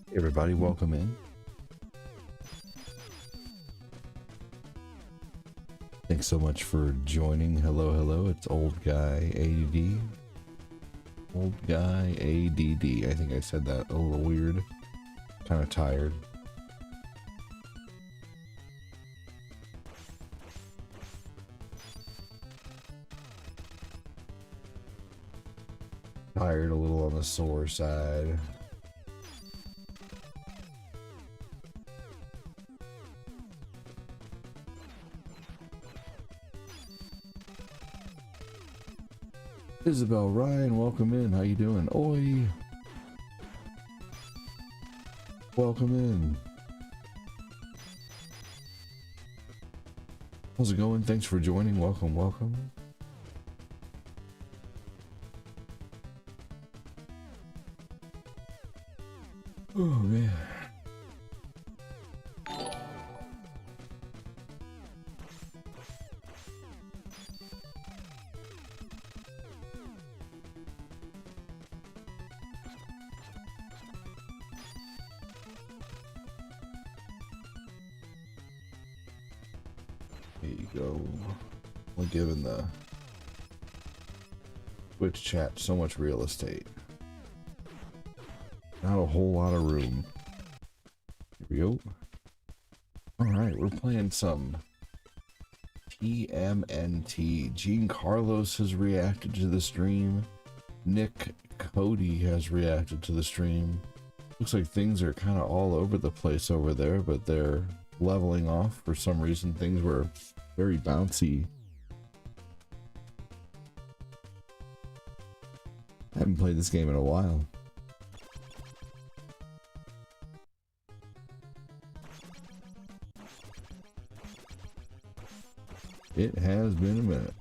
Hey everybody, welcome in. Thanks so much for joining. Hello, hello. It's Old Guy ADD. Old Guy ADD. I think I said that a little weird. Kind of tired. Tired, a little on the sore side. Isabel, Ryan, welcome in. How you doing? Oi! Welcome in. How's it going? Thanks for joining. Welcome, welcome. Oh man. There you go. We're giving the Twitch chat so much real estate. Not a whole lot of room. Here we go. Alright, we're playing some TMNT. Gene Carlos has reacted to the stream. Nick Cody has reacted to the stream. Looks like things are kind of all over the place over there, but they're leveling off for some reason. Things were very bouncy. I haven't played this game in a while. It has been a minute.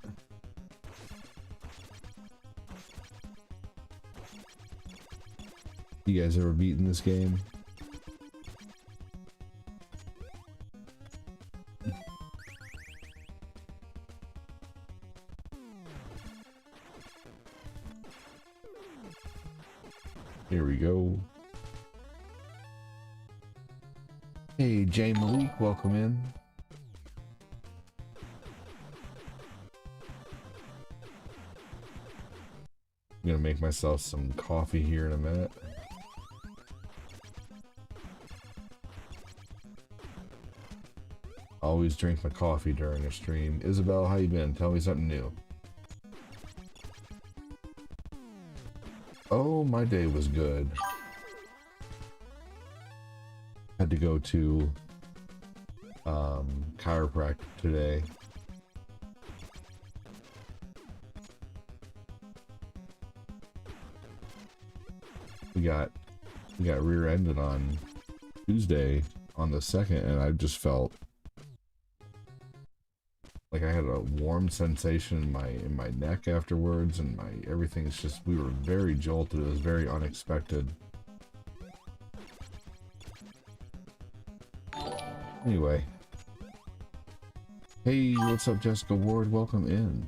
You guys ever beaten this game? Here we go. Hey, Jay Malik, welcome in. I'm gonna make myself some coffee here in a minute. Always drink my coffee during a stream. Isabel, how you been? Tell me something new. Oh, my day was good. Had to go to chiropractic today. We got rear-ended on Tuesday on the 2nd, and I just felt like I had a warm sensation in my neck afterwards, and everything's just, we were very jolted. It was very unexpected. Anyway. Hey, what's up, Jessica Ward? Welcome in.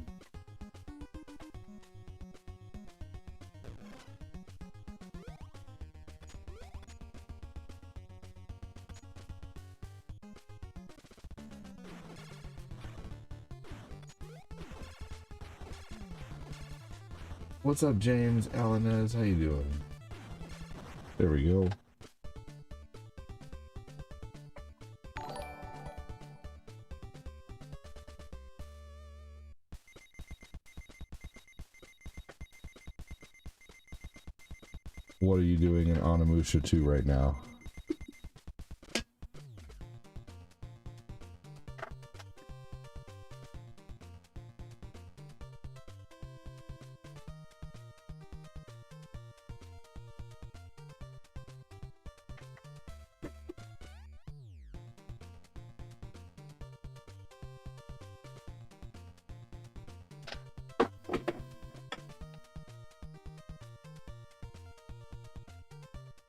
What's up, James Alanez? How you doing? There we go. What are you doing in Onimusha 2 right now?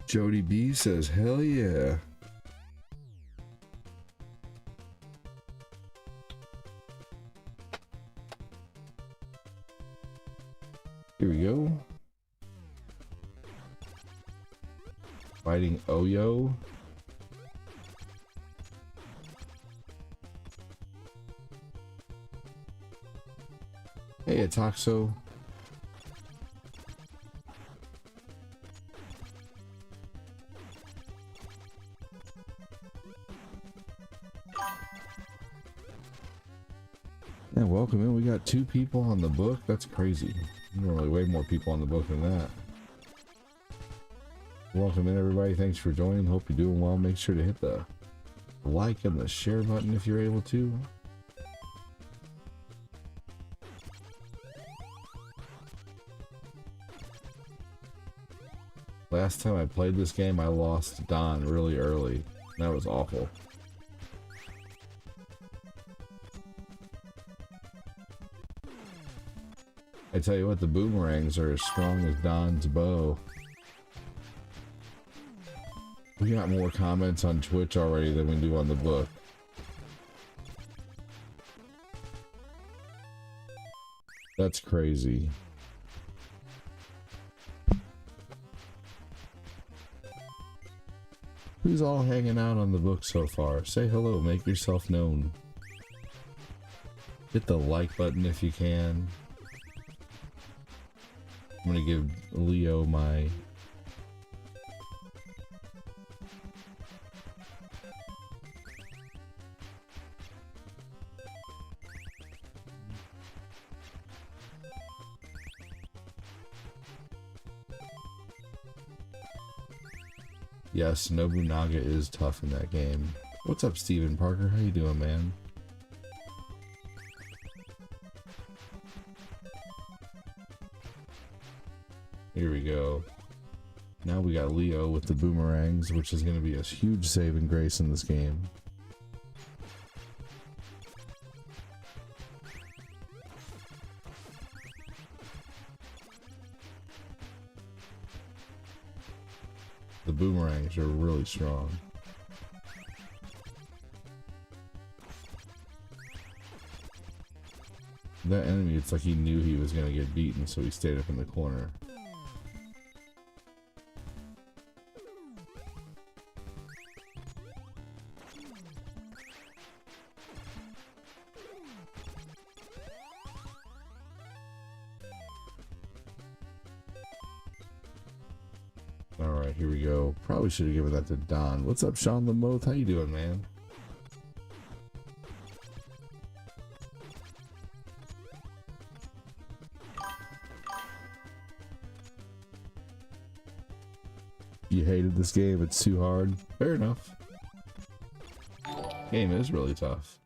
Jody B says, hell yeah. Here we go. fighting Oyo. Hey, Ataxo. And welcome in. We got 2 people on the book. That's crazy. Normally way more people on the book than that. Welcome in, everybody. Thanks for joining. Hope you're doing well. Make sure to hit the like and the share button if you're able to. Last time I played this game, I lost Don really early. That was awful. I tell you what, the boomerangs are as strong as Don's bow. We got more comments on Twitch already than we do on the book. That's crazy. Who's all hanging out on the book so far? Say hello, make yourself known. Hit the like button if you can. I'm gonna give Leo my... Yes, Nobunaga is tough in that game. What's up, Steven Parker? How you doing, man? Here we go. Now we got Leo with the boomerangs, which is going to be a huge saving grace in this game. The boomerangs are really strong. That enemy, it's like he knew he was going to get beaten, so he stayed up in the corner. Alright, here we go. Probably should have given that to Don. What's up, Sean Lamoth? How you doing, man? You hated this game, it's too hard. Fair enough. Game is really tough.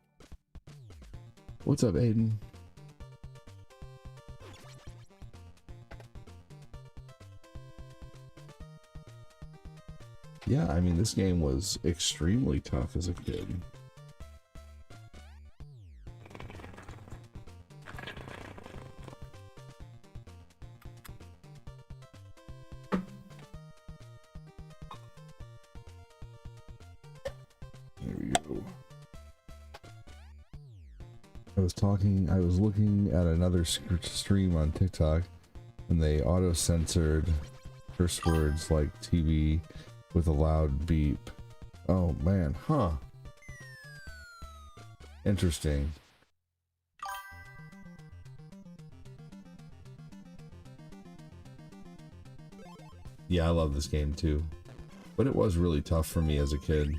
What's up, Aiden? Yeah, I mean, this game was extremely tough as a kid. There we go. I was looking at another stream on TikTok, and they auto-censored curse words like TV with a loud beep. Oh man, huh. Interesting. Yeah, I love this game too. But it was really tough for me as a kid.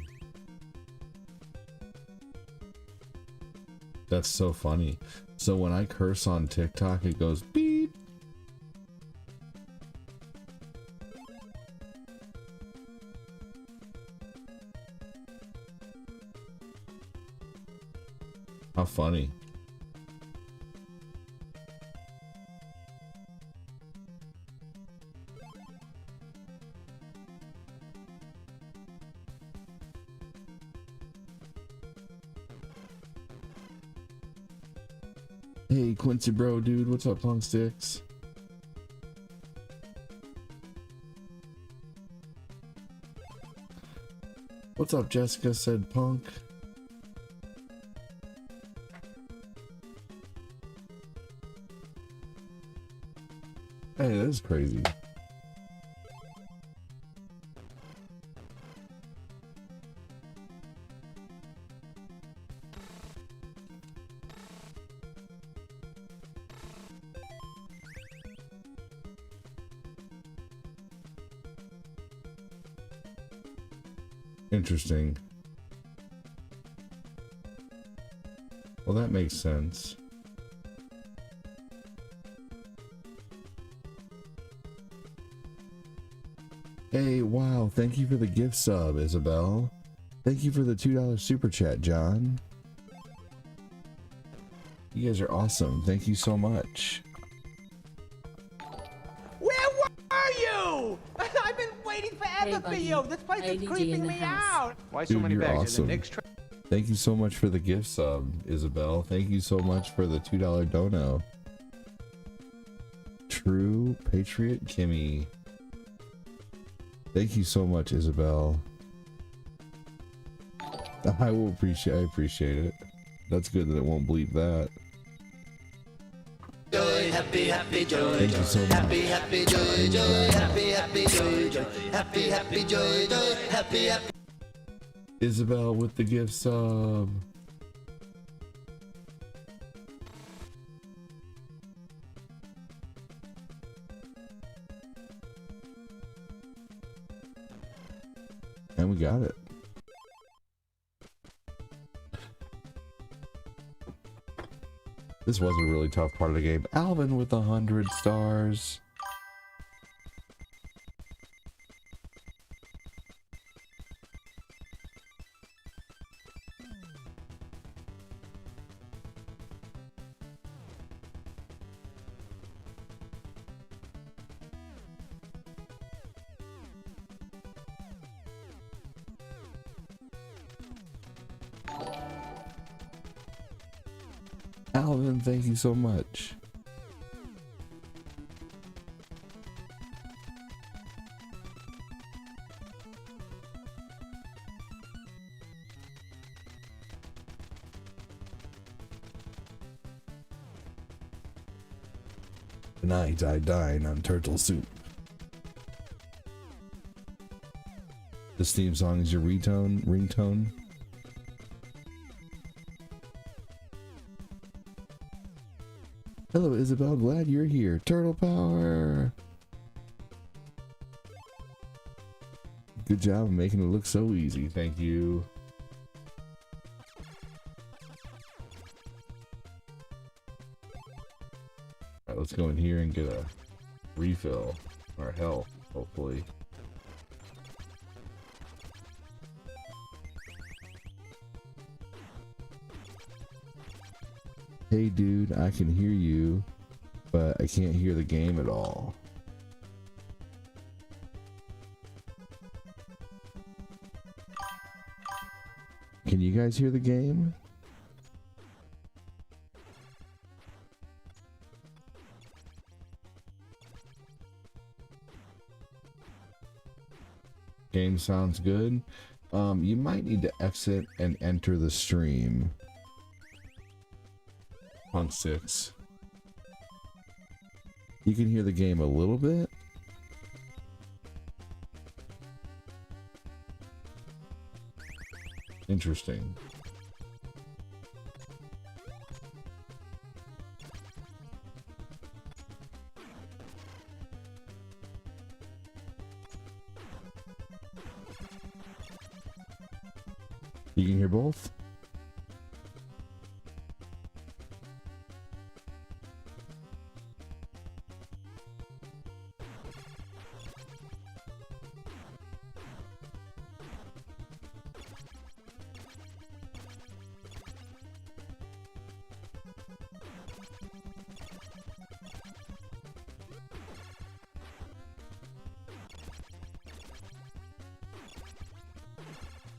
That's so funny. So when I curse on TikTok, it goes beep. How funny. Hey, Quincy bro, dude, what's up, Punk Sticks? What's up, Jessica, said Punk. Hey, that is crazy. Interesting. Well, that makes sense. Hey, wow, thank you for the gift sub, Isabel. Thank you for the $2 super chat, John. You guys are awesome. Thank you so much. Where were you? I've been waiting forever for you. This place is creeping me out. Why so many bags? Awesome. In the next Thank you so much for the gift sub, Isabel. Thank you so much for the $2 dono. True Patriot Kimmy. Thank you so much, Isabel. I appreciate it. That's good that it won't bleep that. Joy, happy, happy, joy, Thank you so much. happy, happy, joy, joy, happy, happy, joy, joy, happy, happy, joy, joy, happy, happy. Isabel with the gift sub. And we got it. This was a really tough part of the game. Alvin with 100 stars. Alvin, thank you so much. Tonight I dine on turtle soup. This theme song is your ringtone? Hello, Isabel. Glad you're here. Turtle power. Good job of making it look so easy. Thank you. All right, let's go in here and get a refill. Our health, hopefully. Hey dude, I can hear you, but I can't hear the game at all. Can you guys hear the game? Game sounds good. You might need to exit and enter the stream. On 6. You can hear the game a little bit. Interesting. You can hear both?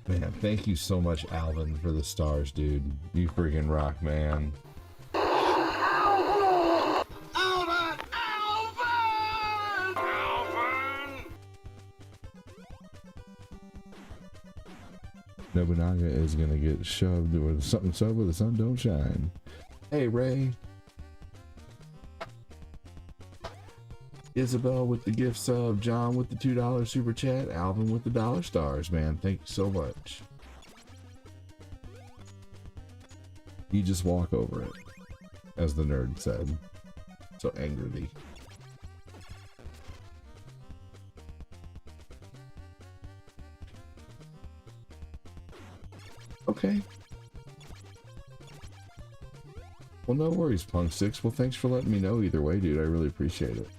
Man, thank you so much, Alvin, for the stars, dude. You freaking rock, man. Alvin! Alvin! Alvin! Nobunaga is gonna get shoved with something so where the sun don't shine. Hey, Ray. Isabel with the gift sub, John with the $2 super chat, Alvin with the dollar stars, man. Thank you so much. You just walk over it, as the nerd said, so angrily. Okay. Well, no worries, Punk Sticks. Well, thanks for letting me know either way, dude. I really appreciate it.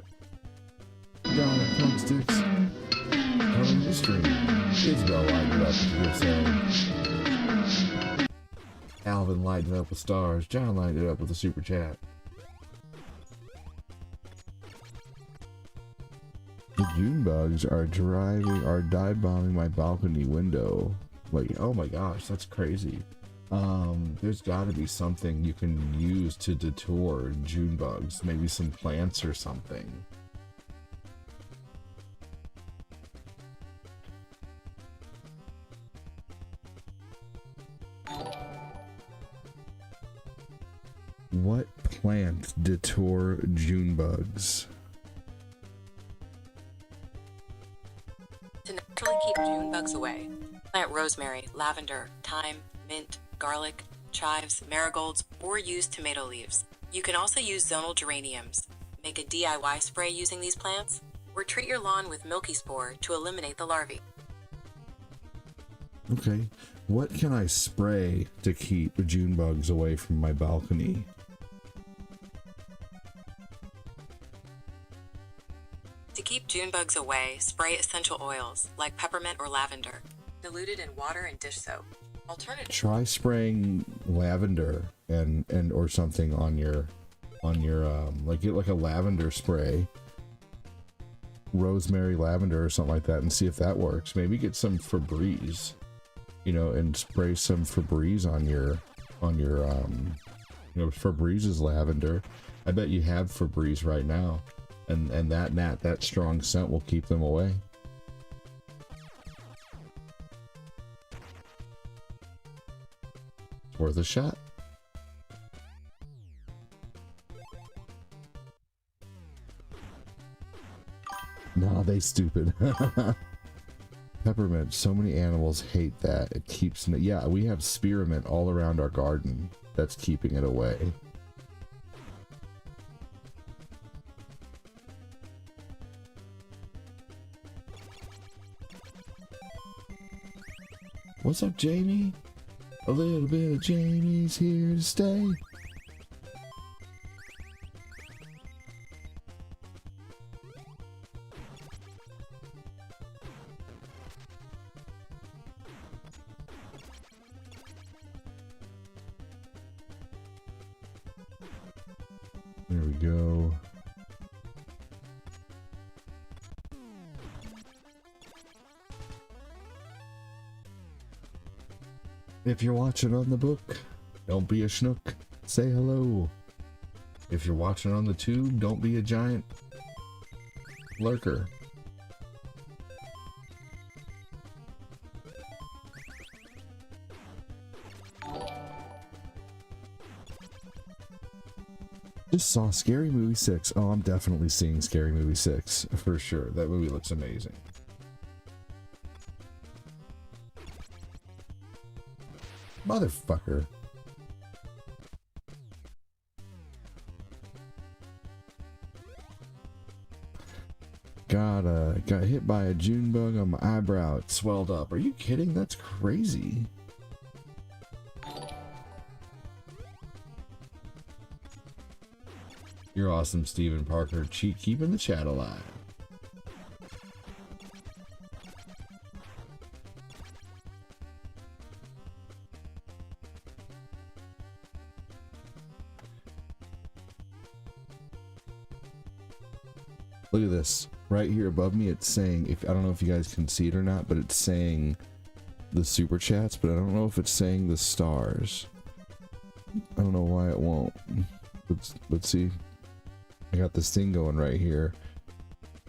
Down at Punk Sticks. Coming to stream. Isabel lighted up with your sound. Alvin lighted up with stars. John lighted up with a super chat. The June bugs are dive bombing my balcony window. Like, oh my gosh, that's crazy. There's got to be something you can use to detour June bugs. Maybe some plants or something. What plant detour June bugs? To naturally keep June bugs away, plant rosemary, lavender, thyme, mint, garlic, chives, marigolds, or use tomato leaves. You can also use zonal geraniums. Make a DIY spray using these plants, or treat your lawn with milky spore to eliminate the larvae. Okay, what can I spray to keep the June bugs away from my balcony? To keep June bugs away, spray essential oils like peppermint or lavender, diluted in water and dish soap. Alternatively, Try spraying lavender and or something on your like get like a lavender spray, rosemary lavender or something like that, and see if that works. Maybe get some Febreze, you know, and spray some Febreze on your you know, Febreze is lavender. I bet you have Febreze right now, and that strong scent will keep them away. It's worth a shot. Nah, they stupid. Peppermint, so many animals hate that. It keeps, yeah, we have spearmint all around our garden. That's keeping it away. What's up, Jamie? A little bit of Jamie's here to stay. There we go. If you're watching on the book, don't be a schnook. Say hello. If you're watching on the tube, don't be a giant lurker. Just saw Scary Movie 6. Oh, I'm definitely seeing Scary Movie 6 for sure. That movie looks amazing. Motherfucker. Got hit by a June bug on my eyebrow. It swelled up. Are you kidding? That's crazy. You're awesome, Stephen Parker. Keeping the chat alive. Look at this. Right here above me, it's saying, if I don't know if you guys can see it or not, but it's saying the super chats, but I don't know if it's saying the stars. I don't know why it won't. Let's see. I got this thing going right here.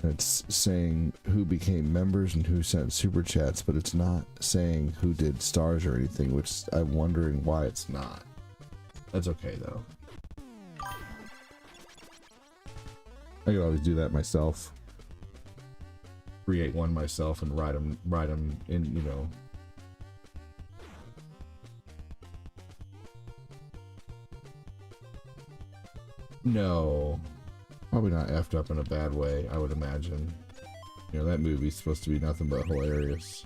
And it's saying who became members and who sent super chats, but it's not saying who did stars or anything, which I'm wondering why it's not. That's okay though. I could always do that myself. Create one myself and write them in, you know. No. Probably not effed up in a bad way, I would imagine. You know, that movie's supposed to be nothing but hilarious.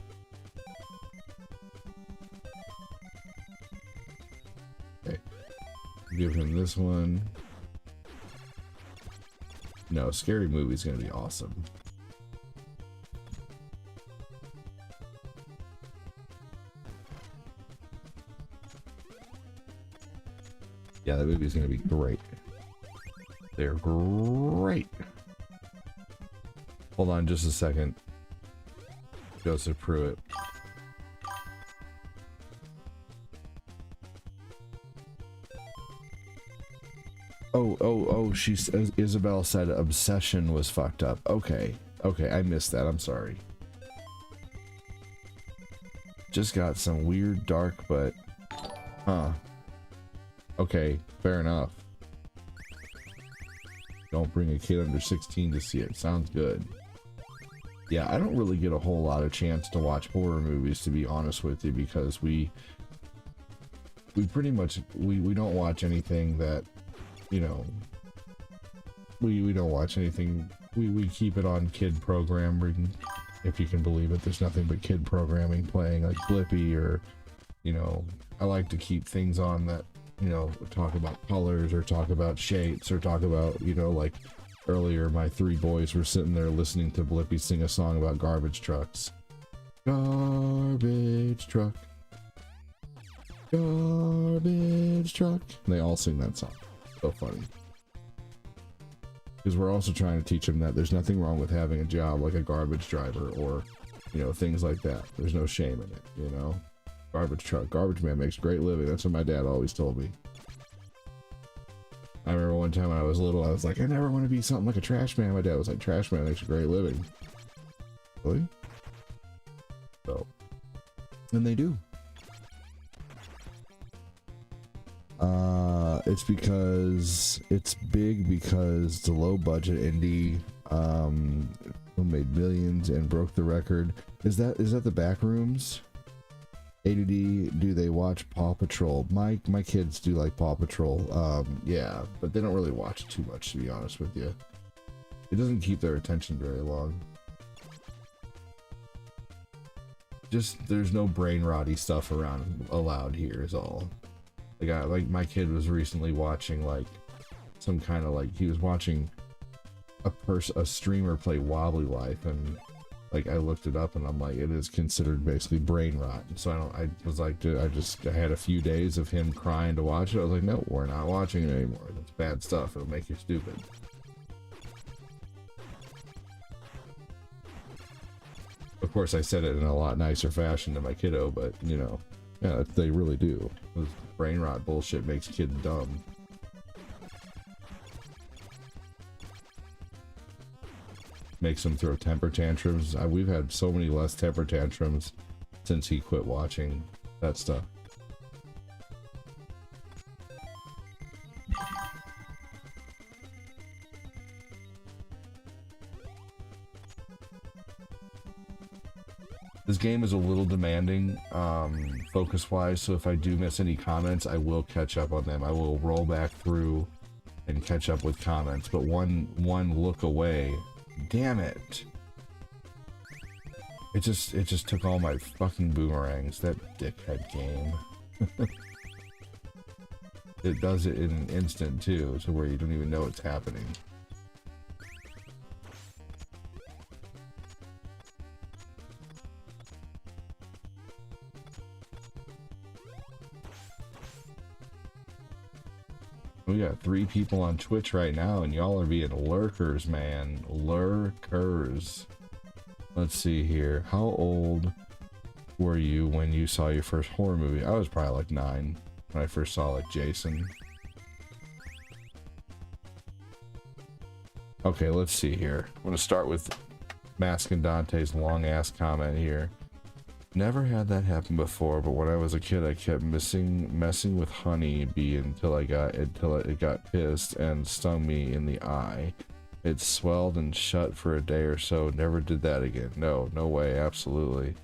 Give him this one. No, Scary Movie's gonna be awesome. Yeah, that movie's gonna be great. They're great. Hold on just a second. Joseph Pruitt. Oh, she's Isabel said Obsession was fucked up. Okay, I missed that. I'm sorry. Just got some weird dark, but huh. Okay, fair enough. Don't bring a kid under 16 to see it. Sounds good. Yeah, I don't really get a whole lot of chance to watch horror movies, to be honest with you, because we pretty much we don't watch anything that, you know, we don't watch anything. We keep it on kid programming, if you can believe it. There's nothing but kid programming playing, like Blippi, or, you know, I like to keep things on that, you know, talk about colors or talk about shapes or talk about, you know, like earlier my three boys were sitting there listening to Blippi sing a song about garbage trucks. Garbage truck. Garbage truck. And they all sing that song. So funny. Because we're also trying to teach them that there's nothing wrong with having a job like a garbage driver or, you know, things like that. There's no shame in it, you know? Garbage truck. Garbage man makes a great living. That's what my dad always told me. I remember one time when I was little, I was like, I never want to be something like a trash man. My dad was like, trash man makes a great living. Really? So, and they do. It's because it's big because the low budget indie made millions and broke the record. Is that the back rooms? ADD, do they watch Paw Patrol? My kids do like Paw Patrol. Yeah, but they don't really watch too much, to be honest with you. It doesn't keep their attention very long. Just there's no brain rotty stuff around allowed here is all. Like my kid was recently watching like some kind of like he was watching a streamer play Wobbly Life, and like I looked it up and I'm like, it is considered basically brain rot. So I was like, I had a few days of him crying to watch it. I was like, no, we're not watching it anymore. That's bad stuff. It'll make you stupid. Of course, I said it in a lot nicer fashion than my kiddo, but you know, yeah, they really do. This brain rot bullshit makes kids dumb. Makes them throw temper tantrums. We've had so many less temper tantrums since he quit watching that stuff. This game is a little demanding, focus-wise, so if I do miss any comments, I will catch up on them. I will roll back through and catch up with comments, but one look away. Damn it! It just took all my fucking boomerangs. That dickhead game. It does it in an instant too, to where you don't even know it's happening. We got 3 people on Twitch right now, and y'all are being lurkers, man. Lurkers. Let's see here. How old were you when you saw your first horror movie? I was probably like 9 when I first saw like Jason. Okay, let's see here. I'm gonna start with Mask and Dante's long ass comment here. Never had that happen before, but when I was a kid, I kept messing with honeybee until it got pissed and stung me in the eye. It swelled and shut for a day or so. Never did that again. No way, absolutely.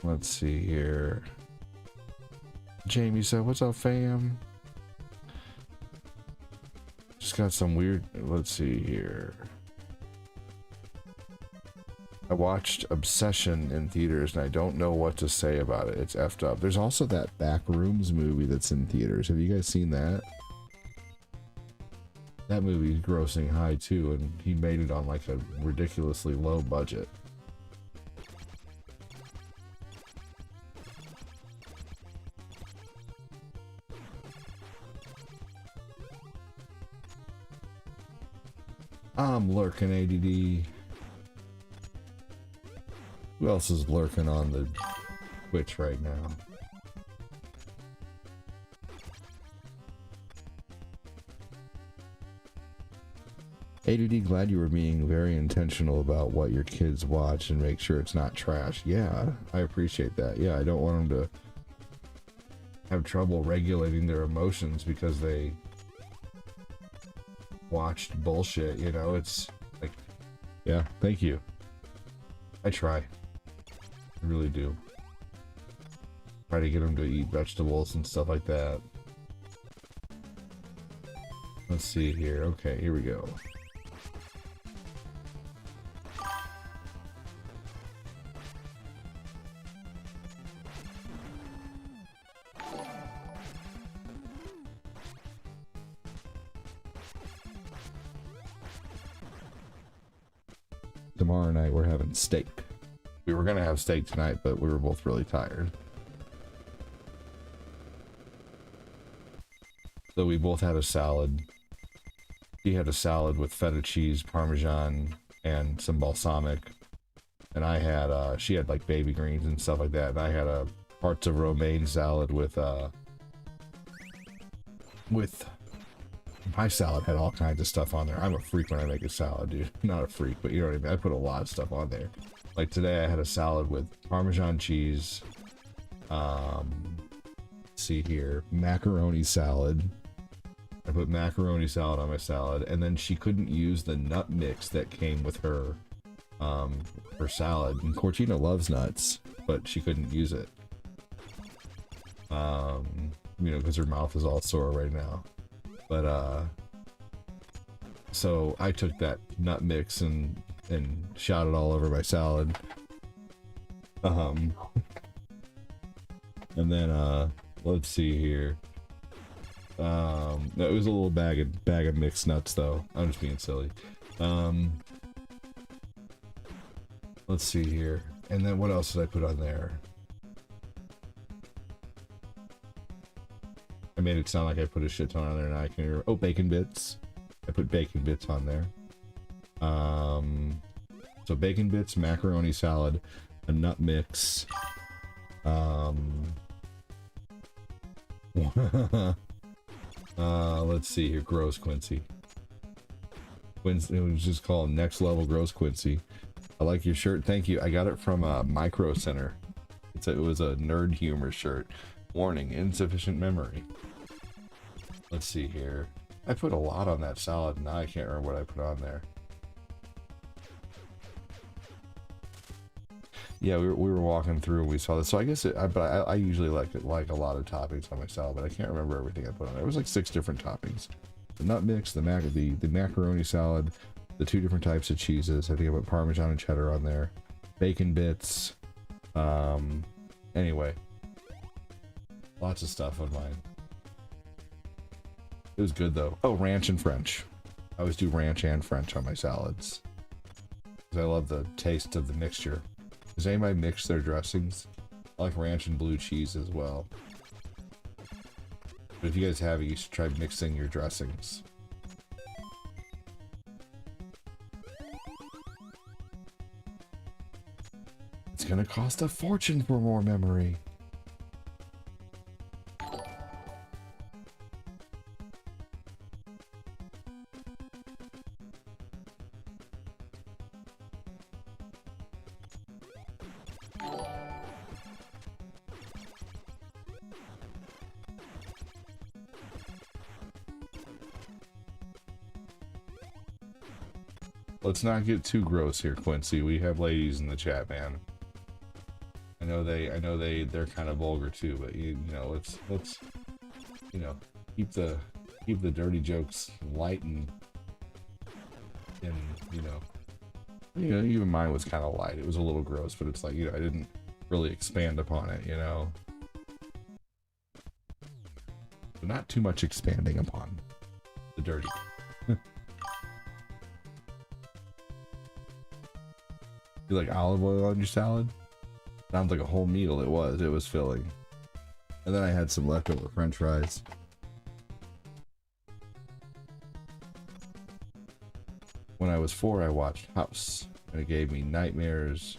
Let's see here. Jamie said, "What's up, fam?" Just got some weird. Let's see here. I watched Obsession in theaters, and I don't know what to say about it. It's effed up. There's also that Backrooms movie that's in theaters. Have you guys seen that? That movie's grossing high too, and he made it on like a ridiculously low budget. I'm lurking, ADD. Who else is lurking on the Twitch right now? ADD, glad you were being very intentional about what your kids watch and make sure it's not trash. Yeah, I appreciate that. Yeah, I don't want them to have trouble regulating their emotions because they watched bullshit, you know? It's like, yeah, thank you. I try. I really do. Try to get them to eat vegetables and stuff like that. Let's see here. Okay, here we go. Tomorrow night we're having steak. We were gonna have steak tonight, but we were both really tired. So we both had a salad. She had a salad with feta cheese, parmesan, and some balsamic. And I had, she had like baby greens and stuff like that. And I had a parts of romaine salad with my salad had all kinds of stuff on there. I'm a freak when I make a salad, dude. Not a freak, but you know what I mean. I put a lot of stuff on there. Like today I had a salad with Parmesan cheese. Let's see here, macaroni salad. I put macaroni salad on my salad, and then she couldn't use the nut mix that came with her salad. And Cortina loves nuts, but she couldn't use it. You know, because her mouth is all sore right now. But so I took that nut mix and shot it all over my salad. And then let's see here. It was a little bag of mixed nuts though. I'm just being silly. Let's see here. And then what else did I put on there? I made it sound like I put a shit ton on there, and I can hear. Oh, bacon bits. I put bacon bits on there. So bacon bits, macaroni salad, a nut mix. Let's see here. Gross Quincy. Quincy, it was just called Next Level Gross Quincy. I like your shirt. Thank you. I got it from Micro Center. It was a nerd humor shirt. Warning, insufficient memory. Let's see here. I put a lot on that salad, and now I can't remember what I put on there. Yeah, we were walking through and we saw this. So I guess I usually like a lot of toppings on my salad, but I can't remember everything I put on there. It was like 6 different toppings: the nut mix, the macaroni salad, the 2 different types of cheeses. I think I put Parmesan and cheddar on there, bacon bits. Anyway, lots of stuff on mine. It was good though. Oh, ranch and French. I always do ranch and French on my salads because I love the taste of the mixture. Does anybody mix their dressings? I like ranch and blue cheese as well. But if you guys have it, you should try mixing your dressings. It's gonna cost a fortune for more memory. Let's not get too gross here, Quincy. We have ladies in the chat, man. I know they're kind of vulgar too, but you know, let's you know, keep the dirty jokes light and you know, You know, even mine was kind of light. It was a little gross, but it's like, you know, I didn't really expand upon it, you know. But not too much expanding upon the dirty. You like olive oil on your salad? Sounds like a whole meal. It was filling. And then I had some leftover french fries. When I was 4, I watched House, and it gave me nightmares.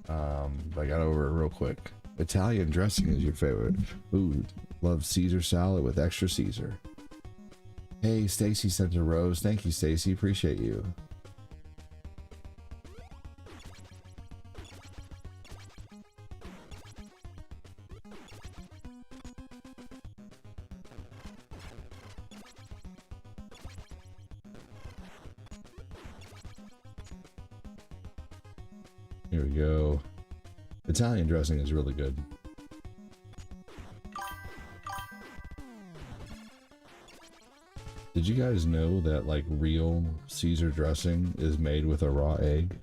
I got over it real quick. Italian dressing is your favorite. Ooh, love Caesar salad with extra Caesar. Hey, Stacy sent a rose. Thank you, Stacy. Appreciate you. Here we go. Italian dressing is really good. Did you guys know that like real Caesar dressing is made with a raw egg?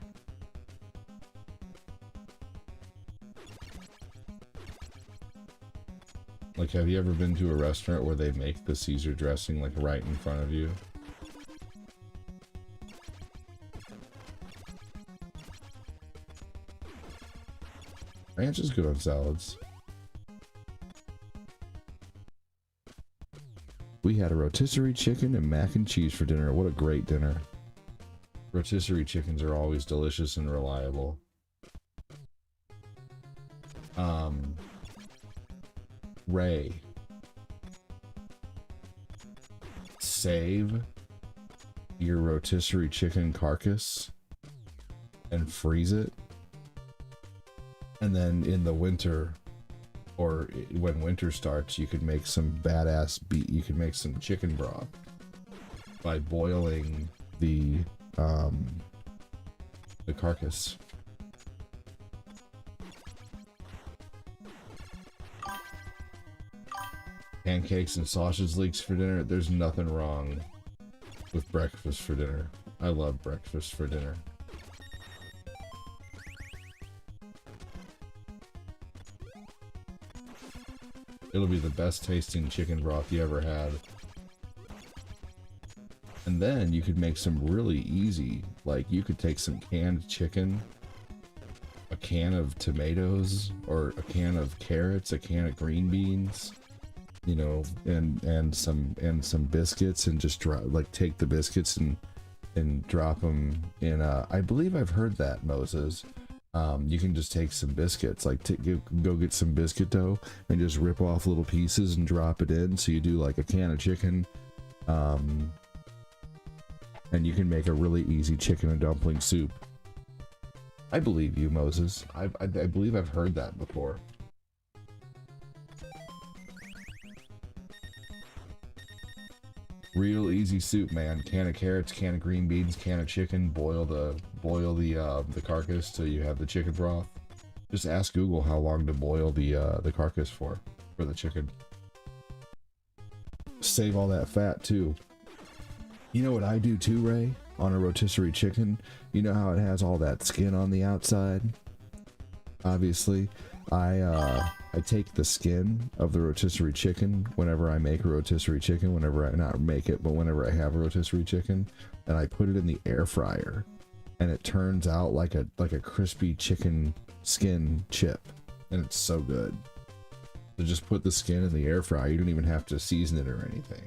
Like, have you ever been to a restaurant where they make the Caesar dressing like right in front of you? Ranch is good on salads. We had a rotisserie chicken and mac and cheese for dinner. What a great dinner. Rotisserie chickens are always delicious and reliable. Ray. Save your rotisserie chicken carcass and freeze it. And then in the winter, or when winter starts, you could make some badass you could make some chicken broth by boiling the carcass. Pancakes and sausage leeks for dinner. There's nothing wrong with breakfast for dinner. I love breakfast for dinner. It'll be the best tasting chicken broth you ever had. And then you could make some really easy, like you could take some canned chicken, a can of tomatoes, or a can of carrots, a can of green beans, you know, and some biscuits, and just take the biscuits and drop them in I believe I've heard that, Moses. You can just take some biscuits, like go get some biscuit dough and just rip off little pieces and drop it in. So you do like a can of chicken, and you can make a really easy chicken and dumpling soup. I believe you, Moses. I believe I've heard that before. Real easy soup, man. Can of carrots, can of green beans, can of chicken. Boil the carcass till you have the chicken broth. Just ask Google how long to boil the carcass for the chicken. Save all that fat too. You know what I do too, Ray? On a rotisserie chicken, you know how it has all that skin on the outside? Obviously, I take the skin of the rotisserie chicken whenever I make a rotisserie chicken, whenever I not make it, but whenever I have a rotisserie chicken, and I put it in the air fryer, and it turns out like a crispy chicken skin chip, and it's so good. So just put the skin in the air fryer. You don't even have to season it or anything.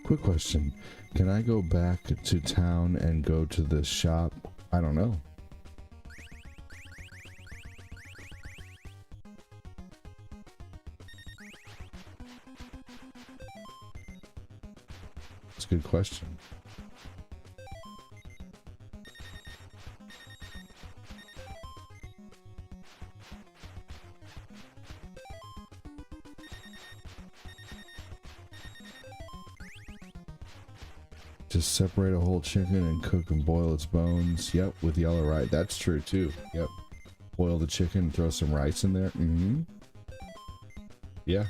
Quick question. Can I go back to town and go to the shop? I don't know. That's a good question. Just separate a whole chicken and cook and boil its bones. Yep, with yellow rice. That's true too. Yep. Boil the chicken and throw some rice in there. Mm-hmm. Yeah.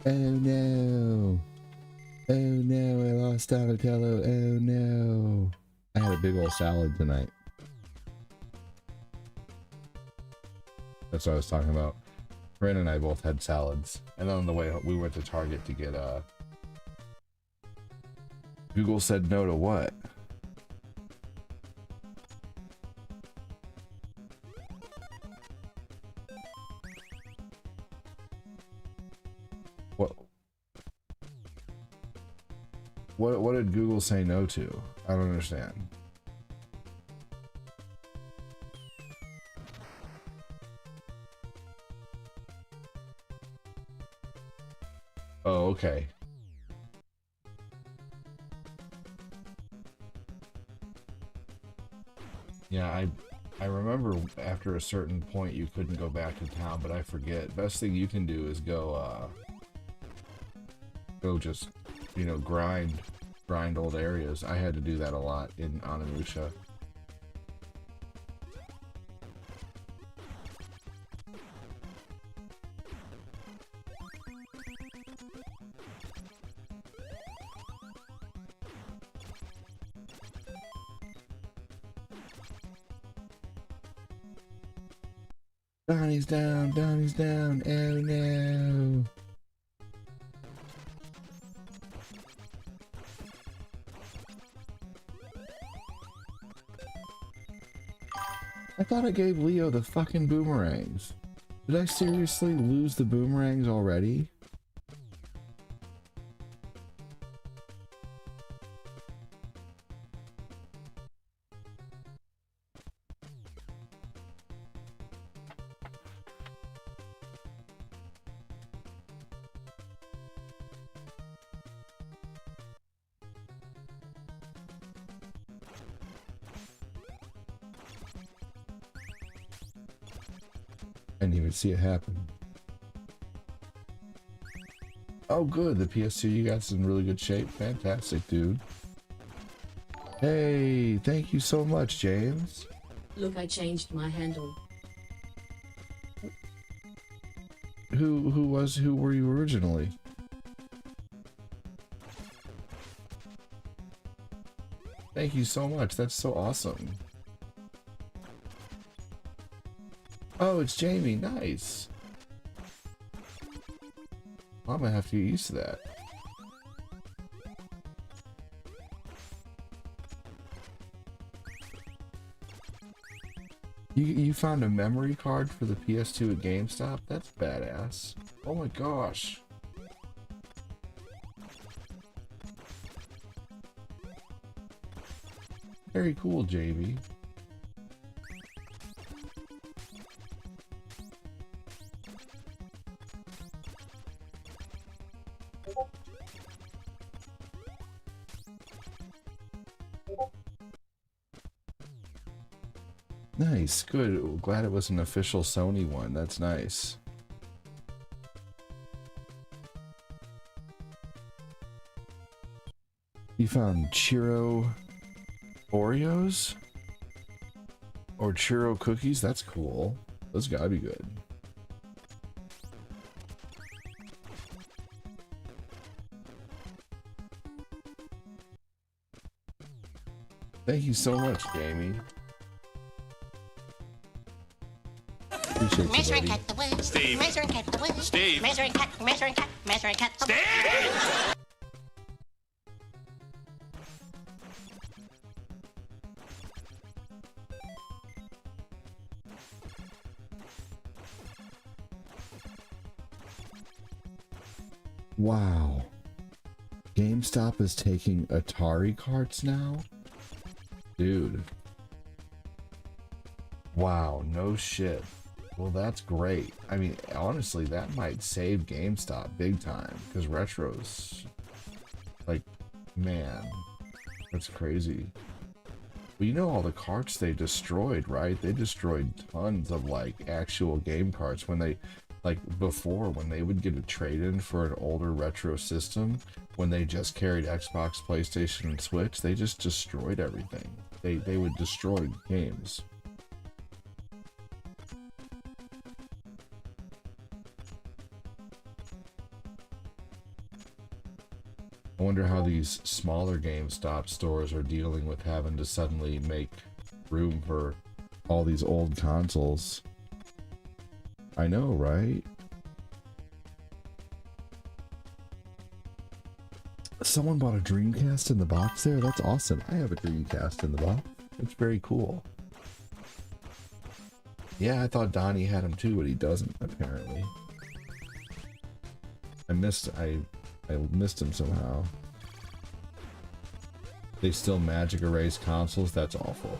Oh no. Oh no, I lost Donatello. Oh no. I had a big old salad tonight. That's what I was talking about. Ren and I both had salads. And then on the way we went to Target to get Google said no to what? What did Google say no to? I don't understand. Oh, okay. Yeah, I remember after a certain point you couldn't go back to town, but I forget. Best thing you can do is go just, you know, grind old areas. I had to do that a lot in Onimusha. Donnie's down, Donnie's down, oh no. I thought I gave Leo the fucking boomerangs. Did I seriously lose the boomerangs already? I didn't even see it happen. Oh good, the PS2 you got's in really good shape. Fantastic, dude. Hey, thank you so much, James. Look, I changed my handle. Who were you originally? Thank you so much, that's so awesome. Oh, it's Jamie, nice. I'm gonna have to get used to that. You found a memory card for the PS2 at GameStop? That's badass. Oh my gosh. Very cool, JB. Nice, good. Glad it was an official Sony one. That's nice. You found Churro Oreos? Or Churro cookies? That's cool. Those gotta be good. Thank you so much, Jamie. Appreciate you, buddy. Steve. Steve. Steve. Wow. GameStop is taking Atari carts now? Dude. Wow, no shit. Well, that's great. I mean, honestly, that might save GameStop big time, because retros, like, man, that's crazy. But you know all the carts they destroyed, right? They destroyed tons of, like, actual game carts when they, like, before, when they would get a trade-in for an older retro system, when they just carried Xbox, PlayStation, and Switch, they just destroyed everything. They would destroy games. I wonder how these smaller GameStop stores are dealing with having to suddenly make room for all these old consoles. I know, right? Someone bought a Dreamcast in the box there? That's awesome. I have a Dreamcast in the box. It's very cool. Yeah, I thought Donnie had him too, but he doesn't, apparently. I missed him somehow. They still magic erase consoles? That's awful.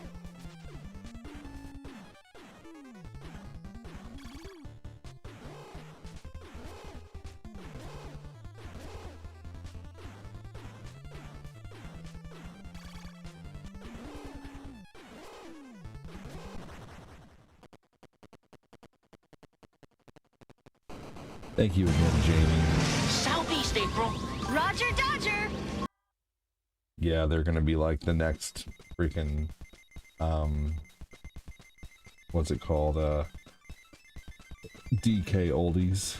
Thank you again, Jamie. Southeast April. Roger Dodger. Yeah, they're gonna be like the next freaking, what's it called? DK oldies.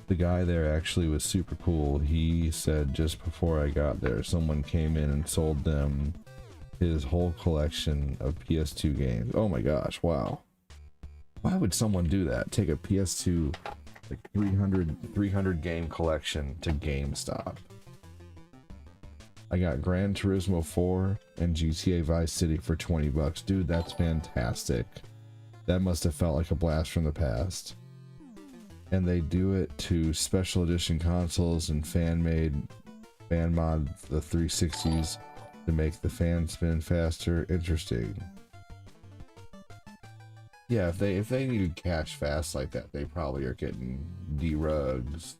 The guy there actually was super cool. He said just before I got there, someone came in and sold them his whole collection of PS2 games. Oh my gosh, wow. Why would someone do that? Take a PS2, like 300 game collection to GameStop. I got Gran Turismo 4 and GTA Vice City for 20 bucks. Dude, that's fantastic. That must have felt like a blast from the past. And they do it to special edition consoles and fan mod the 360s to make the fan spin faster. Interesting. Yeah, if they needed cash fast like that, they probably are getting D-Rugs.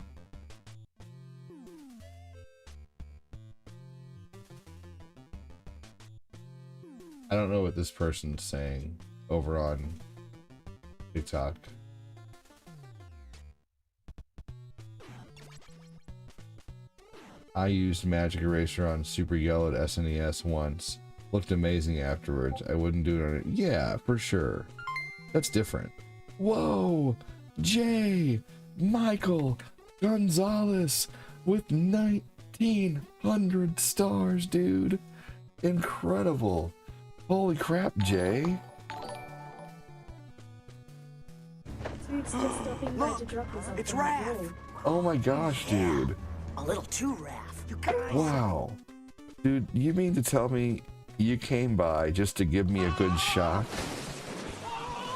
I don't know what this person's saying over on TikTok. I used Magic Eraser on Super Yellowed SNES once. Looked amazing afterwards. I wouldn't do it on it. Yeah, for sure. That's different. Whoa! Jay! Michael! Gonzalez! With 1900 stars, dude! Incredible! Holy crap, Jay! Dude's just stopping by to drop his It's Raph. Oh my gosh, dude! A little too Raph. You guys. Wow! Dude, you mean to tell me you came by just to give me a good shot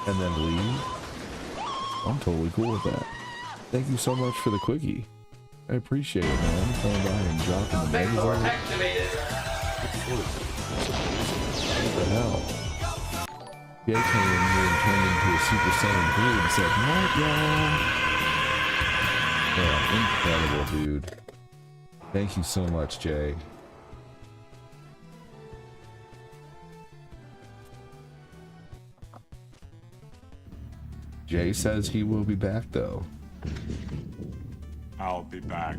and then leave? I'm totally cool with that. Thank you so much for the quickie. I appreciate it, man. Coming by and dropping the magazine. What the hell? Jay came in here and turned into a Super Saiyan 3 and said, "Night, y'all." Yeah, incredible, dude. Thank you so much, Jay. Jay says he will be back, though. I'll be back.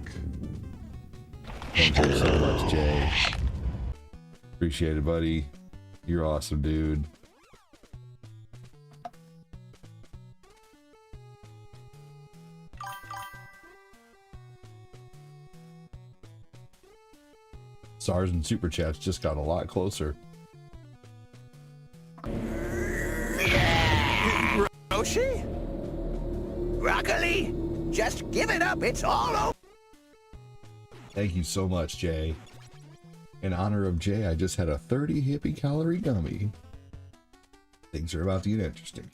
Thank you so much, Jay. Appreciate it, buddy. You're awesome, dude. Stars and super chats just got a lot closer. Roshi? Broccoli? Just give it up. It's all over. Thank you so much, Jay. In honor of Jay, I just had a 30 hippie calorie gummy. Things are about to get interesting.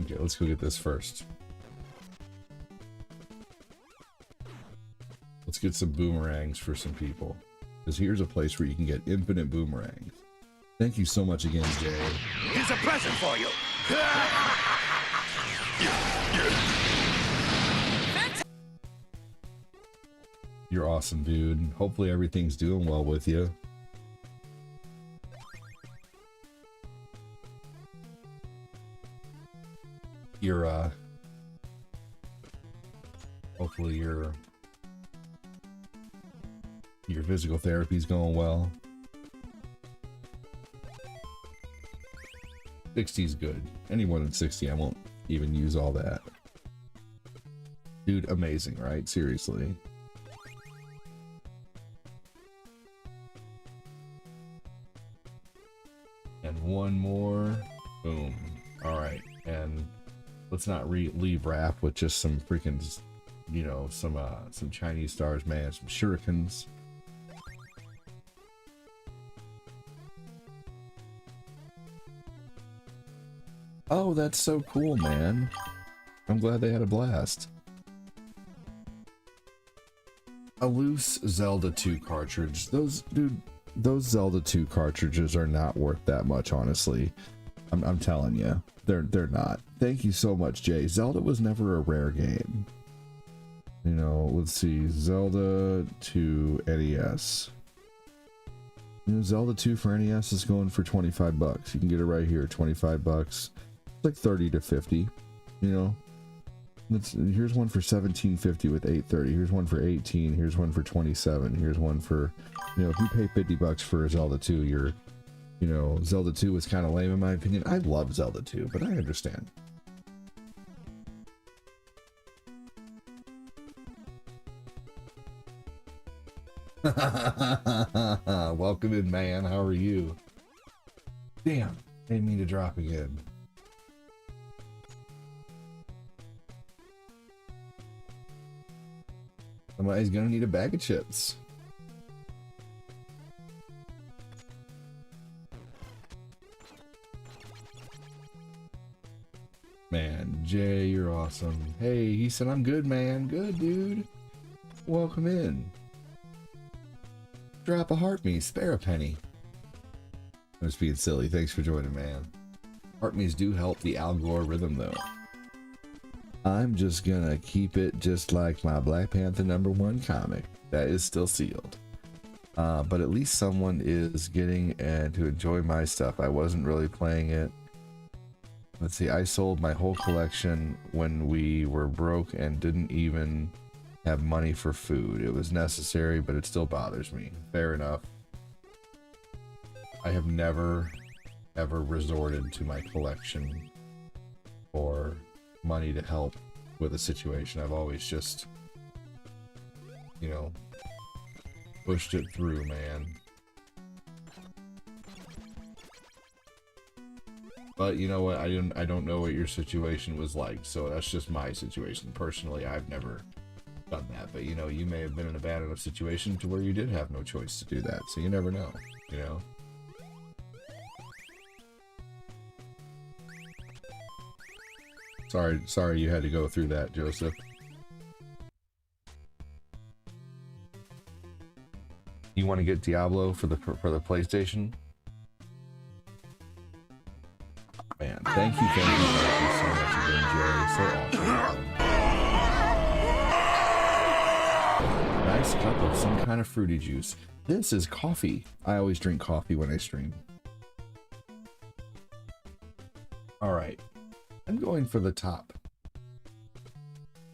Okay, let's go get this first. Let's get some boomerangs for some people. Because here's a place where you can get infinite boomerangs. Thank you so much again, Jay. Here's a present for you. You're awesome, dude. Hopefully everything's doing well with you. Hopefully your physical therapy's going well. 60's good. Any more than 60, I won't even use all that. Dude, amazing, right? Seriously. And one more. Boom. Alright, and let's not leave rap with just some freaking, you know, some Chinese stars, man, some shurikens. Oh, that's so cool, man. I'm glad they had a blast. A loose Zelda 2 cartridge. Those Zelda 2 cartridges are not worth that much, honestly. I'm telling you. They're not. Thank you so much, Jay. Zelda was never a rare game. You know, let's see. Zelda 2 NES. You know, Zelda 2 for NES is going for 25 bucks. You can get it right here, 25 bucks. It's like 30 to 50, you know. Here's one for 17.50 with 830. Here's one for 18. Here's one for 27. Here's one for, you know, if you pay 50 bucks for Zelda 2, you're, you know, Zelda 2 was kind of lame in my opinion. I love Zelda 2, but I understand. Welcome in, man. How are you? Damn, didn't mean to drop again. Somebody's gonna need a bag of chips. Man, Jay, you're awesome. Hey, he said, I'm good, man. Good, dude. Welcome in. Drop a heart me, spare a penny. I'm just being silly. Thanks for joining, man. Heart me's do help the algorithm, though. I'm just gonna keep it just like my Black Panther #1 comic. That is still sealed. But at least someone is getting to enjoy my stuff. I wasn't really playing it. Let's see, I sold my whole collection when we were broke and didn't even have money for food. It was necessary, but it still bothers me. Fair enough. I have never, ever resorted to my collection for money to help with a situation. I've always just, you know, pushed it through, man. But you know what, I don't know what your situation was like, so that's just my situation. Personally, I've never done that, but you know, you may have been in a bad enough situation to where you did have no choice to do that, so you never know, you know. Sorry you had to go through that, Joseph. You want to get Diablo for the PlayStation? Man, thank you so much again, Jerry. So awesome. Nice cup of some kind of fruity juice. This is coffee. I always drink coffee when I stream. Alright. I'm going for the top.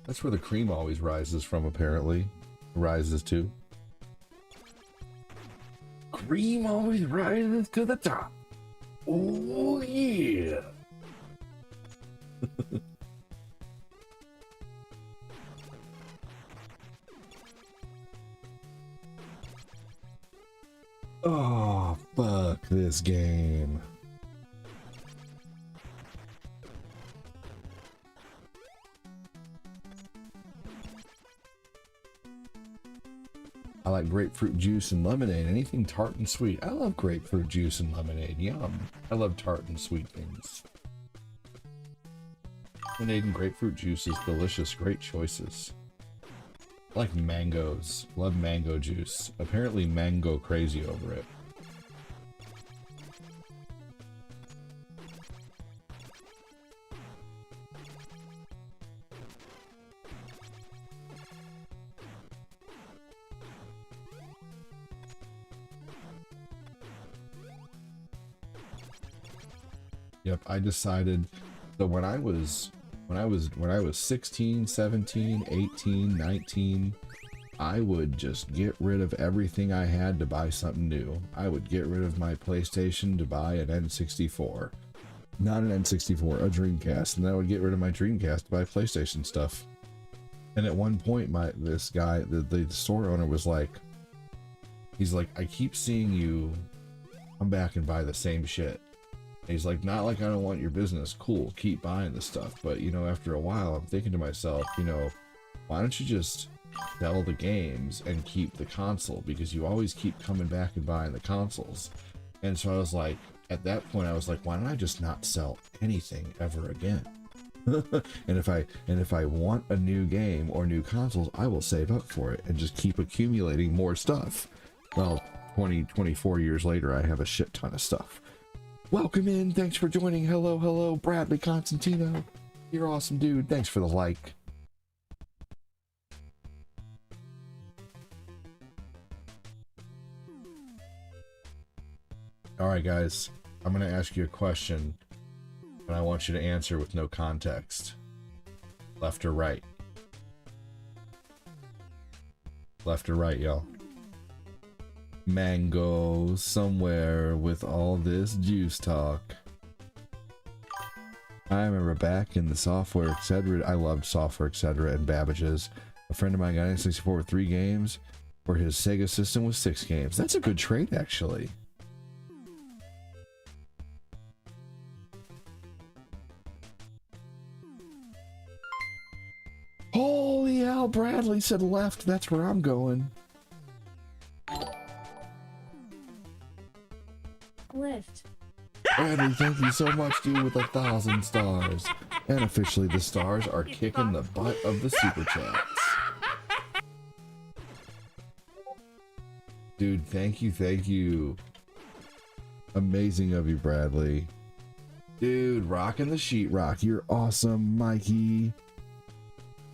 That's where the cream always rises from, apparently. Rises to. Cream always rises to the top. Oh, yeah. Oh, fuck this game. I like grapefruit juice and lemonade. Anything tart and sweet. I love grapefruit juice and lemonade. Yum. I love tart and sweet things. Lemonade and grapefruit juice is delicious. Great choices. I like mangoes. Love mango juice. Apparently mango crazy over it. Yep, I decided that when I was 16, 17, 18, 19, I would just get rid of everything I had to buy something new. I would get rid of my PlayStation to buy an N64. Not an N64, a Dreamcast, and then I would get rid of my Dreamcast to buy PlayStation stuff. And at one point, this guy, the store owner was like, he's like, I keep seeing you come back and buy the same shit. He's like, not like I don't want your business. Cool, keep buying the stuff. But, you know, after a while, I'm thinking to myself, you know, why don't you just sell the games and keep the console? Because you always keep coming back and buying the consoles. And so I was like, at that point, I was like, why don't I just not sell anything ever again? and if I want a new game or new consoles, I will save up for it and just keep accumulating more stuff. Well, 24 years later, I have a shit ton of stuff. Welcome in. Thanks for joining. Hello, hello, Bradley Constantino. You're awesome, dude. Thanks for the like. All right, guys. I'm going to ask you a question, and I want you to answer with no context. Left or right? Left or right, y'all? Mango somewhere with all this juice talk. I remember back in the software, etc. I loved software, etc. and Babbage's. A friend of mine got an N64 with 3 games, for his Sega system with 6 games. That's a good trade, actually. Holy hell, Bradley said left. That's where I'm going. Left. Bradley, thank you so much, dude, with 1,000 stars. And officially, the stars are kicking the butt of the super chats. Dude, thank you, thank you. Amazing of you, Bradley. Dude, rocking the sheetrock. You're awesome, Mikey.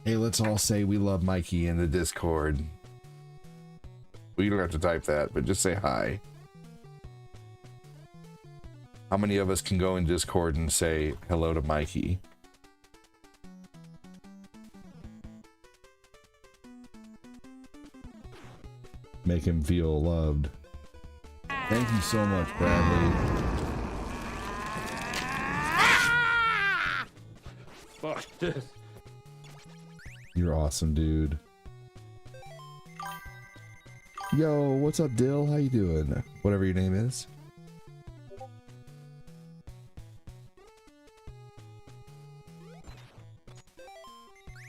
Hey, let's all say we love Mikey in the Discord. Well, you don't have to type that, but just say hi. How many of us can go in Discord and say hello to Mikey? Make him feel loved. Thank you so much, Bradley. Fuck this. You're awesome, dude. Yo, what's up, Dill? How you doing? Whatever your name is.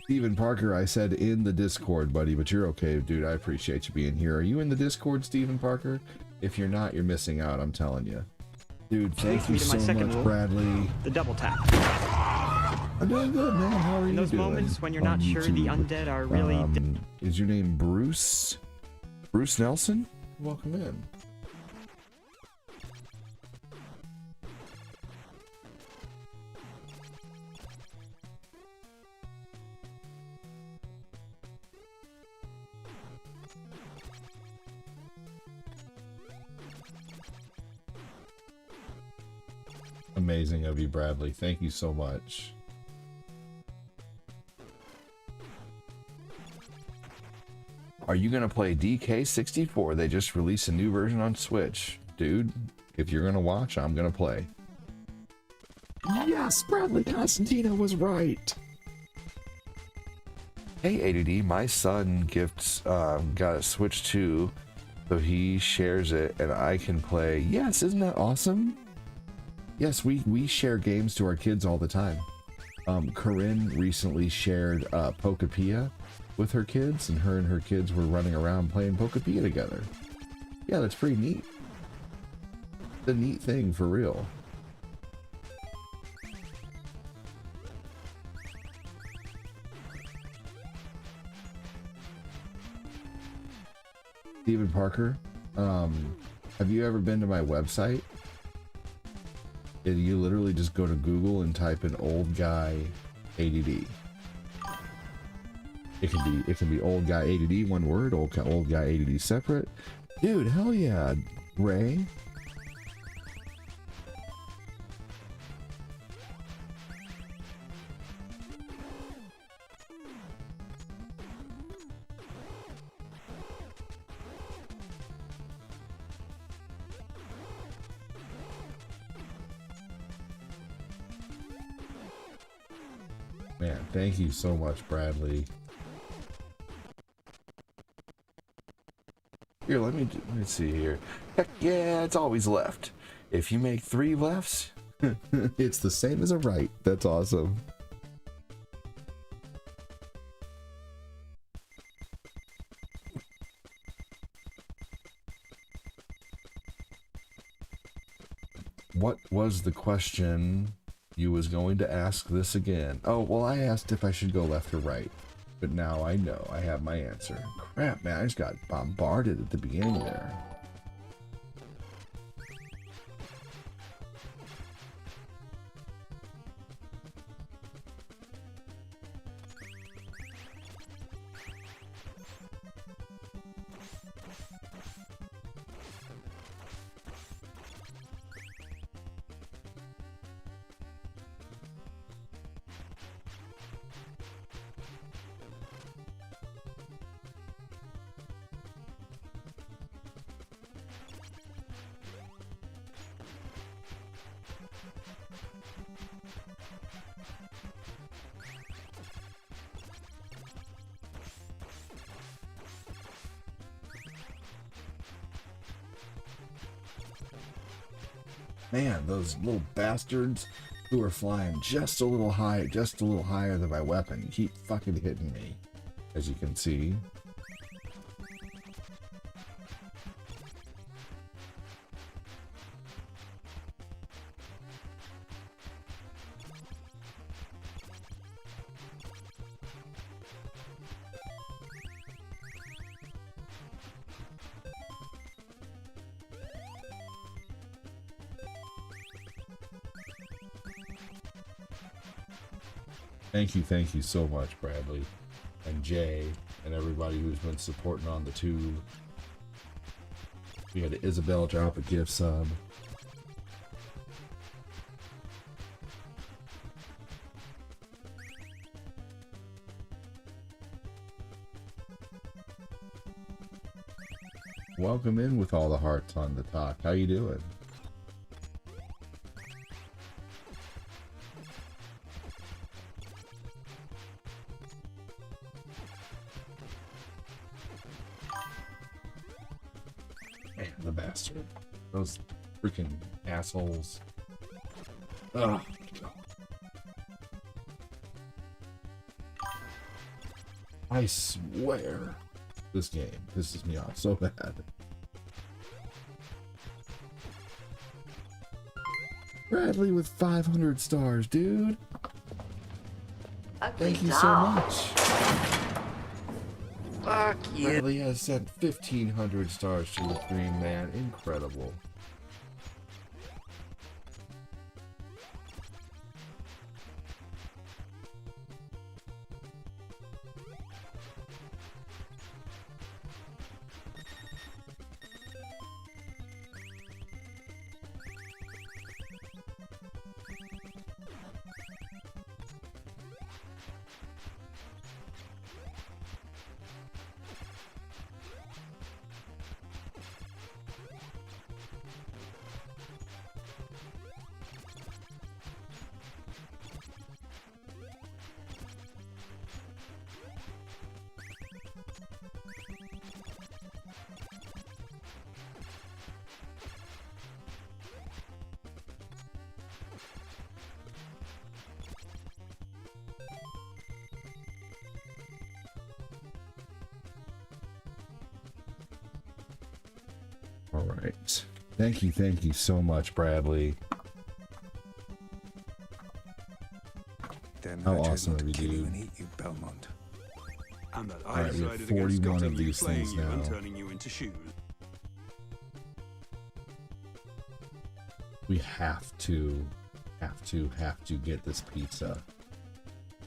Steven Parker, I said in the Discord, buddy, but you're okay, dude. I appreciate you being here. Are you in the Discord, Steven Parker? If you're not, you're missing out, I'm telling you. Dude, thank you so much, Bradley. The double tap. I'm doing good, man. How are you doing? In those moments when you're not sure the undead are really... Is your name Bruce? Bruce Nelson? Welcome in. Amazing of you, Bradley. Thank you so much. Are you gonna play DK64? They just released a new version on Switch. Dude, if you're gonna watch, I'm gonna play. Yes, Bradley Constantino was right. Hey, ADD, my son got a Switch 2, so he shares it and I can play. Yes, isn't that awesome? Yes, we share games to our kids all the time. Corinne recently shared Pokepia with her kids, and her kids were running around playing Pokepia together. Yeah, that's pretty neat. It's a neat thing, for real. Stephen Parker, have you ever been to my website? You literally just go to Google and type in old guy ADD. It can be old guy ADD, one word, old guy ADD separate. Dude, hell yeah, Ray. Man, thank you so much, Bradley. Here, let me see here. Heck yeah, it's always left. If you make 3 lefts, it's the same as a right. That's awesome. What was the question you was going to ask this again? Oh, well, I asked if I should go left or right. But now I know. I have my answer. Crap, man. I just got bombarded at the beginning there. Man, those little bastards who are flying just a little high, just a little higher than my weapon keep fucking hitting me, as you can see. Thank you so much, Bradley and Jay and everybody who's been supporting on the tube. We had Isabel drop a gift sub. Welcome in with all the hearts on the top. How you doing? Those freaking assholes. Ugh. I swear. This game pisses me off so bad. Bradley with 500 stars, dude. Thank you so much. Fuck you. Bradley has sent 1,500 stars to the stream, man. Incredible. All right. Thank you so much, Bradley. Damn, how awesome of you, dude. And eat you, Belmont. And that All I right, we have decided against 41 cutting of you, these flaying things you, and now. turning you into shoes. We have to get this pizza.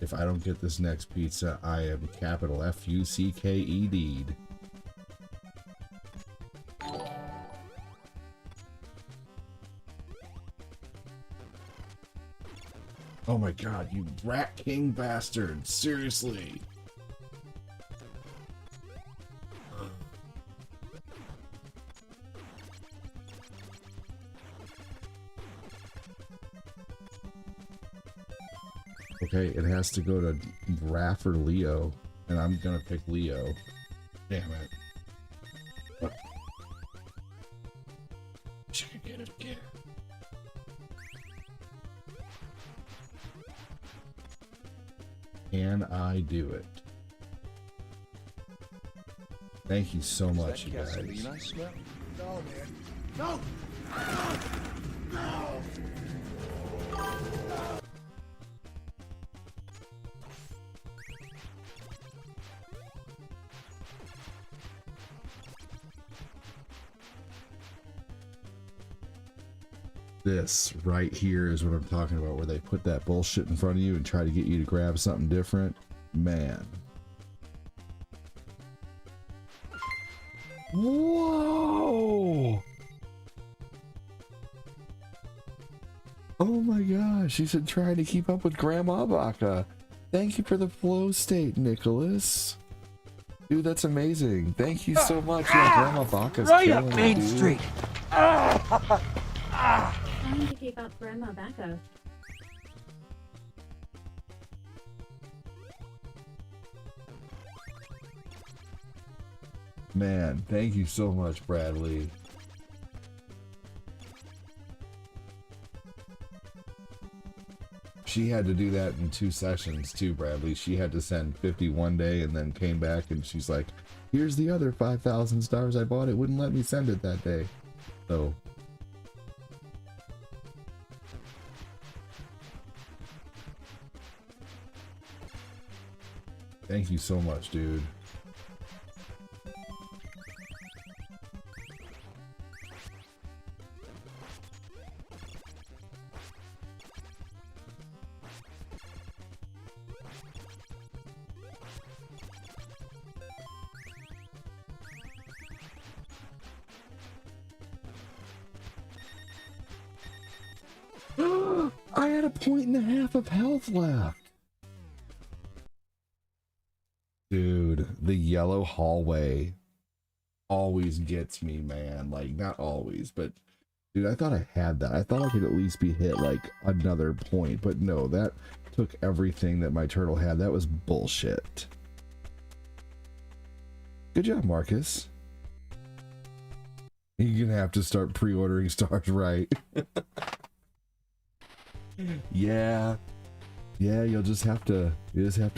If I don't get this next pizza, I am capital F-U-C-K-E-D'd. Oh my god, you Rat King bastard! Seriously! Okay, it has to go to Raph or Leo, and I'm gonna pick Leo. Damn it. She can get it again. Can I do it? Thank you so much, you guys. I smell? No, man. No! No! This right here is what I'm talking about, where they put that bullshit in front of you and try to get you to grab something different. Man. Whoa! Oh my gosh, she said trying to keep up with Grandma Baca. Thank you for the flow state, Nicholas. Dude, that's amazing. Thank you so much. Yeah, Grandma Baca's Right killing up it, Main dude. Street. Trying to keep up Grandma Bacco. Man, thank you so much, Bradley. She had to do that in 2 sessions too, Bradley. She had to send 50 one day and then came back and she's like, here's the other 5,000 stars I bought. It wouldn't let me send it that day. So thank you so much, dude. I had 1.5 points of health left. Dude, the yellow hallway always gets me, man. Like, not always, but dude, I thought I had that. I thought I could at least be hit like another point, but no, that took everything that my turtle had. That was bullshit. Good job, Marcus. You're gonna have to start pre-ordering stars, right? Yeah, you'll just have to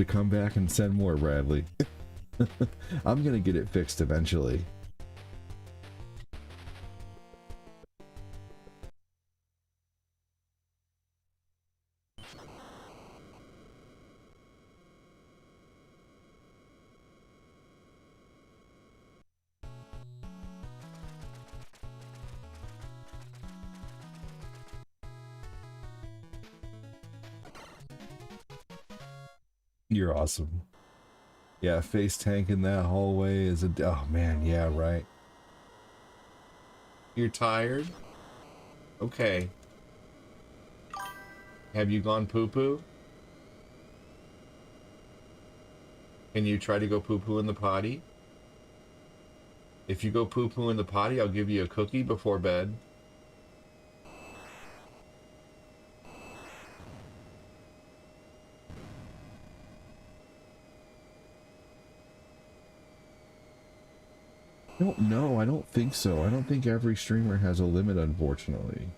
come back and send more, Bradley. I'm gonna get it fixed eventually. You're awesome. Yeah, face tank in that hallway is a... Oh, man, yeah, right. You're tired? Okay. Have you gone poo-poo? Can you try to go poo-poo in the potty? If you go poo-poo in the potty, I'll give you a cookie before bed. I don't know. I don't think so. I don't think every streamer has a limit, unfortunately.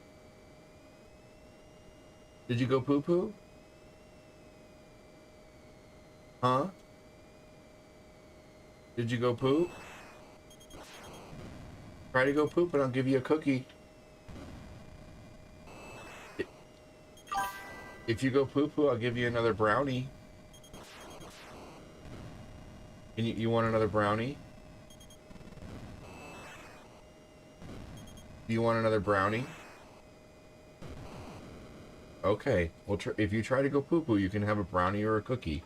Did you go poo-poo? Huh? Did you go poop? Try to go poop and I'll give you a cookie. If you go poo-poo, I'll give you another brownie. You want another brownie? Do you want another brownie? Okay. Well, if you try to go poo-poo, you can have a brownie or a cookie.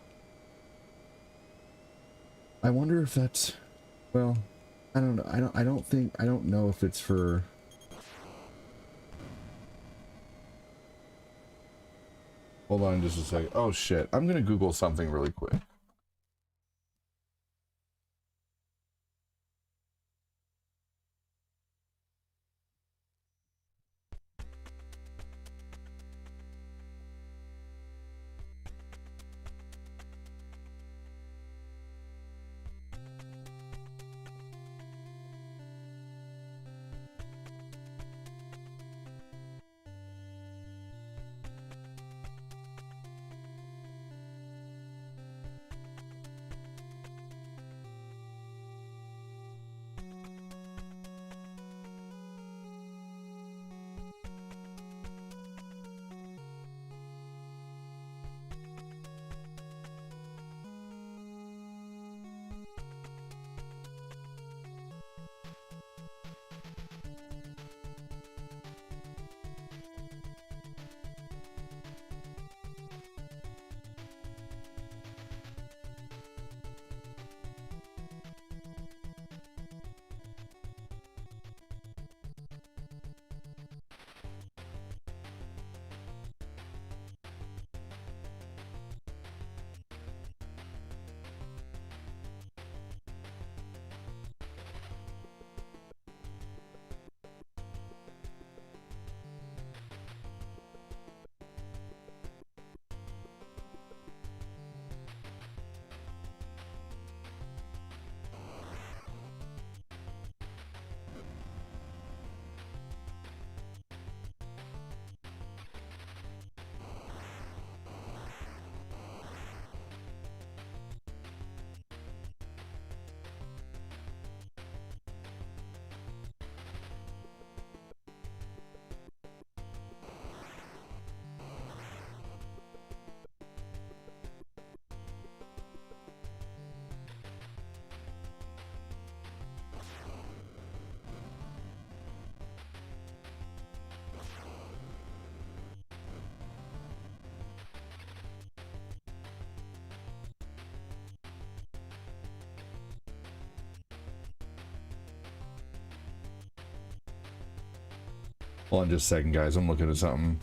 I wonder if that's... Well, I don't know. I don't know if it's for... Hold on just a second. Oh, shit. I'm gonna Google something really quick. Hold on just a second, guys. I'm looking at something.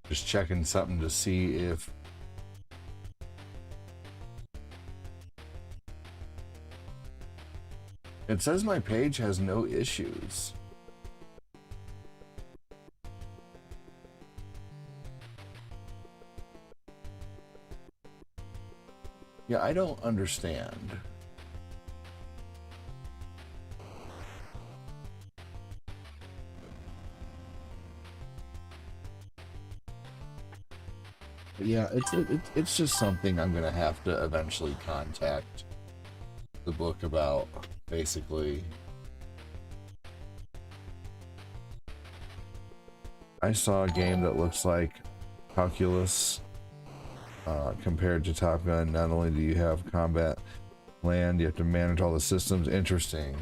Just checking something to see if it says my page has no issues. Yeah, I don't understand. Yeah, it's just something I'm gonna have to eventually contact the book about, basically. I saw a game that looks like Calculus compared to Top Gun. Not only do you have combat land, you have to manage all the systems. Interesting.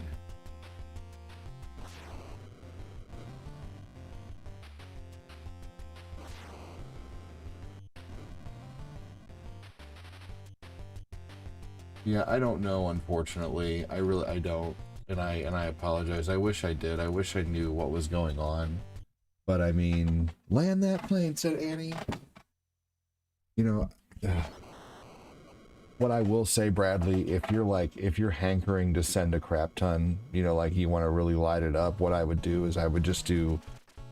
Yeah, I don't know, unfortunately. I don't. And I apologize. I wish I did. I wish I knew what was going on. But I mean, land that plane, said Annie. You know, what I will say, Bradley, if you're hankering to send a crap ton, you know, like you want to really light it up, what I would do is I would just do,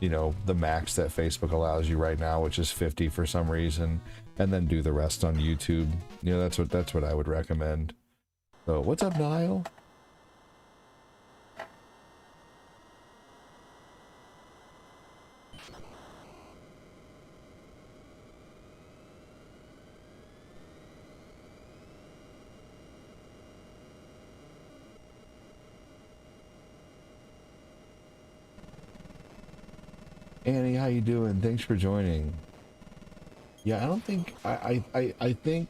you know, the max that Facebook allows you right now, which is 50 for some reason, and then do the rest on YouTube. You know, that's what I would recommend. So, what's up, Niall? Annie, how you doing? Thanks for joining. Yeah, I don't think I think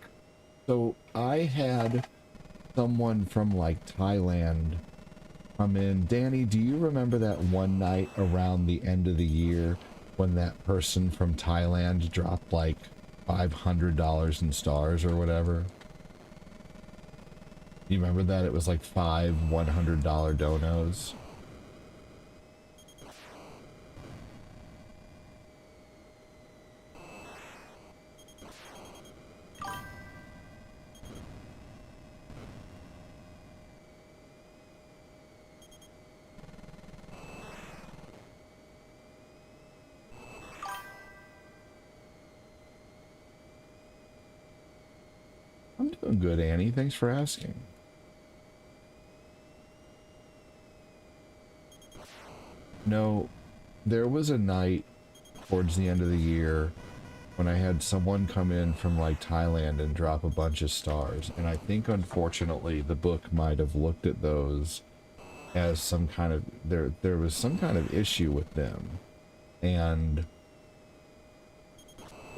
so. I had someone from like Thailand come in. Danny, do you remember that one night around the end of the year when that person from Thailand dropped like $500 in stars or whatever? You remember that? It was like 5 $100 donos. I'm doing good, Annie. Thanks for asking. No, there was a night towards the end of the year when I had someone come in from like Thailand and drop a bunch of stars, and I think unfortunately the book might have looked at those as some kind of there was some kind of issue with them, and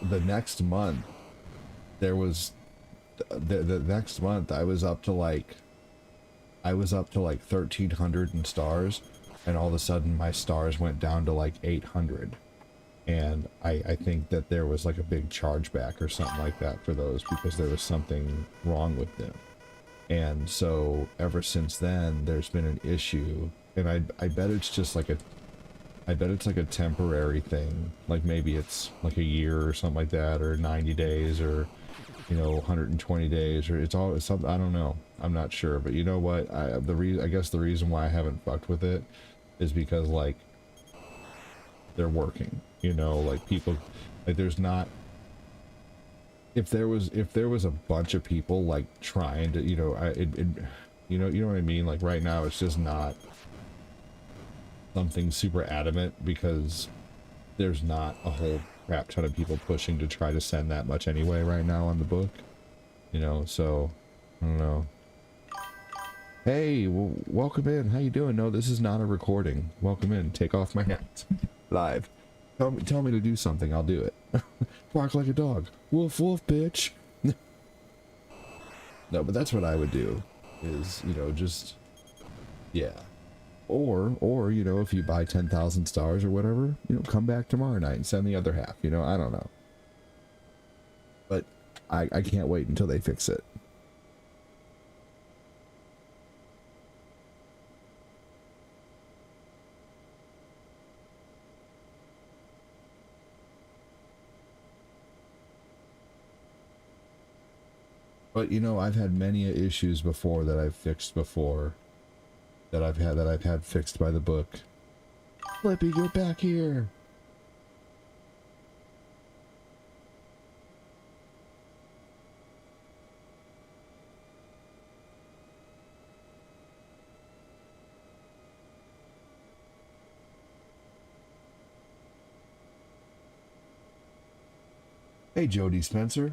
the next month there was the next month I was up to like 1,300 in stars, and all of a sudden my stars went down to like 800, and I think that there was like a big chargeback or something like that for those because there was something wrong with them. And so ever since then there's been an issue, and I bet it's just like a temporary thing, like maybe it's like a year or something like that, or 90 days, or you know, 120 days, or it's something, I don't know, I'm not sure. But you know what, I guess the reason why I haven't fucked with it is because like they're working, you know, like people, like there's not, if there was a bunch of people like trying to, you know, you know what I mean, like right now it's just not something super adamant because there's not a whole crap ton of people pushing to try to send that much anyway right now on the book, you know. So I don't know. Hey, welcome in. How you doing? No, this is not a recording. Welcome in. Take off my hat. Live. Tell me to do something, I'll do it. Bark like a dog. Woof woof, bitch. No, but that's what I would do, is, you know, just, yeah. Or, you know, if you buy 10,000 stars or whatever, you know, come back tomorrow night and send the other half, you know, I don't know. But I can't wait until they fix it. But, you know, I've had many issues before that I've fixed before. That I've had fixed by the book. Flippy, get back here! Hey, Jody Spencer.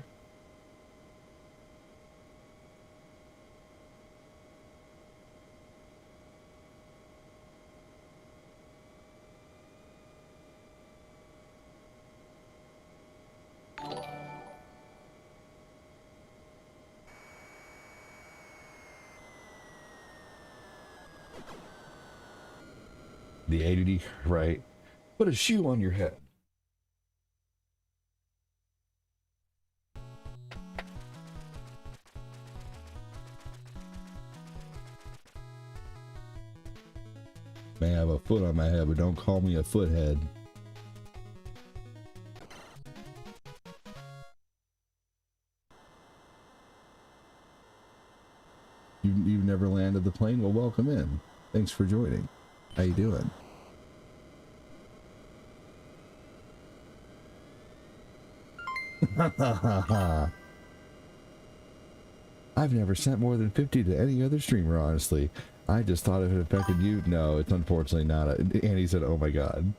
The ADD, right? Put a shoe on your head. foot on my head, but don't call me a foothead. You've never landed the plane? Well, welcome in. Thanks for joining. How you doing? I've never sent more than 50 to any other streamer, honestly. I just thought if it affected you. No, it's unfortunately not. Andy said, oh my god.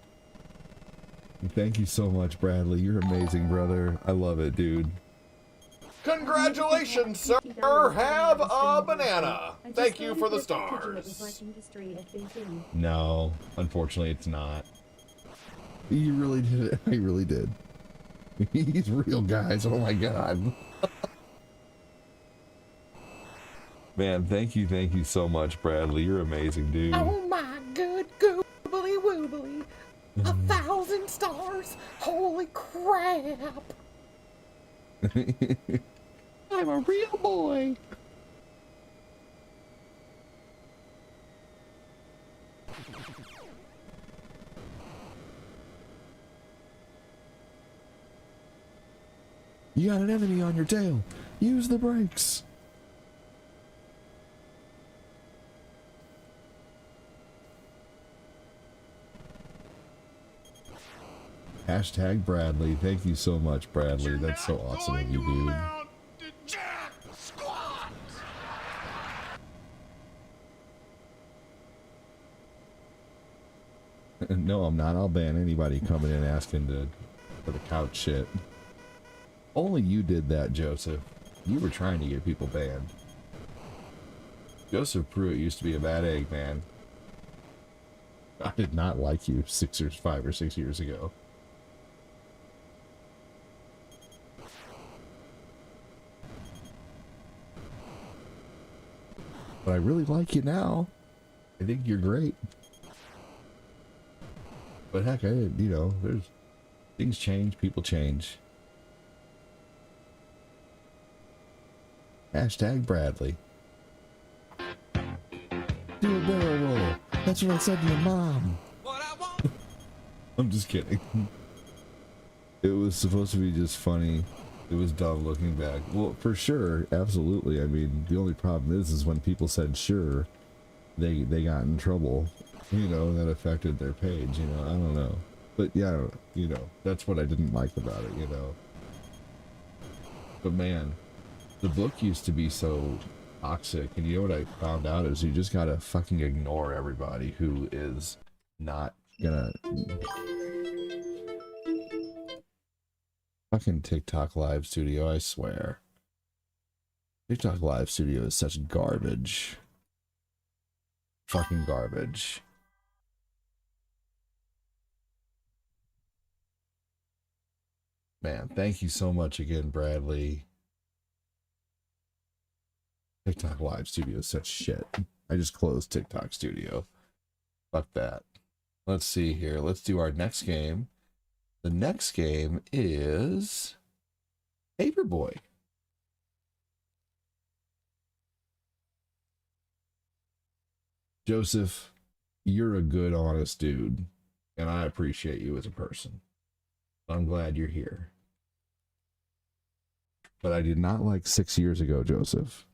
Thank you so much, Bradley. You're amazing, brother. I love it, dude. Congratulations, sir! Have a banana! Thank you for the stars. No, unfortunately it's not. You really did it. I really did. He's real, guys. Oh my god. Man, thank you so much, Bradley. You're amazing, dude. Oh my good goobly woobly. 1,000 stars. Holy crap. I'm a real boy. You got an enemy on your tail. Use the brakes. Hashtag Bradley. Thank you so much, Bradley. That's so awesome of you, dude. No, I'm not. I'll ban anybody coming in asking for the couch shit. Only you did that, Joseph. You were trying to get people banned. Joseph Pruitt used to be a bad egg, man. I did not like you 5 or 6 years ago. But I really like you now. I think you're great. But heck, there's things change, people change. Hashtag Bradley. Do a barrel roll. That's what I said to your mom. I'm just kidding. It was supposed to be just funny. It was dumb looking back. Well, for sure, absolutely. I mean, the only problem is when people said sure, they got in trouble. That affected their page. I don't know. But yeah, that's what I didn't like about it. But man, the book used to be so toxic, and you know what I found out is you just gotta fucking ignore everybody who is not gonna. Fucking TikTok Live Studio, I swear. TikTok Live Studio is such garbage. Fucking garbage. Man, thank you so much again, Bradley. TikTok Live Studio is such shit. I just closed TikTok Studio. Fuck that. Let's see here. Let's do our next game. The next game is Paperboy. Joseph, you're a good, honest dude, and I appreciate you as a person. I'm glad you're here. But I did not like 6 years ago, Joseph.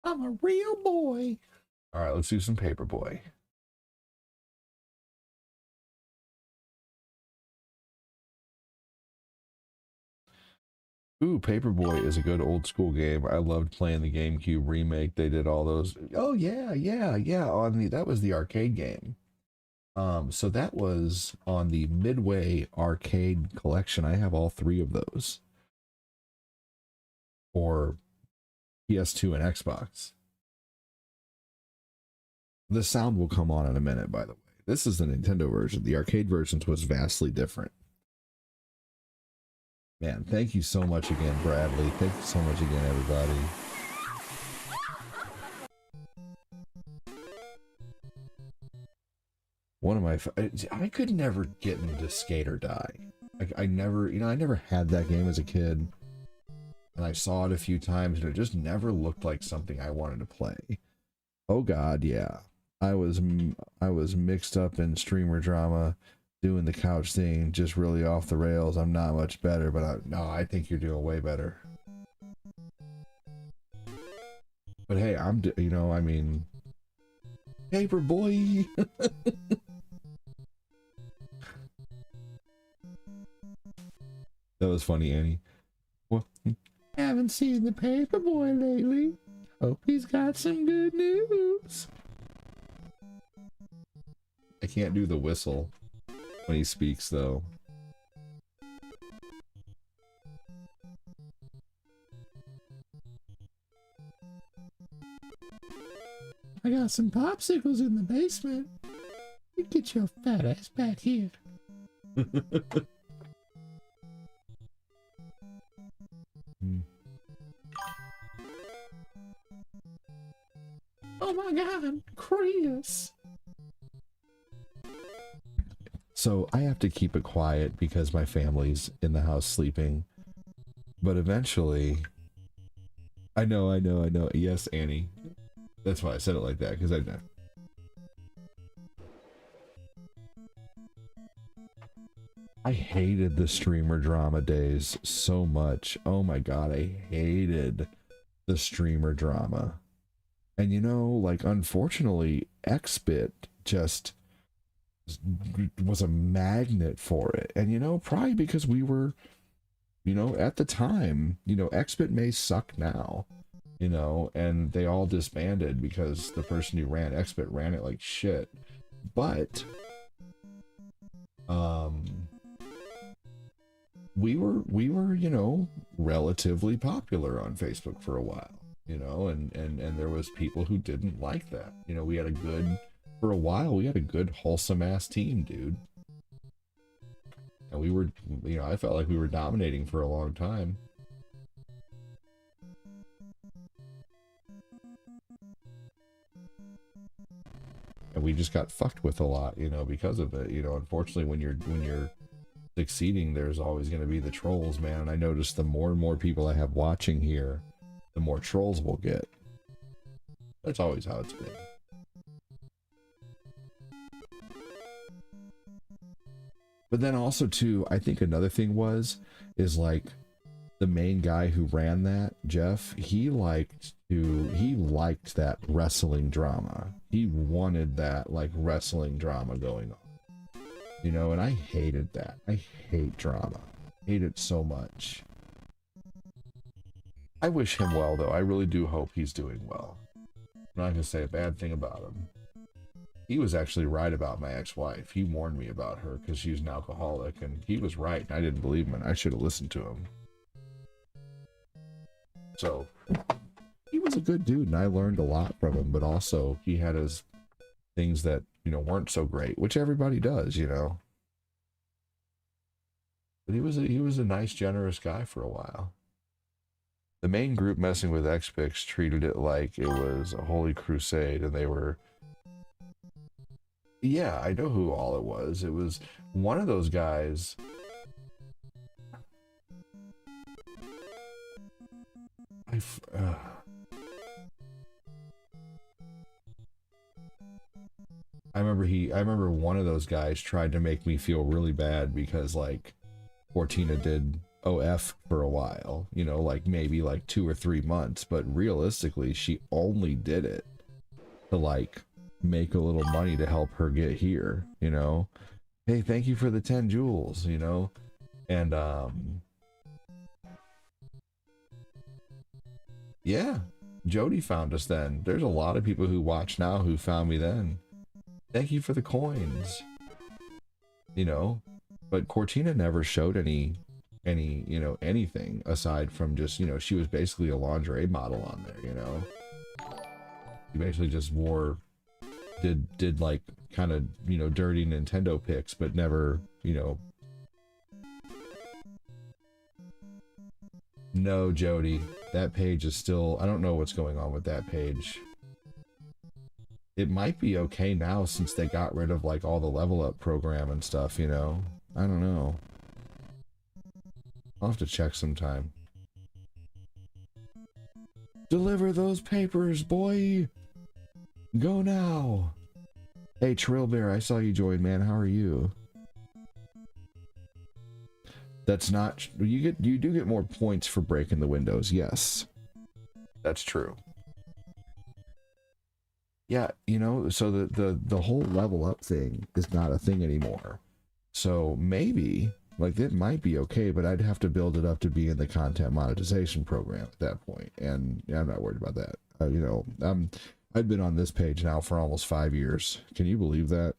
I'm a real boy. All right, let's do some Paperboy. Ooh, Paperboy is a good old school game. I loved playing the GameCube remake. They did all those. Oh yeah. That was the arcade game. So that was on the Midway arcade collection. I have all 3 of those. For PS2 and Xbox. The sound will come on in a minute, by the way. This is the Nintendo version. The arcade version was vastly different. Man, thank you so much again, Bradley. Thank you so much again, everybody. One of my... I could never get into Skate or Die. Like I never, I never had that game as a kid, and I saw it a few times, and it just never looked like something I wanted to play. Oh God, yeah, I was mixed up in streamer drama, doing the couch thing, just really off the rails. I'm not much better, but I think you're doing way better. But hey, I mean, Paperboy. That was funny, Annie. Well, haven't seen the Paperboy lately. Hope he's got some good news. I can't do the whistle when he speaks, though. I got some popsicles in the basement. You get your fat ass back here. Oh my God, Chris. So I have to keep it quiet because my family's in the house sleeping. But eventually, I know. Yes, Annie. That's why I said it like that, because I know. I hated the streamer drama days so much. Oh my God, I hated the streamer drama. And like, unfortunately, XBit just was a magnet for it. And probably because we were, at the time, XBit may suck now, and they all disbanded because the person who ran XBit ran it like shit. But we were relatively popular on Facebook for a while, and there was people who didn't like that. We had for a while we had a good wholesome ass team, dude. And we were, I felt like we were dominating for a long time. And we just got fucked with a lot, because of it. Unfortunately, when you're succeeding, there's always going to be the trolls, man. And I noticed the more and more people I have watching here, the more trolls we'll get. That's always how it's been. But then also too, I think another thing is like the main guy who ran that, Jeff, he liked that wrestling drama. He wanted that like wrestling drama going on. And I hated that. I hate drama. I hate it so much. I wish him well though. I really do hope he's doing well. I'm not gonna say a bad thing about him. He was actually right about my ex-wife. He warned me about her because she's an alcoholic, and he was right. I didn't believe him, and I should have listened to him. So, he was a good dude, and I learned a lot from him, but also he had his things that, weren't so great, which everybody does, But he was a nice, generous guy for a while. The main group messing with XPix treated it like it was a holy crusade, and they were... Yeah, I know who all it was. It was one of those guys. I remember one of those guys tried to make me feel really bad because like Cortina did OF for a while, like maybe like 2 or 3 months, but realistically she only did it to like make a little money to help her get here, hey, thank you for the 10 jewels, and yeah, Jody found us then. There's a lot of people who watch now who found me then. Thank you for the coins, but Cortina never showed any anything aside from just, she was basically a lingerie model on there, She basically just did like kind of, dirty Nintendo pics, but never, No, Jody, that page is still, I don't know what's going on with that page. It might be okay now since they got rid of like all the level up program and stuff, I don't know. I'll have to check sometime. Deliver those papers, boy! Go now! Hey, Trill Bear, I saw you join, man. How are you? That's not... You do get more points for breaking the windows, yes. That's true. Yeah, you know, so the whole level up thing is not a thing anymore. So maybe, like, it might be okay, but I'd have to build it up to be in the content monetization program at that point, and yeah, I'm not worried about that. You know, I've been on this page now for almost 5 years. Can you believe that?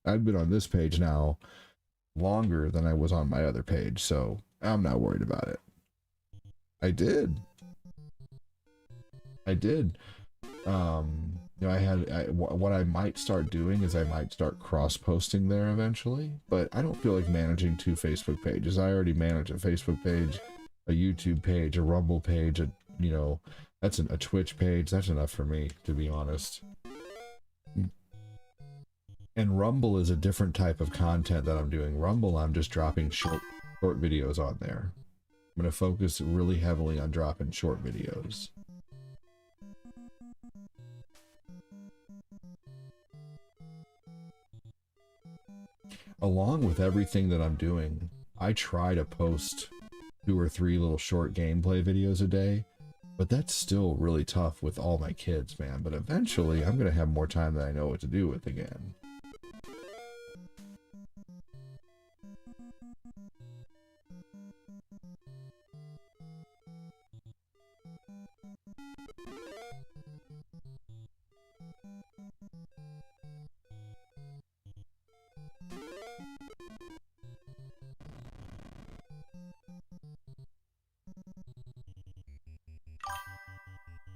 I've been on this page now longer than I was on my other page, so I'm not worried about it. I did. You know, what I might start doing is I might start cross-posting there eventually, but I don't feel like managing 2 Facebook pages. I already manage a Facebook page, a YouTube page, a Rumble page, you know, that's a Twitch page. That's enough for me, to be honest. And Rumble is a different type of content that I'm doing. Rumble, I'm just dropping short videos on there. I'm going to focus really heavily on dropping short videos. Along with everything that I'm doing, I try to post 2 or 3 little short gameplay videos a day, but that's still really tough with all my kids, man. But eventually, I'm going to have more time than I know what to do with again.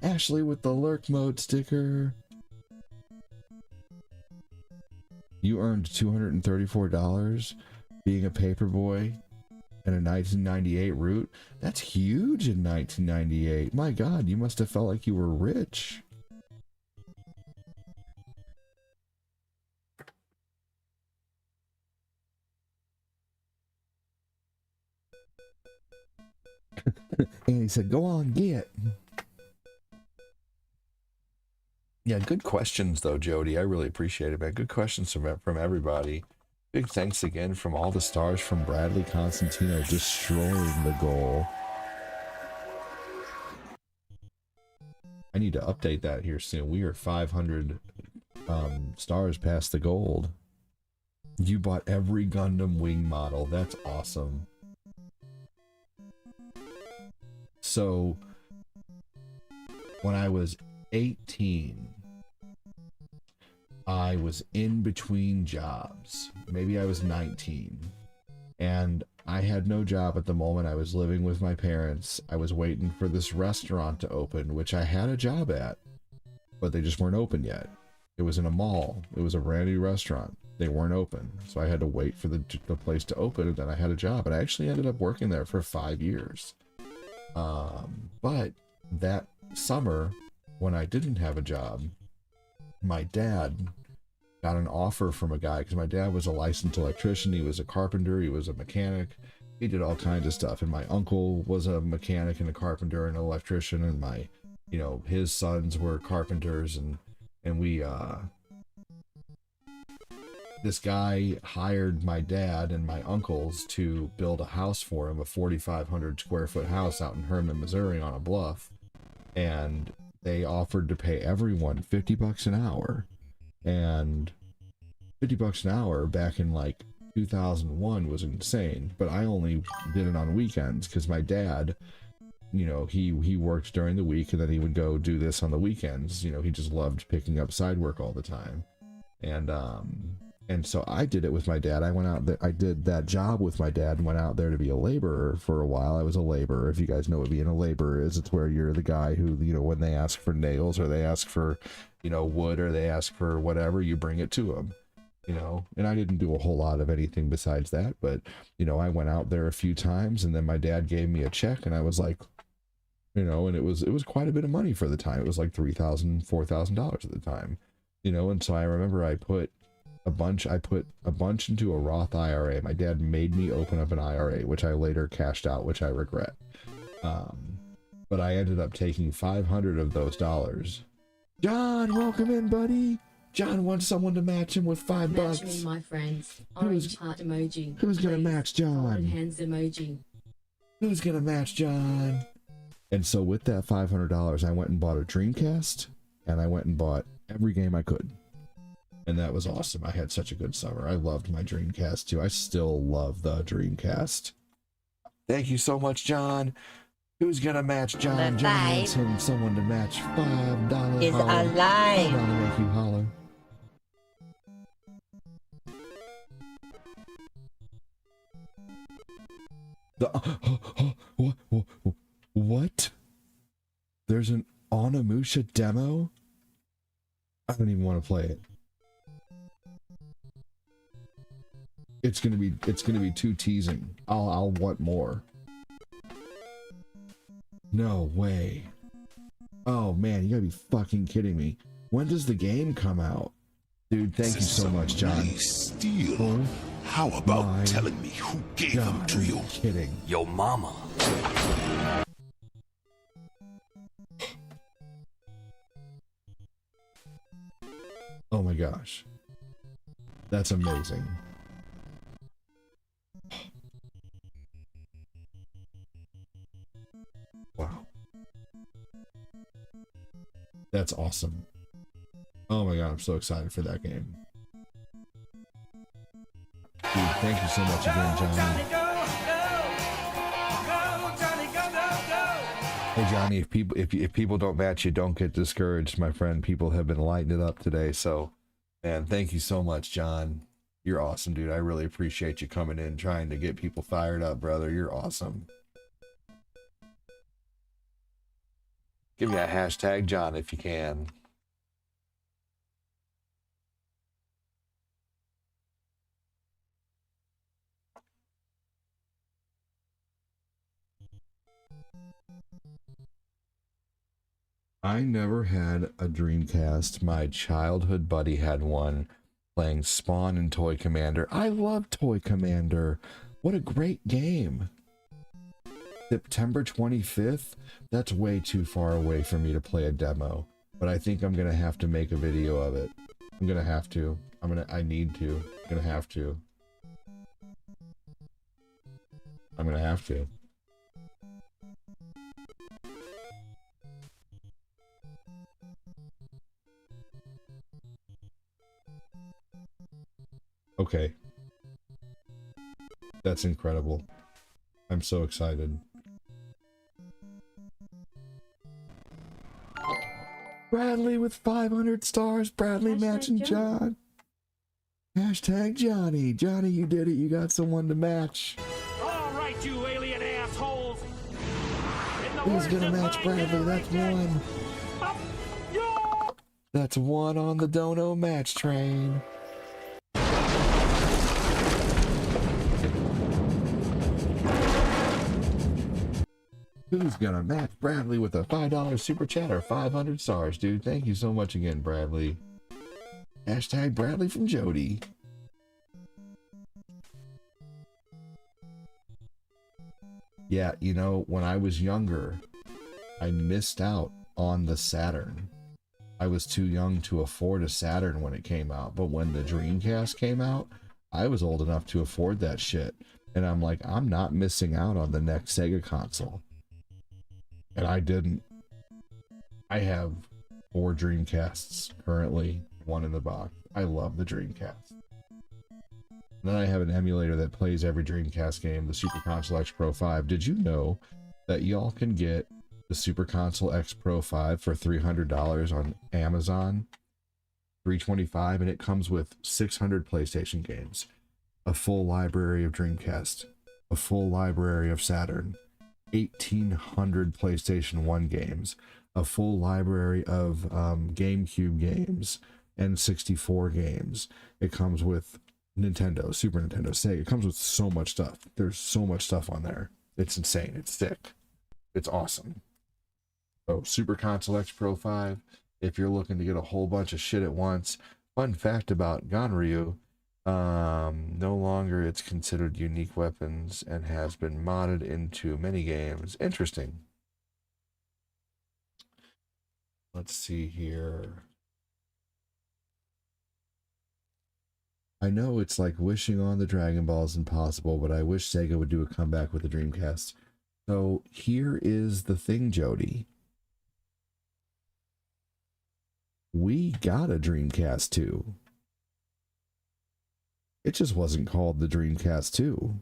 Ashley with the lurk mode sticker. You earned $234 being a Paperboy and a 1998 route. That's huge in 1998. My God, you must have felt like you were rich. And he said, go on, get. Yeah, good questions though, Jody. I really appreciate it, man. Good questions from everybody. Big thanks again from all the stars from Bradley Constantino destroying the goal. I need to update that here soon. We are 500 stars past the gold. You bought every Gundam Wing model. That's awesome. So, when I was 18, I was in between jobs. Maybe I was 19. And I had no job at the moment. I was living with my parents. I was waiting for this restaurant to open, which I had a job at, but they just weren't open yet. It was in a mall. It was a brand new restaurant. They weren't open. So I had to wait for the place to open, and then I had a job. And I actually ended up working there for 5 years. But that summer, when I didn't have a job, my dad got an offer from a guy, because my dad was a licensed electrician, he was a carpenter, he was a mechanic, he did all kinds of stuff, and my uncle was a mechanic and a carpenter and an electrician, and my, you know, his sons were carpenters, and we, this guy hired my dad and my uncles to build a house for him, a 4,500 square foot house out in Herman, Missouri on a bluff, and they offered to pay everyone $50 an hour, and $50 an hour back in like 2001 was insane, but I only did it on weekends because my dad, you know, he worked during the week and then he would go do this on the weekends. You know, he just loved picking up side work all the time. And so I did it with my dad. I went out there, I did that job with my dad and went out there to be a laborer for a while. I was a laborer. If you guys know what being a laborer is, it's where you're the guy who, you know, when they ask for nails or they ask for, you know, wood or they ask for whatever, you bring it to them, you know. And I didn't do a whole lot of anything besides that, but, you know, I went out there a few times and then my dad gave me a check and I was like, you know, and it was quite a bit of money for the time. It was like $3,000, $4,000 at the time, you know. And so I remember I put I put a bunch into a Roth IRA. My dad made me open up an IRA, which I later cashed out, which I regret. But I ended up taking 500 of those dollars. John, welcome in, buddy. John wants someone to match him with $5. Match me, my friends. Orange heart emoji. Who's gonna match John? Folded hands emoji. Who's gonna match John? And so with that $500, I went and bought a Dreamcast, and I went and bought every game I could. And that was awesome. I had such a good summer. I loved my Dreamcast too. I still love the Dreamcast. Thank you so much, John. Who's gonna match John? John wants him someone to match $5. Is alive. $5 make you holler. What? There's an Onimusha demo? I don't even want to play it. It's gonna be too teasing. I'll want more. No way. Oh man, you gotta be fucking kidding me. When does the game come out? Dude, thank you so much, John. Steal. Oh, how about telling me who gave them to you? Kidding. Your mama. Oh my gosh. That's amazing. Wow. That's awesome. Oh my god, I'm so excited for that game. Dude, thank you so much again, Johnny. Hey Johnny, if people don't match you, don't get discouraged, my friend. People have been lighting it up today, so man, thank you so much, John. You're awesome, dude. I really appreciate you coming in, trying to get people fired up, brother. You're awesome. Give me a hashtag John if you can. I never had a Dreamcast. My childhood buddy had one, playing Spawn and Toy Commander. I love Toy Commander. What a great game. September 25th? That's way too far away for me to play a demo. But I think I'm gonna have to make a video of it. I'm gonna have to. I need to. I'm gonna have to. I'm gonna have to. Okay. That's incredible. I'm so excited. Bradley with 500 stars. Bradley matching John. Hashtag Johnny. Johnny, you did it. You got someone to match. All right, you alien assholes. Who's gonna match Bradley? That's one. That's one on the Dono match train. Who's gonna match Bradley with a $5 super chat or 500 stars, dude? Thank you so much again, Bradley. Hashtag Bradley from Jody. Yeah, you know, when I was younger, I missed out on the Saturn. I was too young to afford a Saturn when it came out, but when the Dreamcast came out, I was old enough to afford that shit. And I'm like, I'm not missing out on the next Sega console. And I didn't. I have 4 Dreamcasts currently, 1 in the box. I love the Dreamcast. And then I have an emulator that plays every Dreamcast game, the Super Console X Pro 5. Did you know that y'all can get the Super Console X Pro 5 for $300 on Amazon? $325, and it comes with 600 PlayStation games, a full library of Dreamcast, a full library of Saturn, 1,800 PlayStation 1 games, a full library of GameCube games, and 64 games. It comes with Nintendo, Super Nintendo, Sega. It comes with so much stuff. There's so much stuff on there. It's insane. It's sick. It's awesome. So Super Console X Pro 5, if you're looking to get a whole bunch of shit at once, Fun fact about Ganryu, no longer it's considered unique weapons and has been modded into many games. Interesting. Let's see here. I know it's like wishing on the Dragon Ball is impossible, but I wish Sega would do a comeback with the Dreamcast. So here is the thing, Jody. We got a Dreamcast 2. It just wasn't called the Dreamcast 2.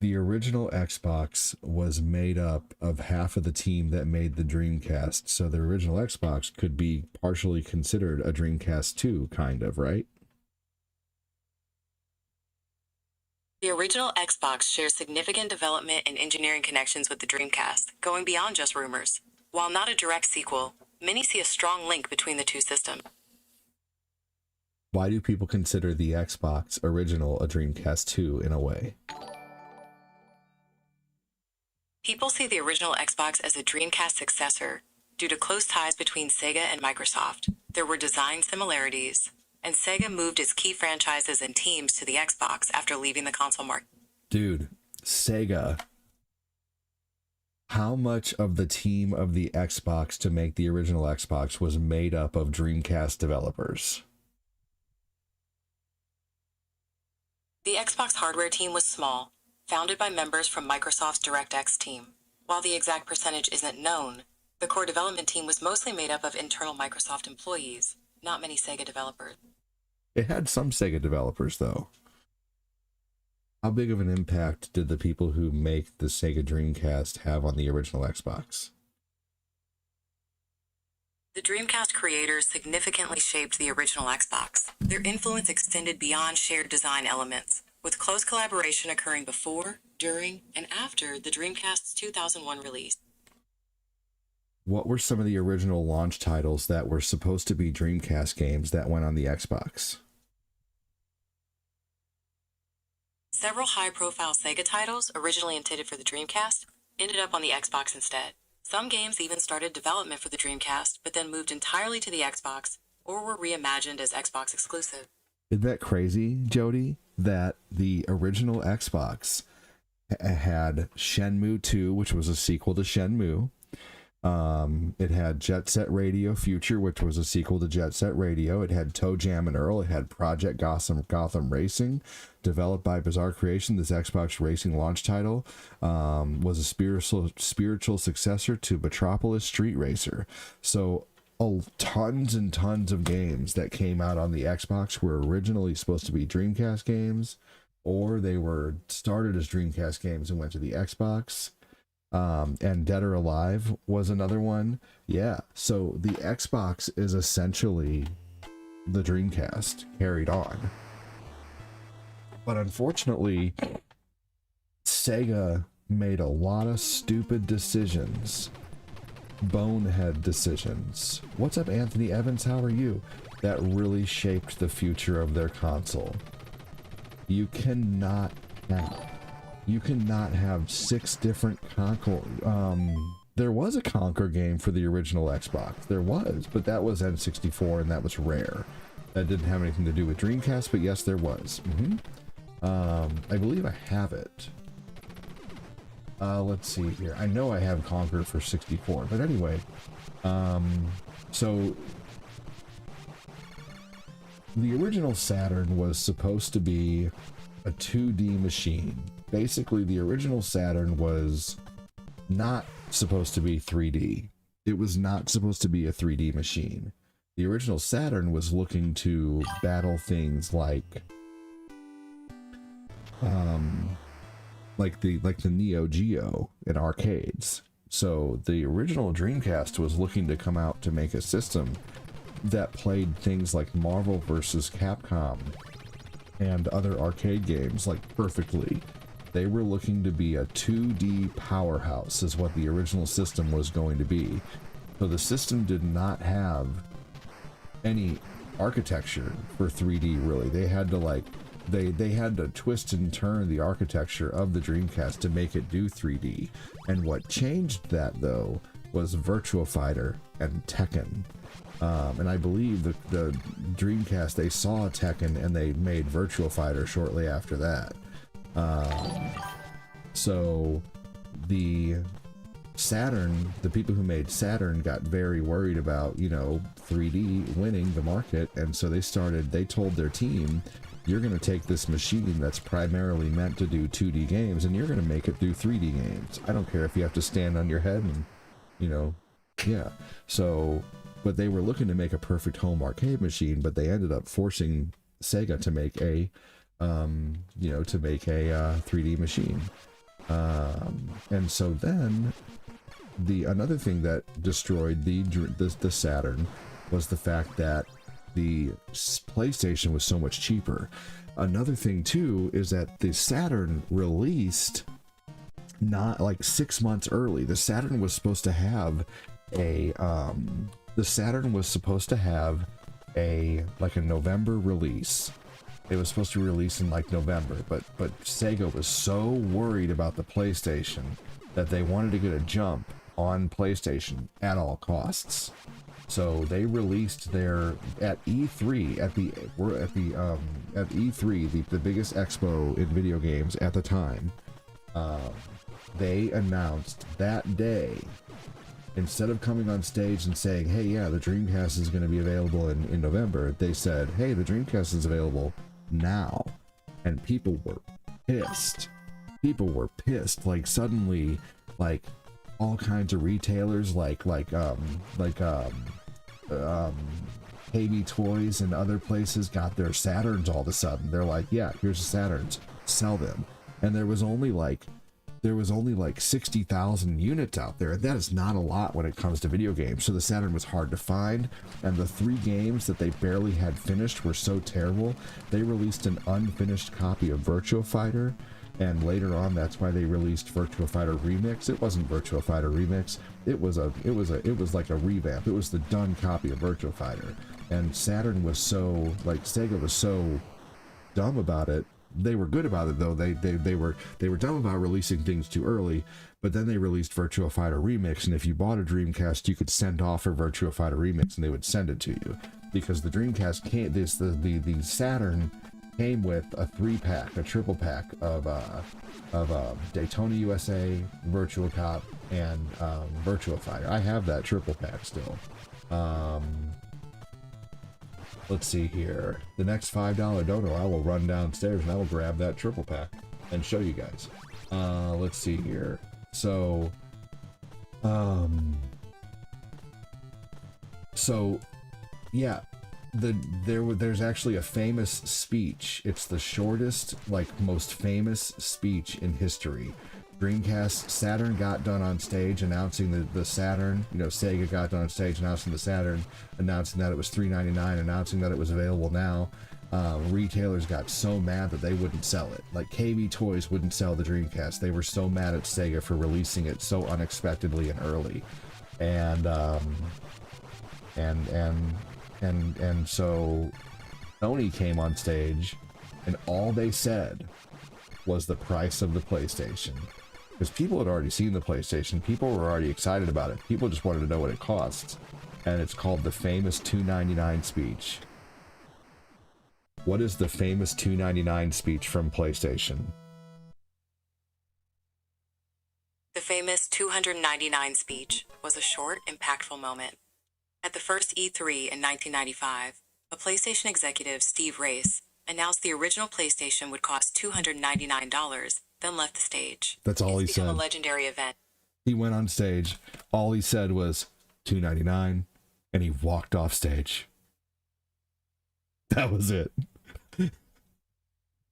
The original Xbox was made up of half of the team that made the Dreamcast, so the original Xbox could be partially considered a Dreamcast 2, kind of, right? The original Xbox shares significant development and engineering connections with the Dreamcast, going beyond just rumors. While not a direct sequel, many see a strong link between the two systems. Why do people consider the Xbox original a Dreamcast 2 in a way? People see the original Xbox as a Dreamcast successor due to close ties between Sega and Microsoft. There were design similarities, and Sega moved its key franchises and teams to the Xbox after leaving the console market. Dude, Sega. How much of the team of the Xbox to make the original Xbox was made up of Dreamcast developers? The Xbox hardware team was small, founded by members from Microsoft's DirectX team. While the exact percentage isn't known, the core development team was mostly made up of internal Microsoft employees, not many Sega developers. It had some Sega developers, though. How big of an impact did the people who make the Sega Dreamcast have on the original Xbox? The Dreamcast creators significantly shaped the original Xbox. Their influence extended beyond shared design elements, with close collaboration occurring before, during, and after the Dreamcast's 2001 release. What were some of the original launch titles that were supposed to be Dreamcast games that went on the Xbox? Several high-profile Sega titles, originally intended for the Dreamcast, ended up on the Xbox instead. Some games even started development for the Dreamcast, but then moved entirely to the Xbox, or were reimagined as Xbox exclusive. Isn't that crazy, Jody? That the original Xbox had Shenmue 2, which was a sequel to Shenmue. It had Jet Set Radio Future, which was a sequel to Jet Set Radio. It had Toe Jam and Earl. It had Project Gotham Racing, developed by Bizarre Creation. This Xbox racing launch title was a spiritual successor to Metropolis Street Racer. So tons and tons of games that came out on the Xbox were originally supposed to be Dreamcast games, or they were started as Dreamcast games and went to the Xbox. And Dead or Alive was another one. Yeah, so the Xbox is essentially the Dreamcast carried on. But unfortunately, Sega made a lot of stupid decisions. Bonehead decisions. What's up, Anthony Evans? How are you? That really shaped the future of their console. You cannot have 6 different there was a Conquer game for the original Xbox. There was, but that was N64 and that was rare. That didn't have anything to do with Dreamcast, but yes, there was. I believe I have it. Let's see here. I know I have Conquer for 64, but anyway. So the original Saturn was supposed to be a 2D machine. Basically, the original Saturn was not supposed to be 3D. It was not supposed to be a 3D machine. The original Saturn was looking to battle things like the Neo Geo in arcades. So the original Dreamcast was looking to come out to make a system that played things like Marvel vs. Capcom and other arcade games like perfectly. They were looking to be a 2D powerhouse is what the original system was going to be. So the system did not have any architecture for 3D really. They had to they had to twist and turn the architecture of the Dreamcast to make it do 3D. And what changed that though was Virtua Fighter and Tekken. And I believe the Dreamcast, they saw Tekken and they made Virtua Fighter shortly after that. So the Saturn, the people who made Saturn got very worried about, you know, 3D winning the market, and so they told their team, you're going to take this machine that's primarily meant to do 2D games and you're going to make it do 3D games. I don't care if you have to stand on your head and, you know, yeah. So, but they were looking to make a perfect home arcade machine, but they ended up forcing Sega to make a, you know, to make a 3D machine. And so then another thing that destroyed the Saturn was the fact that the PlayStation was so much cheaper. Another thing too is that the Saturn released not like 6 months early. The Saturn was supposed to have a like a November release. It was supposed to release in like November, but Sega was so worried about the PlayStation that they wanted to get a jump on PlayStation at all costs. So they released their at E3 at E3, the biggest expo in video games at the time. They announced that day, instead of coming on stage and saying, hey, yeah, the Dreamcast is going to be available in November, they said, hey, the Dreamcast is available now. And people were pissed. Like suddenly, like all kinds of retailers like KB Toys and other places got their Saturns all of a sudden. They're like, yeah, here's the Saturns, sell them. And there was only like 60,000 units out there, and that is not a lot when it comes to video games. So the Saturn was hard to find, and the 3 games that they barely had finished were so terrible, they released an unfinished copy of Virtua Fighter, and later on that's why they released Virtua Fighter Remix. It wasn't Virtua Fighter Remix, it was like a revamp. It was the done copy of Virtua Fighter. And Saturn was so, like, Sega was so dumb about it. They were good about it though. They were dumb about releasing things too early, but then they released Virtua Fighter Remix, and if you bought a Dreamcast, you could send off a Virtua Fighter Remix and they would send it to you, because the Dreamcast came, the Saturn came with a 3-pack, a triple pack of Daytona USA, Virtua Cop, and Virtua Fighter. I have that triple pack still. Let's see here. The next $5 dono, I will run downstairs and I will grab that triple pack and show you guys. Let's see here. So, yeah, there's actually a famous speech. It's the shortest, like, most famous speech in history. Dreamcast, Saturn got done on stage announcing the Saturn. You know, Sega got done on stage announcing the Saturn, announcing that it was $399, announcing that it was available now. Retailers got so mad that they wouldn't sell it. Like, KB Toys wouldn't sell the Dreamcast. They were so mad at Sega for releasing it so unexpectedly and early. And so Sony came on stage, and all they said was the price of the PlayStation. Because people had already seen the PlayStation, people were already excited about it, people just wanted to know what it costs. And it's called the famous $299 speech. What is the famous $299 speech from PlayStation? The famous $299 speech was a short, impactful moment. At the first E3 in 1995, a PlayStation executive, Steve Race, announced the original PlayStation would cost $299, then left the stage. That's all he said. It's become a legendary event. He went on stage, all he said was $299, and he walked off stage. That was it.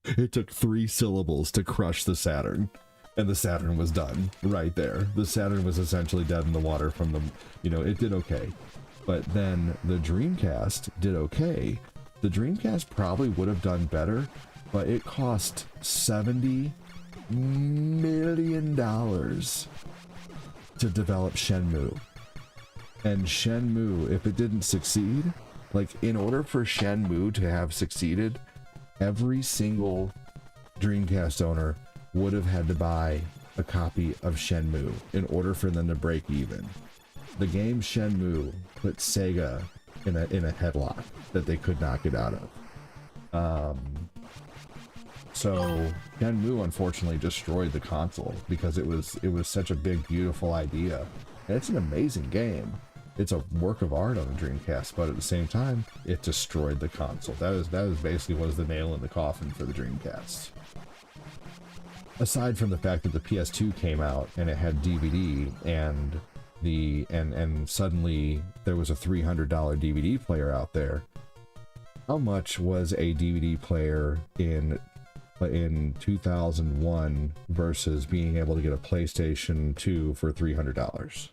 It took 3 syllables to crush the Saturn, and the Saturn was done right there. The Saturn was essentially dead in the water from the, you know, it did okay. But then the Dreamcast did okay. The Dreamcast probably would have done better, but it cost $70 million to develop Shenmue. And Shenmue, if it didn't succeed, like, in order for Shenmue to have succeeded every single Dreamcast owner would have had to buy a copy of Shenmue in order for them to break even. The game Shenmue put Sega in a headlock that they could not get out of. So Shenmue unfortunately destroyed the console because it was such a big, beautiful idea. And it's an amazing game. It's a work of art on the Dreamcast, but at the same time, it destroyed the console. That was basically was the nail in the coffin for the Dreamcast. Aside from the fact that the PS2 came out and it had DVD and suddenly there was a $300 DVD player out there. How much was a DVD player in 2001 versus being able to get a PlayStation 2 for $300?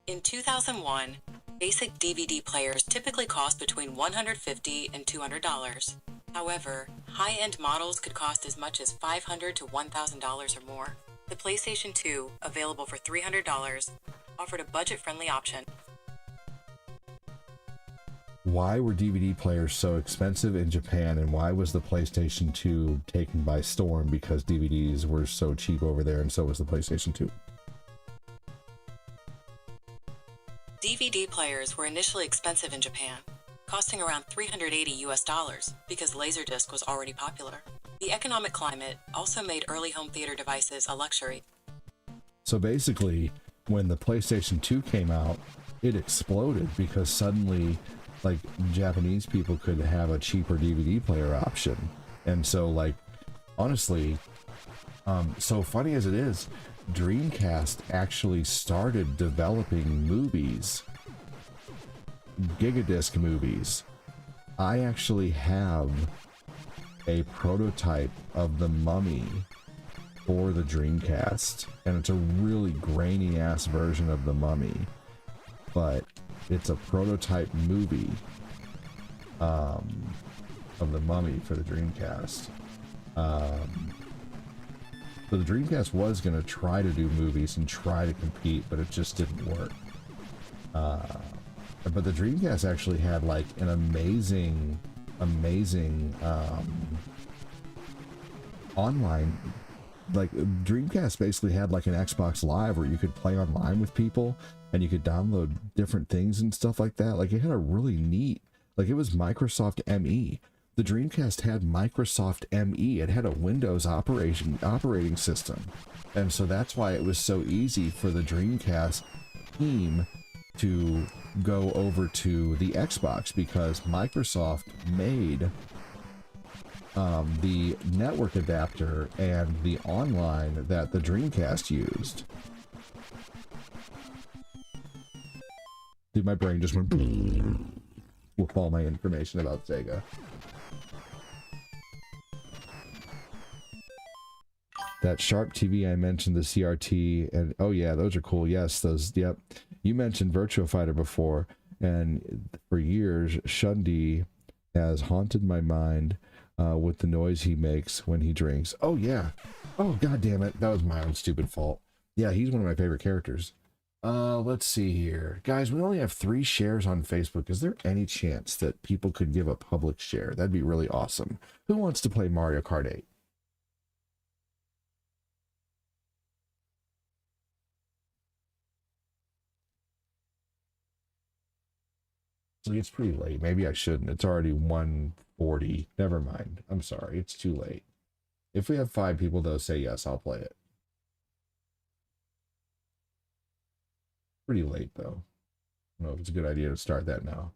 In 2001, basic DVD players typically cost between $150 and $200. However, high-end models could cost as much as $500 to $1,000 or more. The PlayStation 2, available for $300, offered a budget-friendly option. Why were DVD players so expensive in Japan, and why was the PlayStation 2 taken by storm? Because DVDs were so cheap over there, and so was the PlayStation 2. DVD players were initially expensive in Japan, costing around $380 because Laserdisc was already popular. The economic climate also made early home theater devices a luxury. So basically, when the PlayStation 2 came out, it exploded because suddenly, like, Japanese people could have a cheaper DVD player option. And so, like, honestly, so funny as it is, Dreamcast actually started developing movies, Gigadisc movies. I actually have a prototype of The Mummy for the Dreamcast, and it's a really grainy ass version of The Mummy, but it's a prototype movie of The Mummy for the Dreamcast. So the Dreamcast was going to try to do movies and try to compete, but it just didn't work. But the Dreamcast actually had like an amazing online, like Dreamcast basically had like an Xbox Live where you could play online with people and you could download different things and stuff like that. Like it had a really neat, like it was Microsoft ME. The Dreamcast had Microsoft ME. It had a Windows operating system. And so that's why it was so easy for the Dreamcast team to go over to the Xbox, because Microsoft made the network adapter and the online that the Dreamcast used. Dude, my brain just went with all my information about Sega. That Sharp TV I mentioned, the CRT, and oh yeah, those are cool. Yes, those, yep. You mentioned Virtua Fighter before, and for years, Shundi has haunted my mind with the noise he makes when he drinks. Oh yeah. Oh god damn it, that was my own stupid fault. Yeah, he's one of my favorite characters. Let's see here. Guys, we only have 3 shares on Facebook. Is there any chance that people could give a public share? That'd be really awesome. Who wants to play Mario Kart 8? It's pretty late. Maybe I shouldn't. It's already 1:40. Never mind. I'm sorry. It's too late. If we have 5 people, though, say yes, I'll play it. Pretty late, though. I don't know if it's a good idea to start that now.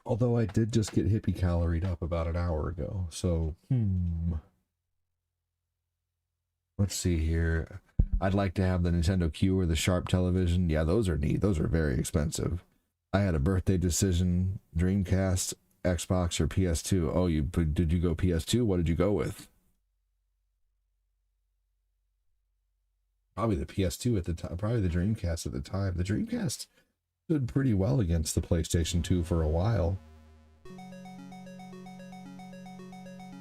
Although I did just get hippie caloried up about an hour ago. So, let's see here. I'd like to have the Nintendo Q or the Sharp television. Yeah, those are neat. Those are very expensive. I had a birthday decision, Dreamcast, Xbox, or PS2. Oh, did you go PS2? What did you go with? Probably the PS2 at the time. Probably the Dreamcast at the time. The Dreamcast stood pretty well against the PlayStation 2 for a while.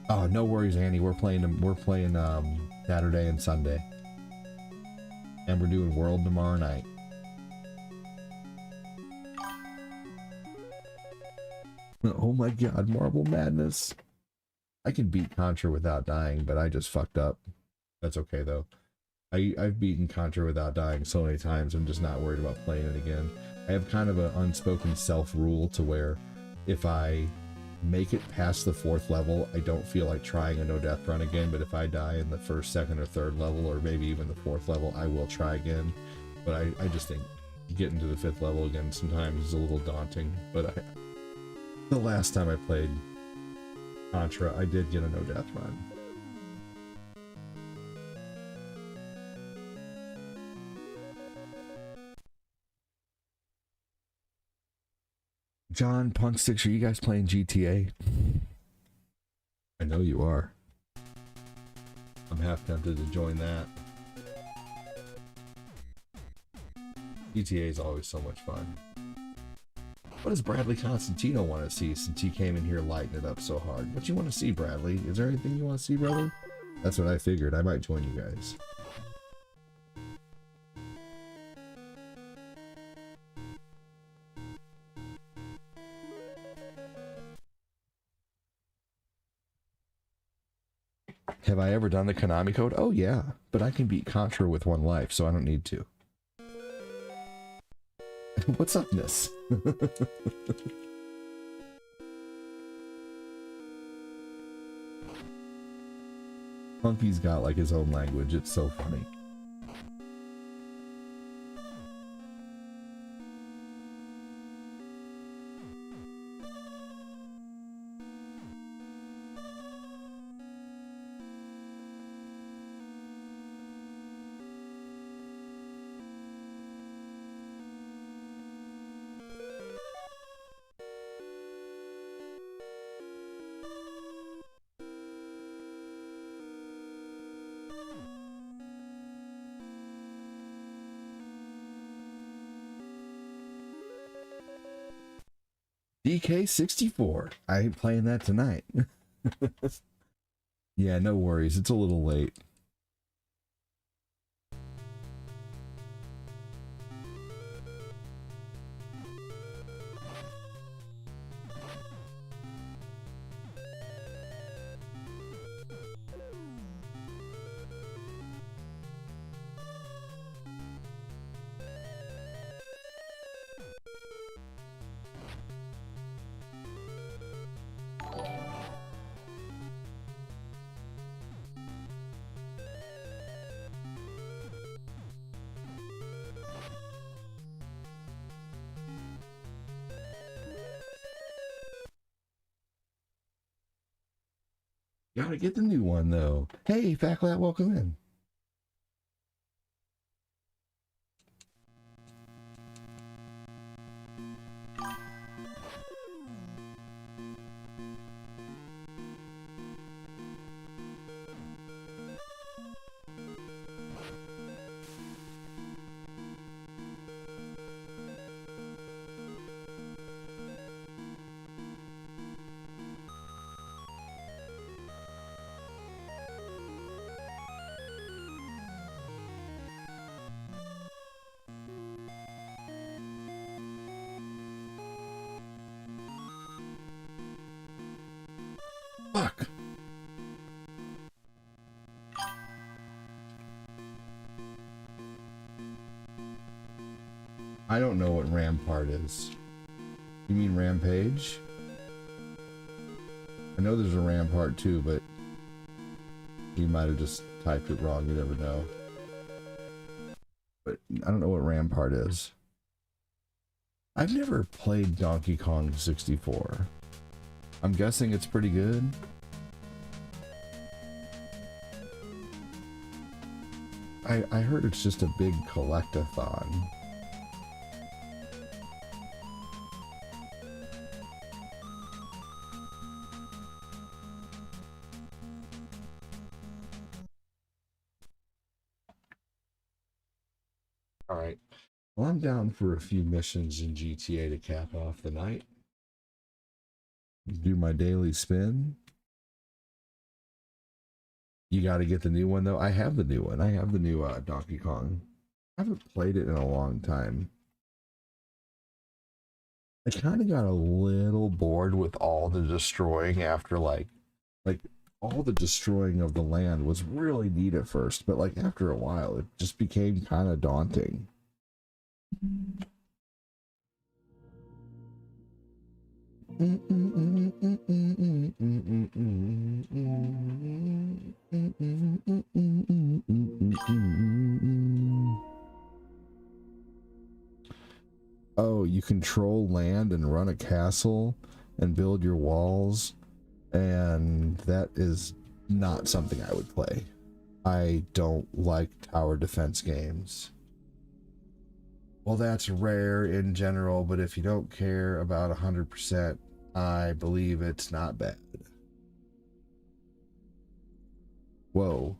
Oh, no worries, Andy. We're playing Saturday and Sunday. And we're doing World tomorrow night. Oh my god, Marble Madness. I can beat Contra without dying, but I just fucked up. That's okay though. I've beaten Contra without dying so many times, I'm just not worried about playing it again. I have kind of an unspoken self-rule to where if I make it past the 4th level, I don't feel like trying a no-death run again, but if I die in the 1st, 2nd, or 3rd level, or maybe even the 4th level, I will try again. But I just think getting to the 5th level again sometimes is a little daunting. But the last time I played Contra, I did get a no-death run. John, Punk6, are you guys playing GTA? I know you are. I'm half tempted to join that. GTA is always so much fun. What does Bradley Constantino want to see since he came in here lighting it up so hard? What you want to see, Bradley? Is there anything you want to see, brother? That's what I figured. I might join you guys. Have I ever done the Konami code? Oh yeah, but I can beat Contra with 1 life, so I don't need to. What's up, Ness? Funky's got like his own language, it's so funny. DK64. I ain't playing that tonight. Yeah, no worries. It's a little late. Gotta get the new one though. Hey, Factlat, welcome in. Fuck. I don't know what Rampart is. You mean Rampage? I know there's a Rampart too, but you might have just typed it wrong. You never know. But I don't know what Rampart is. I've never played Donkey Kong 64. I'm guessing it's pretty good. I heard it's just a big collect-a-thon. Alright. Well, I'm down for a few missions in GTA to cap off the night. Do my daily spin. You got to get the new one though. I have the new one. I have the new Donkey Kong. I haven't played it in a long time. I kind of got a little bored with all the destroying after like all the destroying of the land was really neat at first, but like after a while it just became kind of daunting. Oh, you control land and run a castle and build your walls, and that is not something I would play. I don't like tower defense games. Well, that's rare in general, but if you don't care about 100%, I believe it's not bad. Whoa.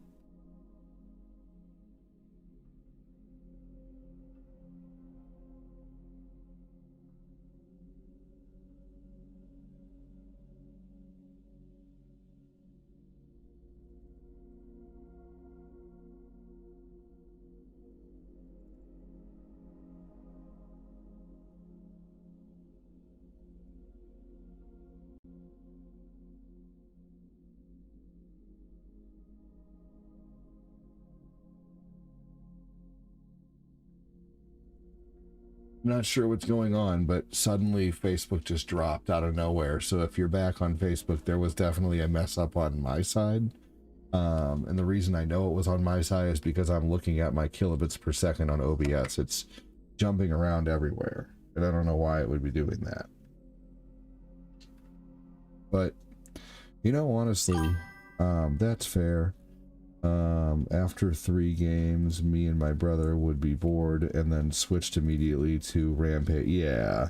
I'm not sure what's going on, but suddenly Facebook just dropped out of nowhere. So if you're back on Facebook, there was definitely a mess up on my side. And the reason I know it was on my side is because I'm looking at my kilobits per second on OBS. It's jumping around everywhere, and I don't know why it would be doing that. But, you know, honestly, that's fair. After 3 games, me and my brother would be bored and then switched immediately to Rampage. Yeah,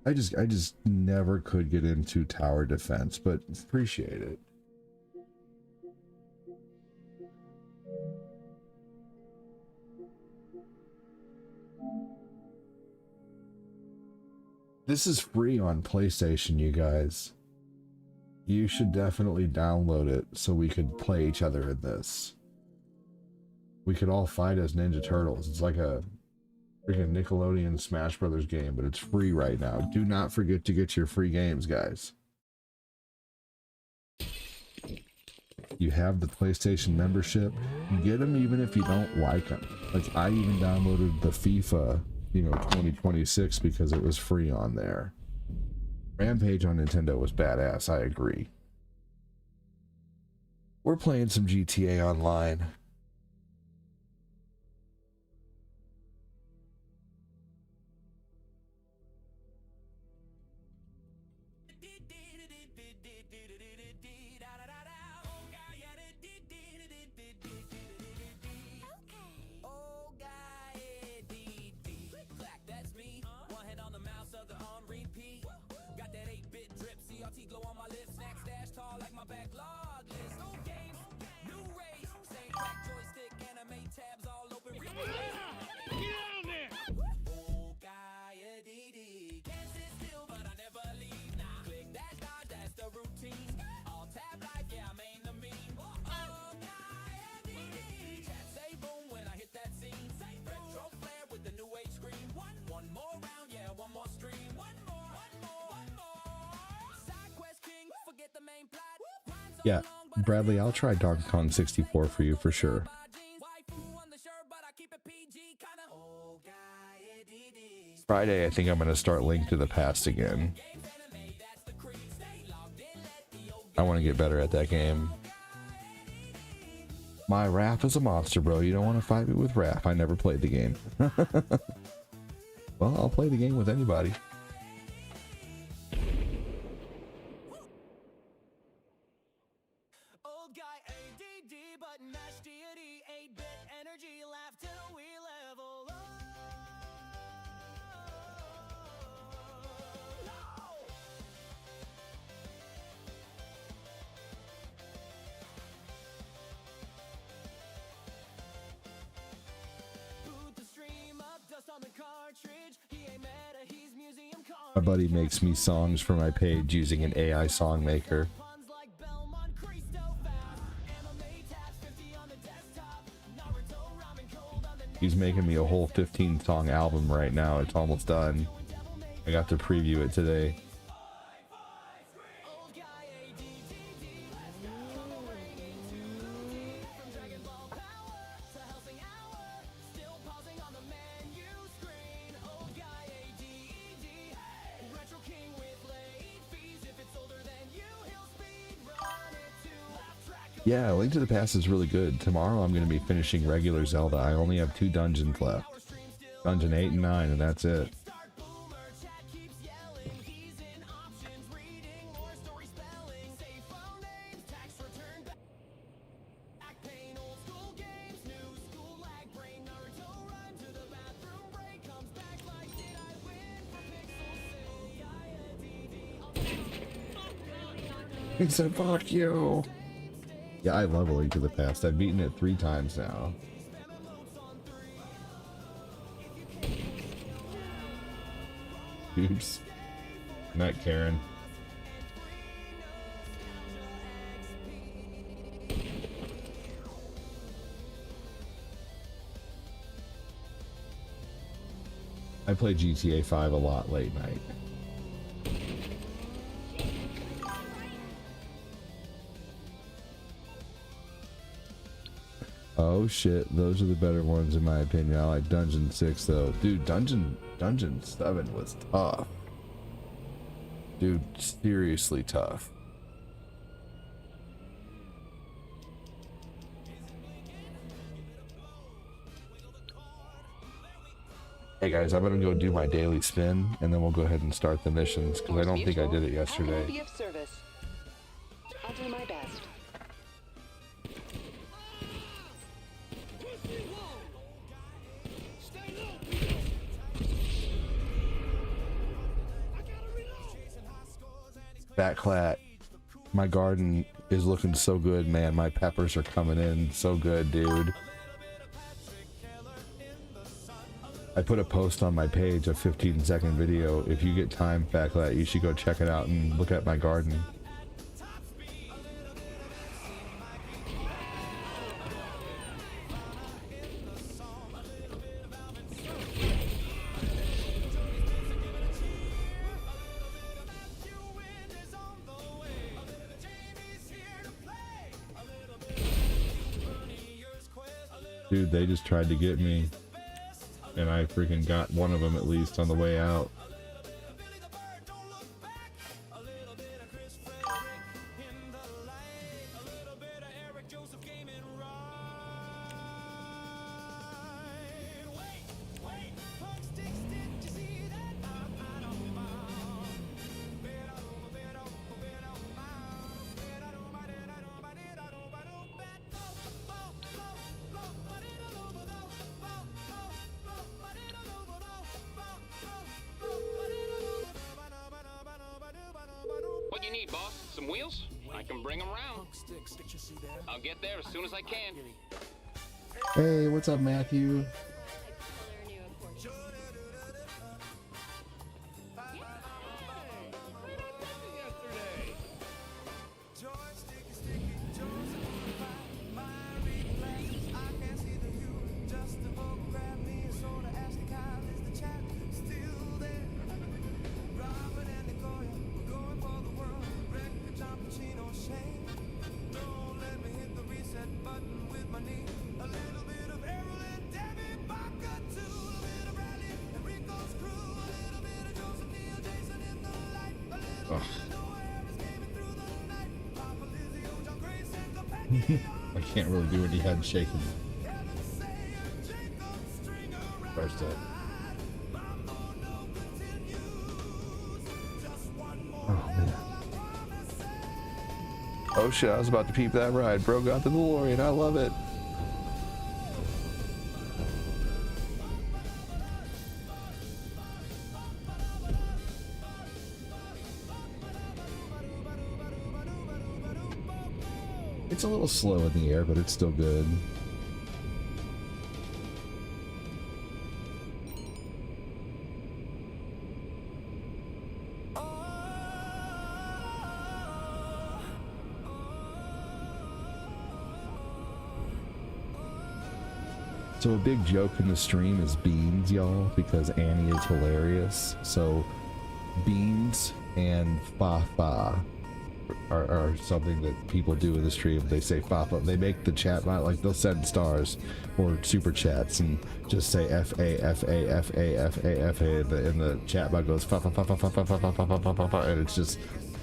I just never could get into tower defense, but appreciate it. This is free on PlayStation, you guys. You should definitely download it so we could play each other in this. We could all fight as Ninja Turtles. It's like a freaking Nickelodeon Smash Brothers game, but it's free right now. Do not forget to get your free games, guys. You have the PlayStation membership. Get them even if you don't like them. Like, I even downloaded the FIFA, 2026 because it was free on there. Rampage on Nintendo was badass, I agree. We're playing some GTA Online. Yeah, Bradley, I'll try Donkey Kong 64 for you for sure. Friday, I think I'm going to start Link to the Past again. I want to get better at that game. My Raph is a monster, bro. You don't want to fight me with Raph. I never played the game. Well, I'll play the game with anybody. My buddy makes me songs for my page using an AI song maker. He's making me a whole 15-song album right now. It's almost done. I got to preview it today. Yeah, Link to the Past is really good. Tomorrow I'm going to be finishing regular Zelda. I only have 2 dungeons left. Dungeon 8 and 9, and that's it. He said, fuck you. Yeah, I love Link to the Past. I've beaten it 3 times now. Oops. Not Karen. I play GTA 5 a lot late night. Oh shit, those are the better ones in my opinion. I like Dungeon 6 though. Dude, Dungeon 7 was tough. Dude, seriously tough. Hey guys, I'm gonna go do my daily spin and then we'll go ahead and start the missions because I don't think I did it yesterday. I will be of service. I'll do my best. Batclat, my garden is looking so good, man. My peppers are coming in so good, dude. I put a post on my page, a 15-second video. If you get time, Batclat, you should go check it out and look at my garden. Dude, they just tried to get me, and I freaking got one of them at least on the way out. What you need, boss? Some wheels? I can bring them around. I'll get there as soon as I can. Hey, what's up, Matthew? I can't really do any head shaking. First up. Oh man. Oh shit, I was about to peep that ride. Bro got the DeLorean, I love it. It's a little slow in the air, but it's still good. So a big joke in the stream is beans, y'all, because Annie is hilarious. So beans and fa are something that people do in the stream. They say fa. They make the chat bot, like they'll send stars or super chats and just say fa and the chat bot goes fa and it's just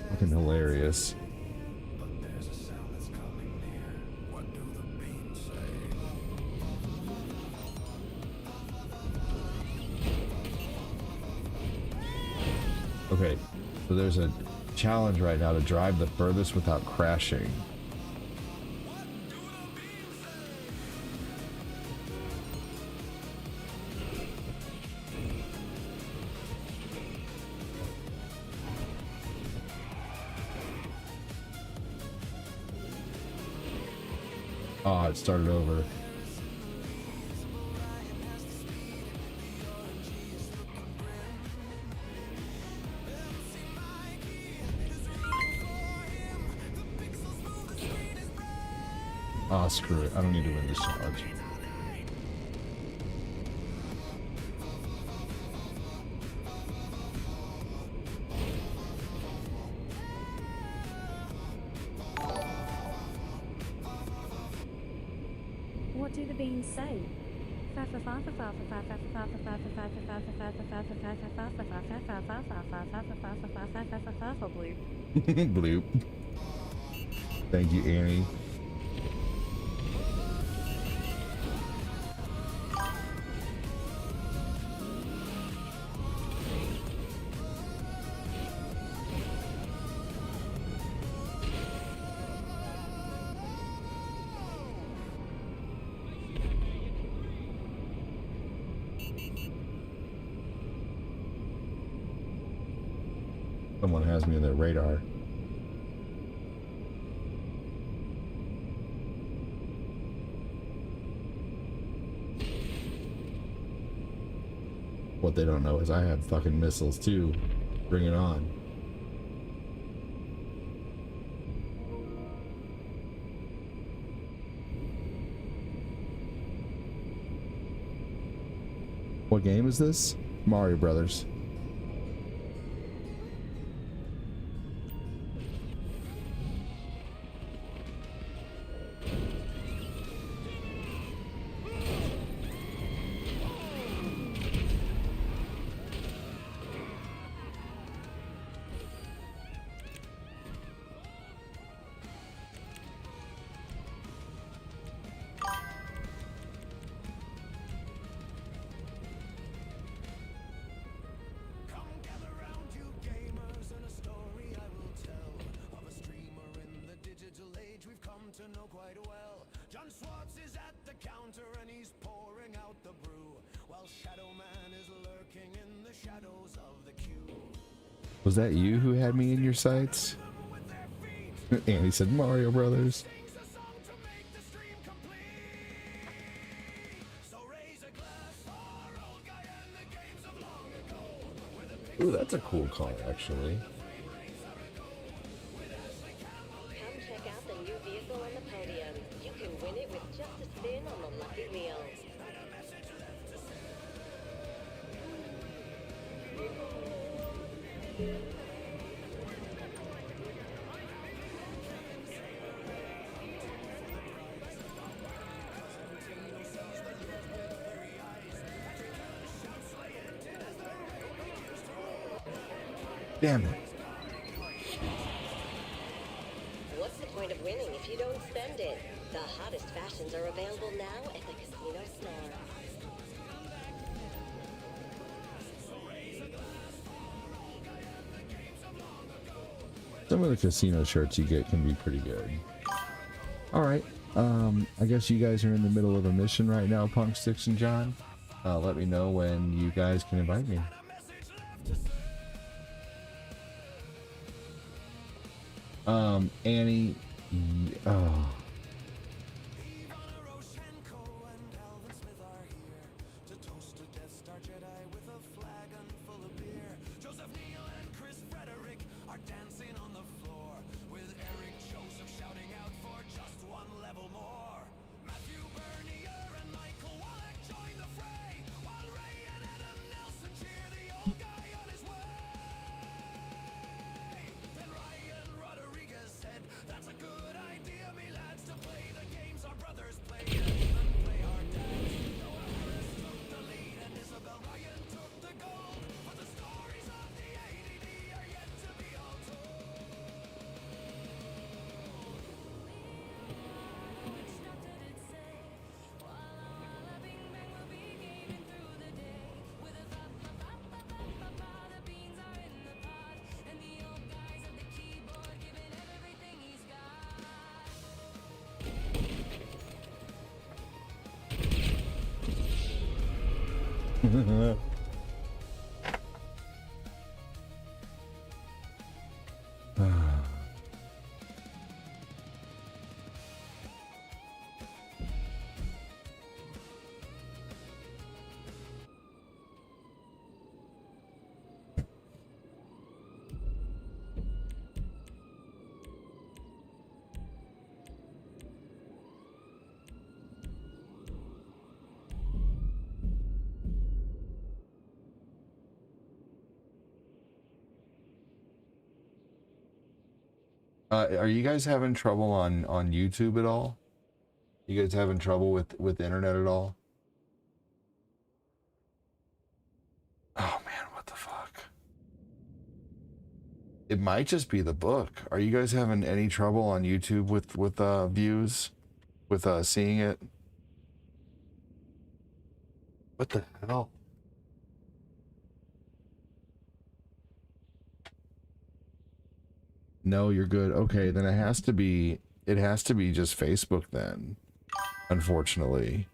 fucking hilarious. Okay, so there's a challenge right now to drive the furthest without crashing. Oh, it started over. Oh, screw it. I don't need to win this challenge. What do the beans say? Bloop. Thank you, Annie. Someone has me on their radar. What they don't know is I have fucking missiles too. Bring it on. What game is this? Mario Brothers. Was that you who had me in your sights? And he said Mario Brothers. Ooh, that's a cool car, actually. Come check out the new vehicle on the podium. You can win it with just a spin on the lucky wheel. Damn it. What's the point of winning if you don't spend it? The hottest fashions are available now at the casino store. Some of the casino shirts you get can be pretty good. Alright, I guess you guys are in the middle of a mission right now, Punk Sticks and John. Let me know when you guys can invite me. Annie, oh. Are you guys having trouble on YouTube at all? You guys having trouble with the internet at all? Oh man, what the fuck? It might just be the book. Are you guys having any trouble on YouTube with views, with seeing it? What the hell? No, you're good. Okay, then it has to be just Facebook then. Unfortunately.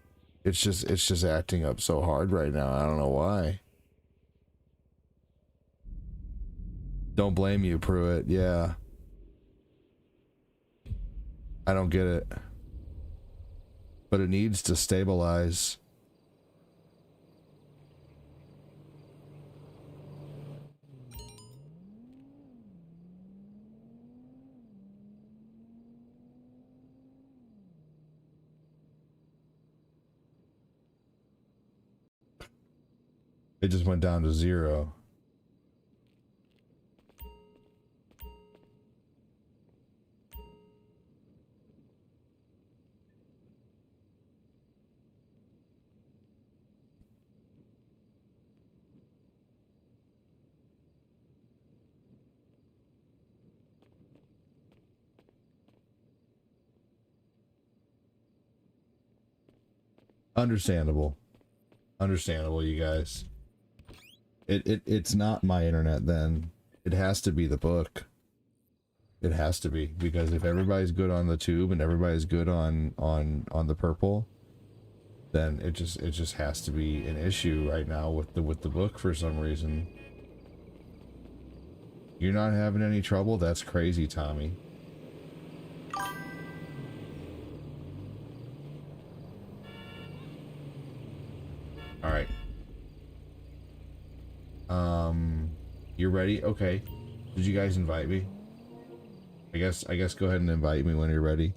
It's just acting up so hard right now. I don't know why. Don't blame you, Pruitt. Yeah. I don't get it. But it needs to stabilize. It just went down to 0. Understandable. Understandable, you guys. It's not my internet then. It has to be the book. It has to be, because if everybody's good on the tube and everybody's good on the purple, then it just has to be an issue right now with the book for some reason. You're not having any trouble? That's crazy, Tommy. All right. You're ready? Okay. Did you guys invite me? I guess go ahead and invite me when you're ready.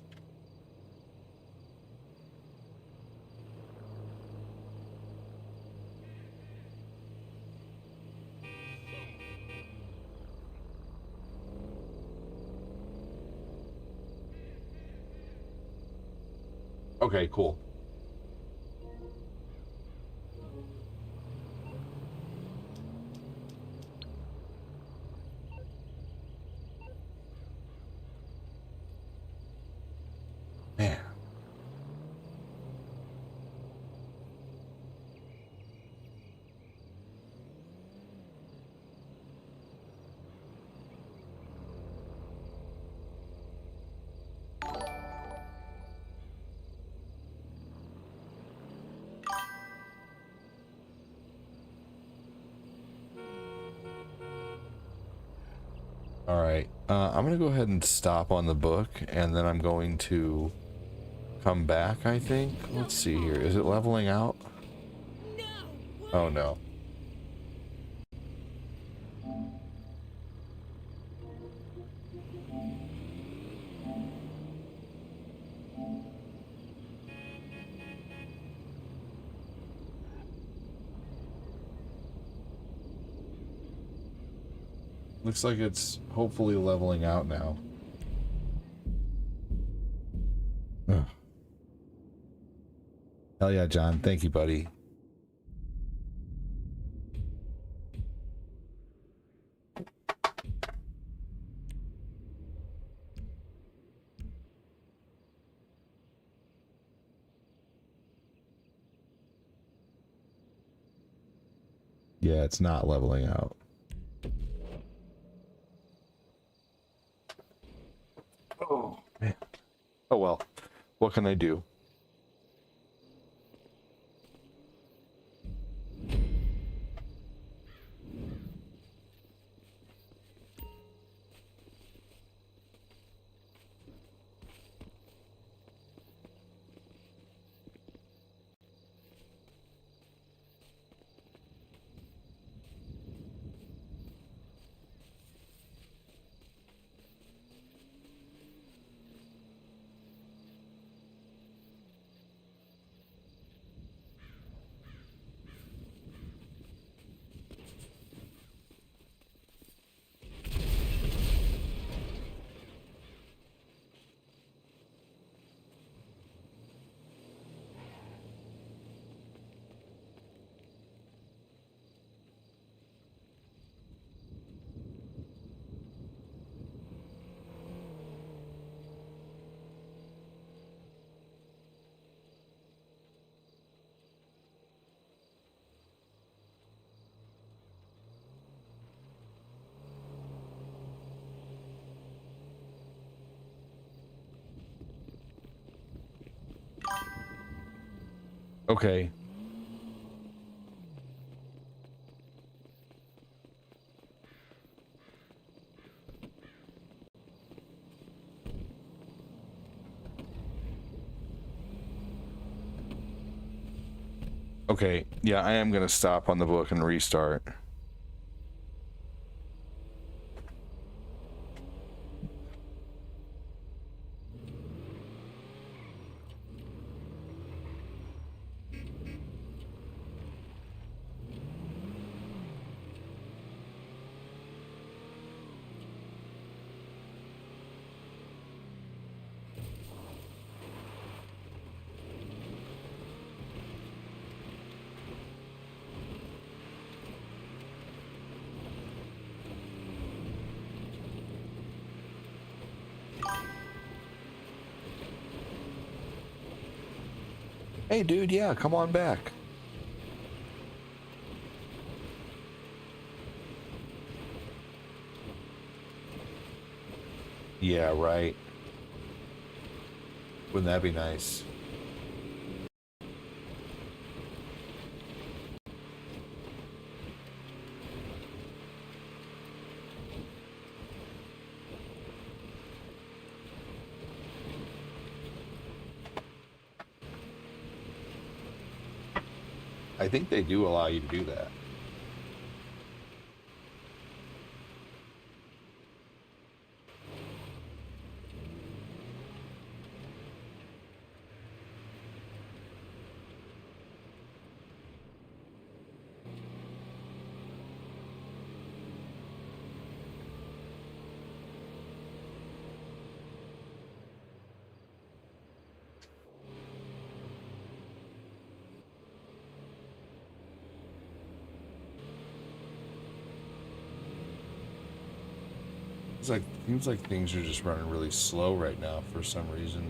Okay, cool. Man. All right, I'm gonna go ahead and stop on the book, and then I'm going to come back, I think. Let's see here. Is it leveling out? Oh no. Looks like it's hopefully leveling out now. Ugh. Hell yeah, John. Thank you, buddy. Yeah, it's not leveling out. Oh, man. Oh, well. What can I do? Okay. Okay, yeah, I am gonna stop on the book and restart. Hey, dude, yeah, come on back. Yeah, right. Wouldn't that be nice? I think they do allow you to do that. Seems like things are just running really slow right now for some reason.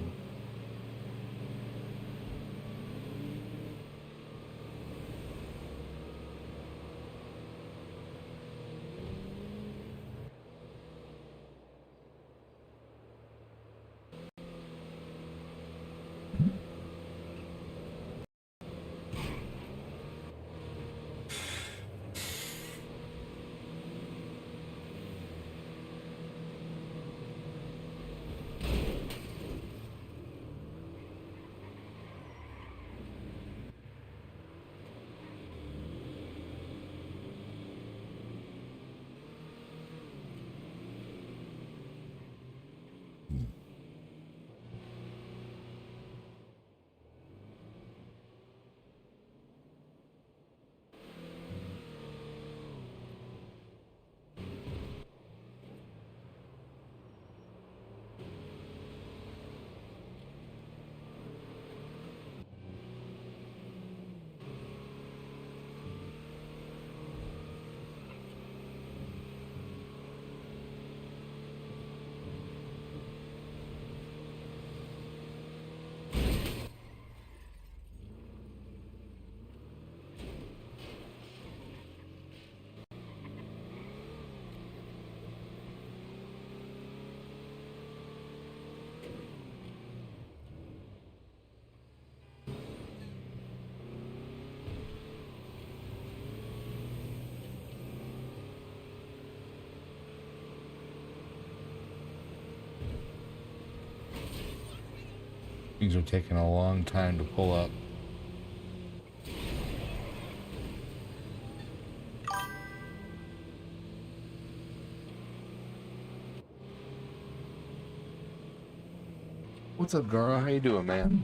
Things are taking a long time to pull up. What's up, Gara? How you doing, man?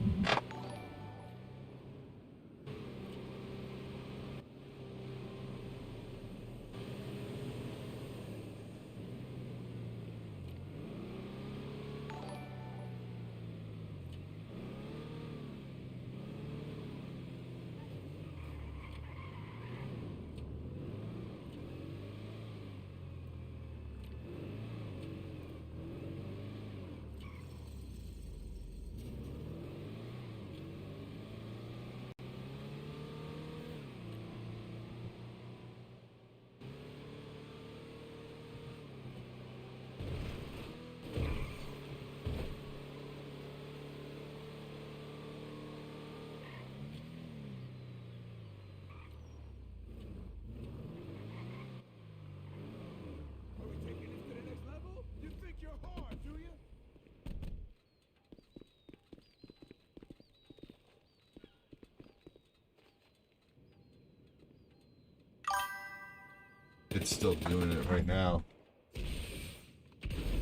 it's still doing it right now.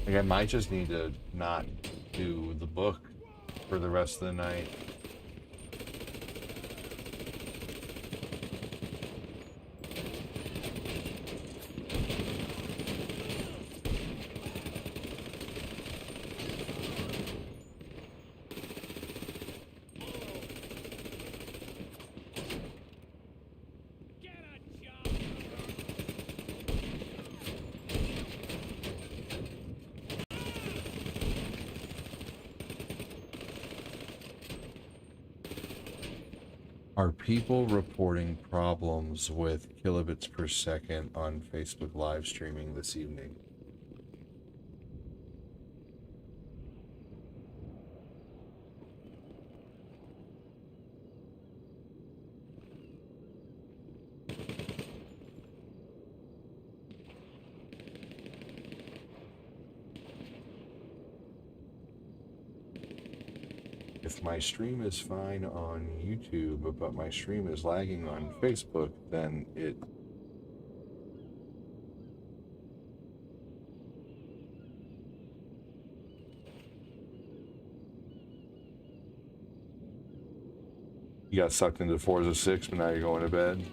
Like, I might just need to not do the book for the rest of the night. Are people reporting problems with kilobits per second on Facebook live streaming this evening? If my stream is fine on YouTube, but my stream is lagging on Facebook, then it... You got sucked into Forza 6, but now you're going to bed?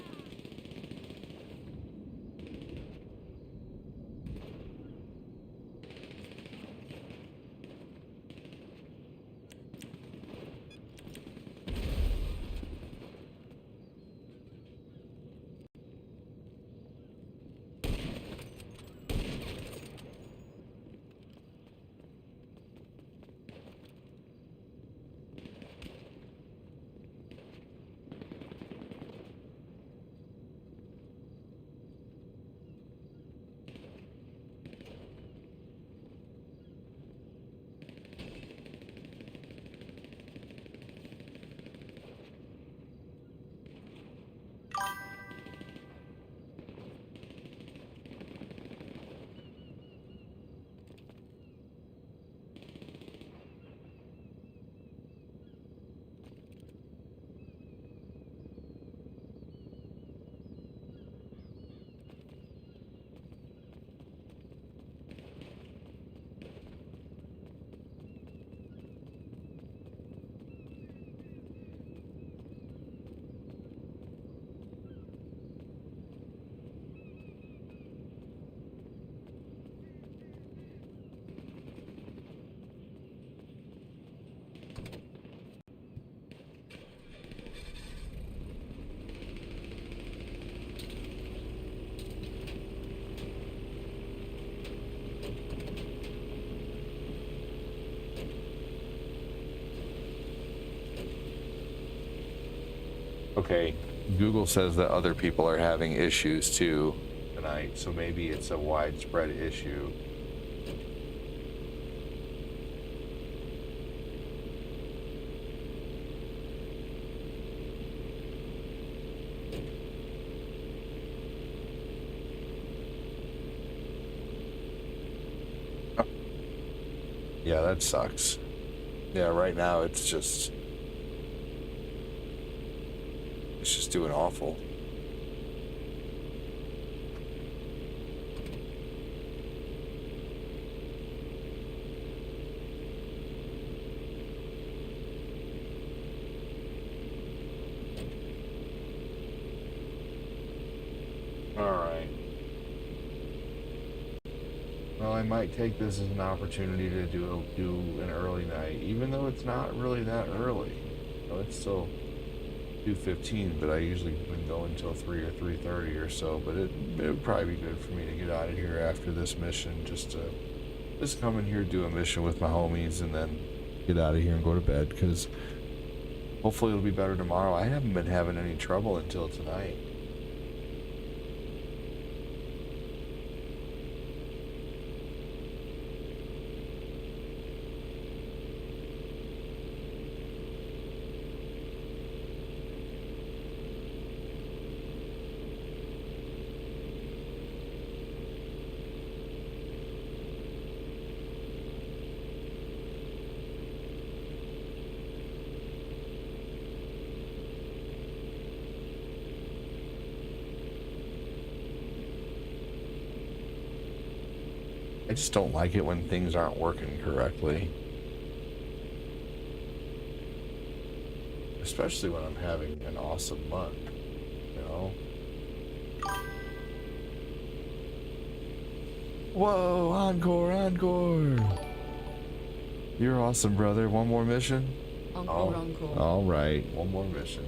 Okay, Google says that other people are having issues too tonight, so maybe it's a widespread issue. Yeah, that sucks. Yeah, right now it's just doing awful. Alright. Well, I might take this as an opportunity to do an early night, even though it's not really that early. So it's still 2:15, but I usually been going until 3 or 3:30 or so. But it would probably be good for me to get out of here after this mission, just to come in here, do a mission with my homies, and then get out of here and go to bed. Because hopefully it'll be better tomorrow. I haven't been having any trouble until tonight. I just don't like it when things aren't working correctly. Especially when I'm having an awesome month, you know? Whoa, encore, encore! You're awesome, brother. One more mission? Encore, encore. All right, one more mission.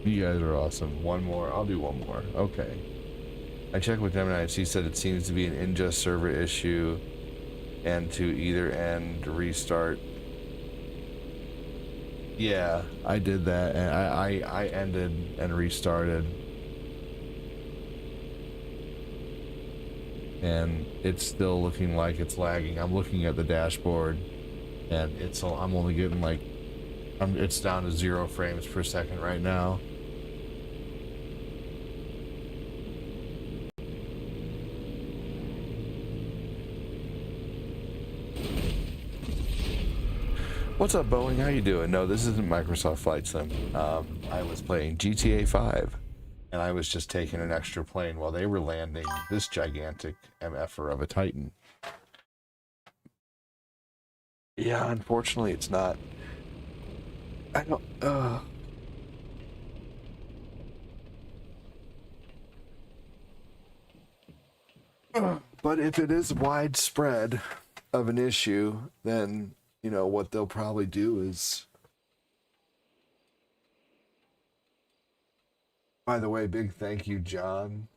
You guys are awesome. One more. I'll do one more. Okay. I checked with TMNT. He said it seems to be an ingest server issue and to either end restart. Yeah, I did that and I ended and restarted. And it's still looking like it's lagging. I'm looking at the dashboard and I'm only getting like it's down to 0 frames per second right now. What's up, Boeing? How you doing? No, this isn't Microsoft Flight Sim. I was playing GTA 5, and I was just taking an extra plane while they were landing this gigantic MFer of a Titan. Yeah, unfortunately, it's not. I don't. But if it is widespread of an issue, then you know what they'll probably do is. By the way, big thank you, John.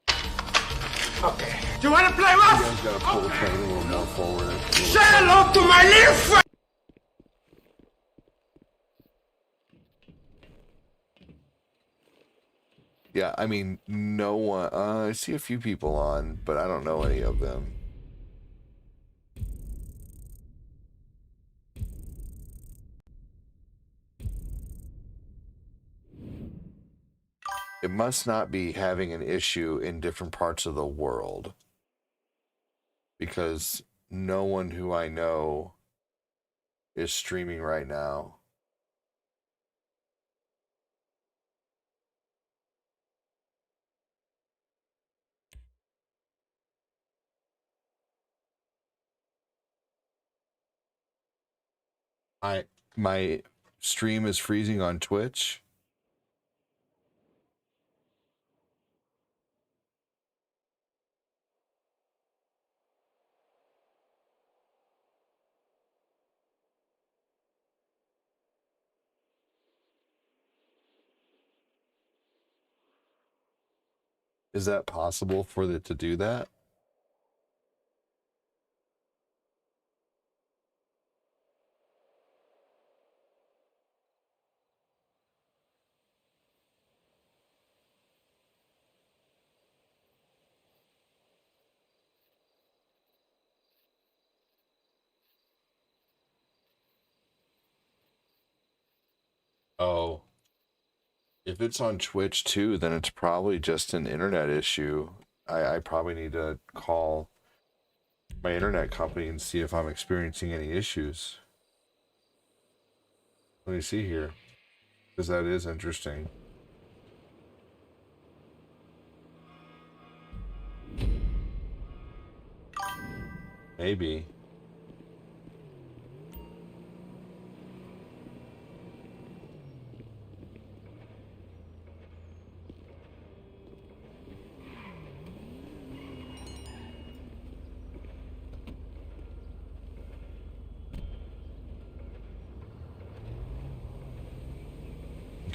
Okay. Do you want to play rough? You guys gotta pull the train a little more forward. Say hello to my little friend! Yeah, I mean, no one. I see a few people on, but I don't know any of them. It must not be having an issue in different parts of the world. Because no one who I know is streaming right now. My stream is freezing on Twitch. Is that possible for it to do that? Oh. If it's on Twitch too, then it's probably just an internet issue. I probably need to call my internet company and see if I'm experiencing any issues. Let me see here, because that is interesting. Maybe.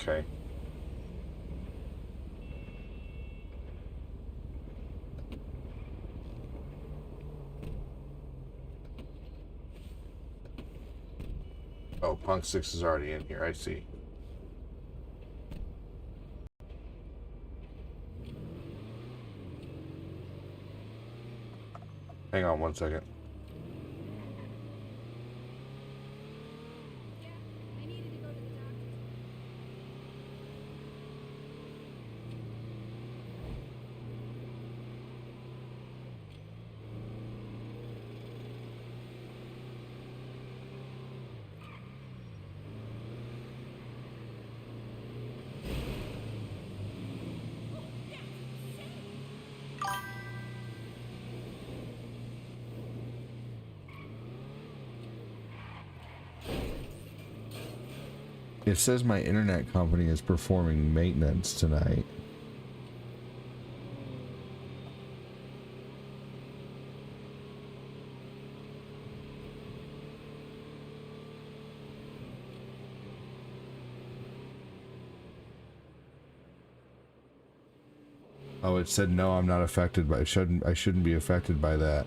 Okay. Oh, Punk 6 is already in here, I see. Hang on one second. It says my internet company is performing maintenance tonight. Oh, it said no, I'm not affected by I shouldn't be affected by that.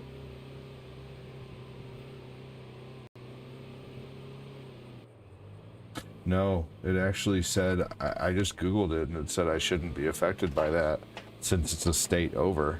No, it actually said, I just Googled it and it said I shouldn't be affected by that since it's a state over.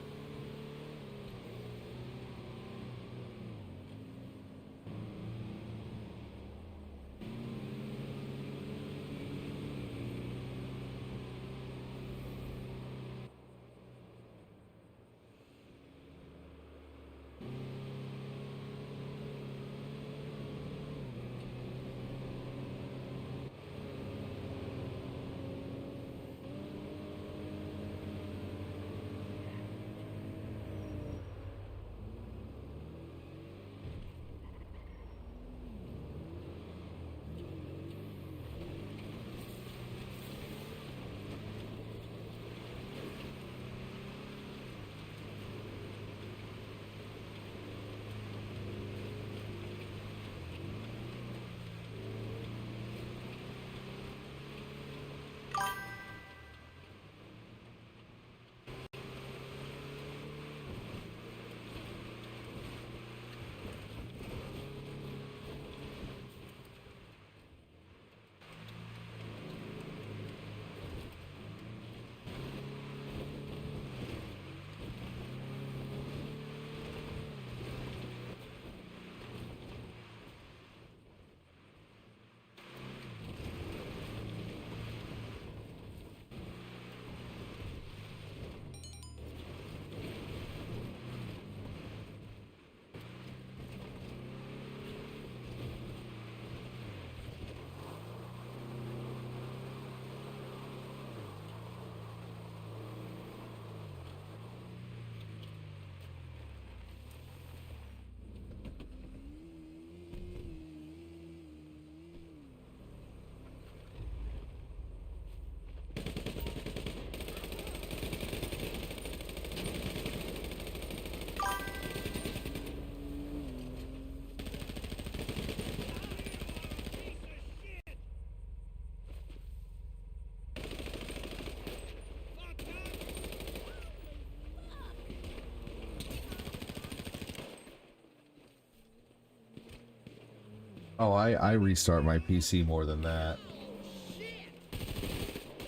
Oh, I restart my PC more than that.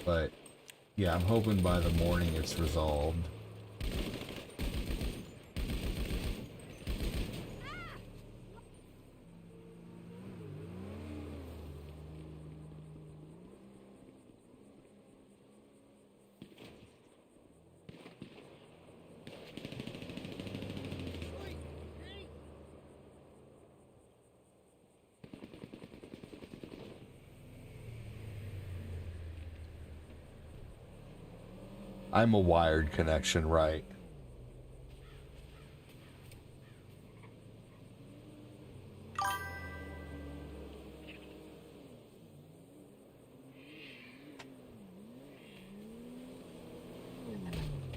But, yeah, I'm hoping by the morning it's resolved. I'm a wired connection, right?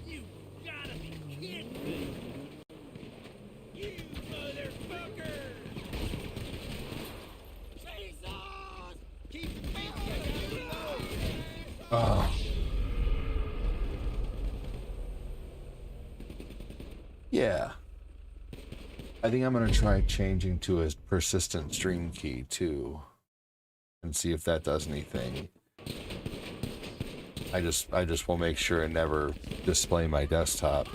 You gotta be kidding me! You motherfucker! Jesus! Keep thinking! Oh. Yeah. I think I'm gonna try changing to a persistent stream key too, and see if that does anything. I just will make sure and never display my desktop.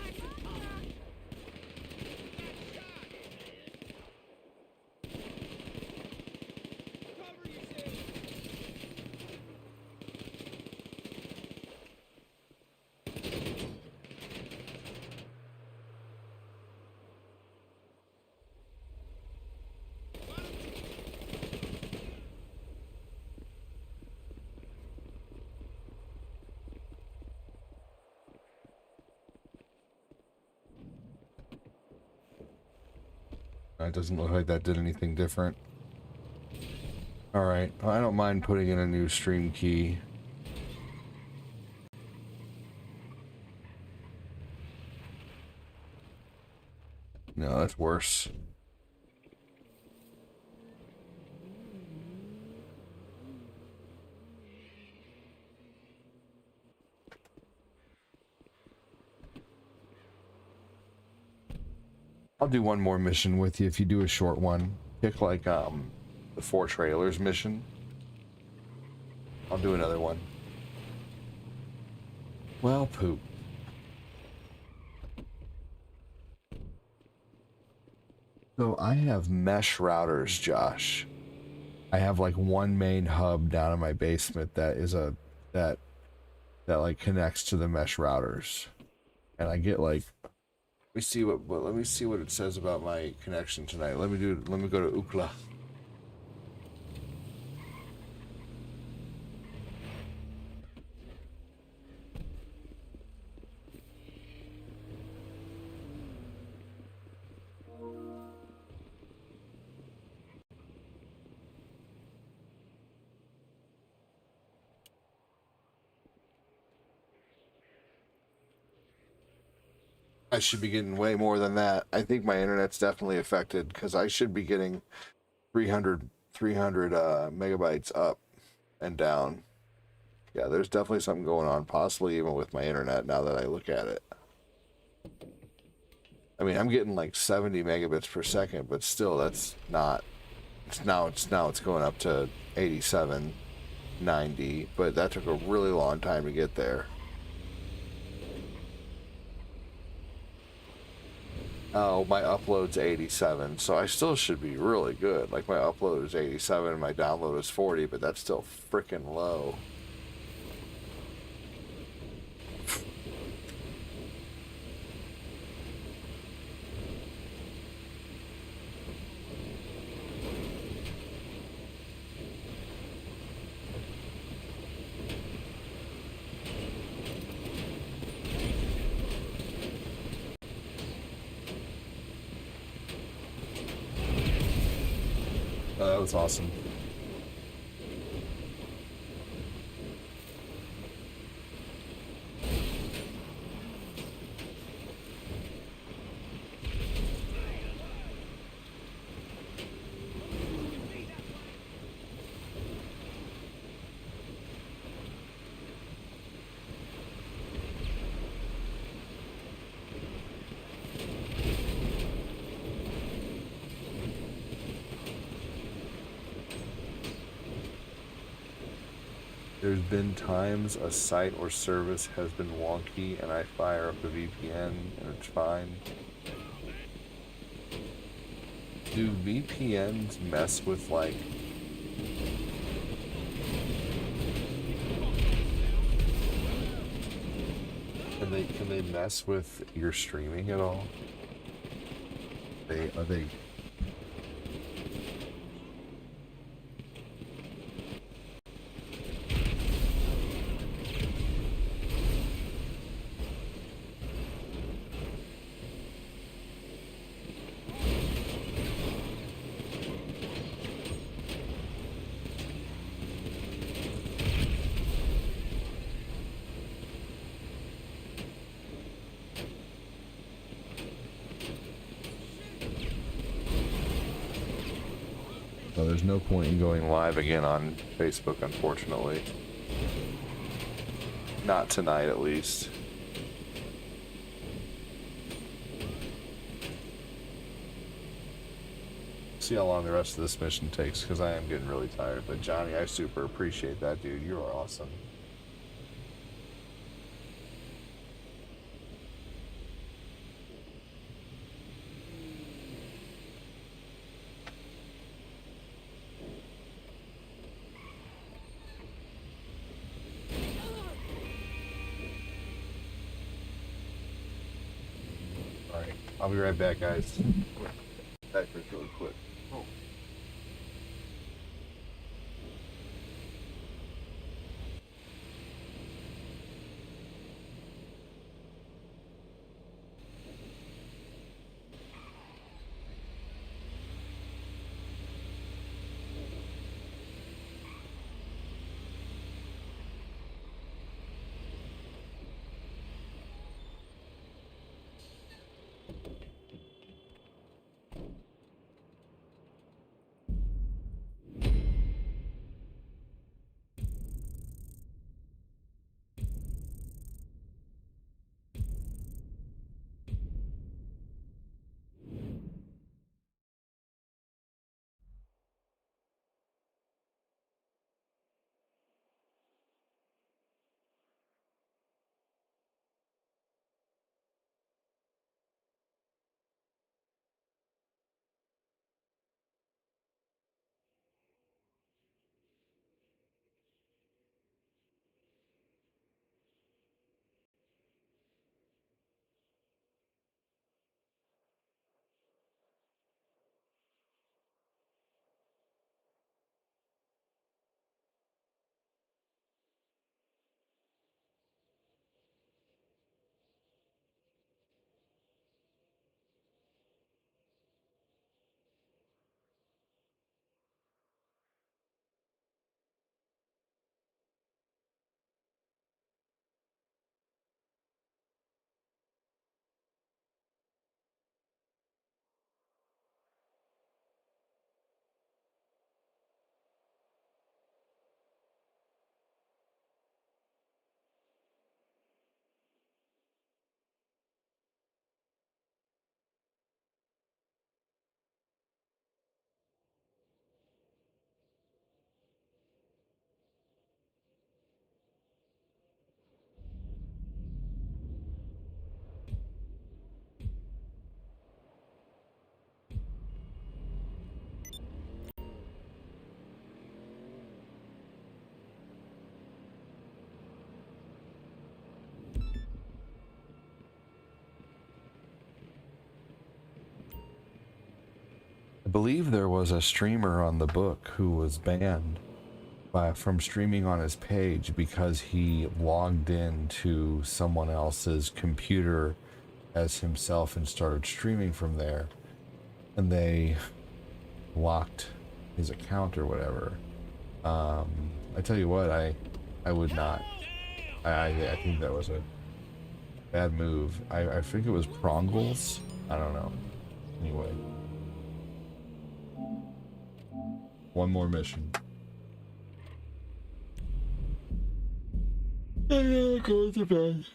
It doesn't look like that did anything different. Alright, I don't mind putting in a new stream key. No, that's worse. I'll do one more mission with you if you do a short one. Pick like the 4 trailers mission. I'll do another one. Well, poop. So I have mesh routers, Josh. I have like one main hub down in my basement that is that like connects to the mesh routers, and I get like, let me see what it says about my connection tonight. Let me go to Ookla. I should be getting way more than that. I think my internet's definitely affected because I should be getting 300 megabytes up and down. Yeah, there's definitely something going on, possibly even with my internet now that I look at it. I mean, I'm getting like 70 megabits per second, but still that's not, it's going up to 87, 90, but that took a really long time to get there. Oh, my upload's 87, so I still should be really good. Like, my upload is 87 and my download is 40, but that's still freaking low. That was awesome. There's been times a site or service has been wonky and I fire up a VPN and it's fine. Do VPNs mess with like... Can they mess with your streaming at all? Are they... Well, there's no point in going live again on Facebook, unfortunately. Not tonight, at least. See how long the rest of this mission takes, because I am getting really tired. But Johnny, I super appreciate that, dude. You are awesome. I'll be right back, guys. Back for really quick. Oh. believe there was a streamer on the book who was banned from streaming on his page because he logged into someone else's computer as himself and started streaming from there, and they locked his account or whatever. I tell you what, I would not. I think that was a bad move. I think it was Prongles. I don't know. Anyway, one more mission. And go to bed.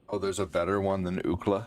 Oh, there's a better one than Ookla.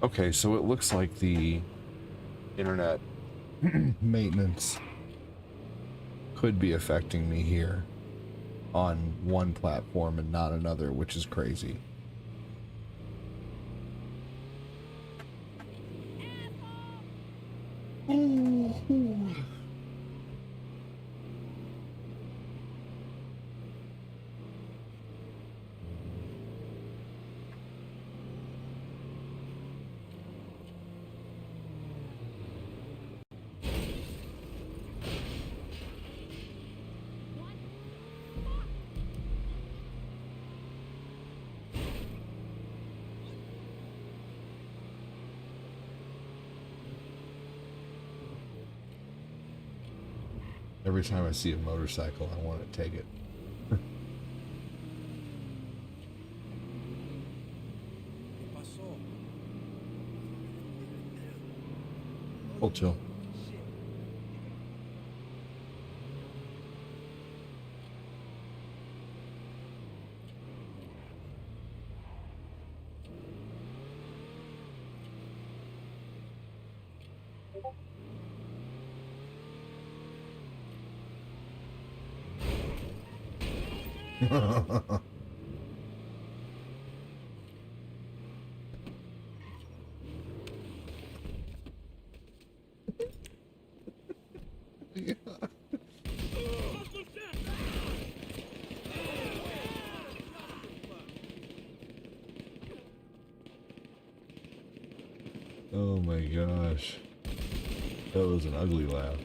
Okay, so it looks like the internet maintenance could be affecting me here on one platform and not another, which is crazy. Every time I see a motorcycle, I want to take it. Hold chill. Oh my gosh. That was an ugly laugh.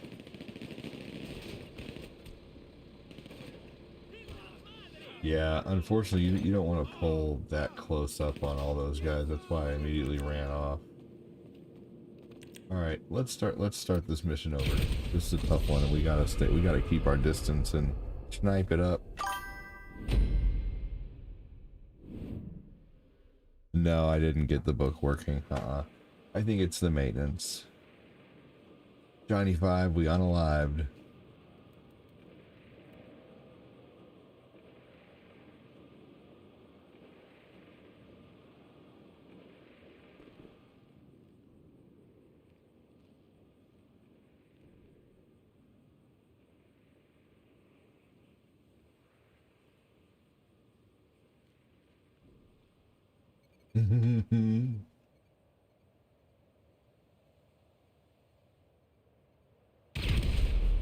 Yeah, unfortunately, you don't want to pull that close up on all those guys. That's why I immediately ran off. All right, let's start this mission over. This is a tough one, and we gotta keep our distance and snipe it up. No, I didn't get the book working. I think it's the maintenance. Johnny 5, we unalived.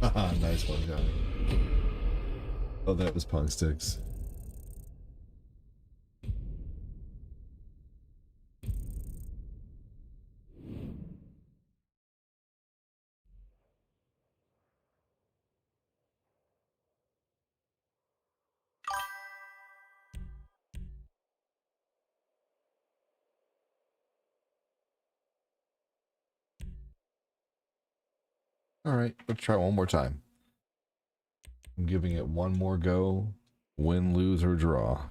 Haha, nice one, Johnny. Oh, that was Punk Sticks. All right, let's try one more time. I'm giving it one more go. Win, lose, or draw.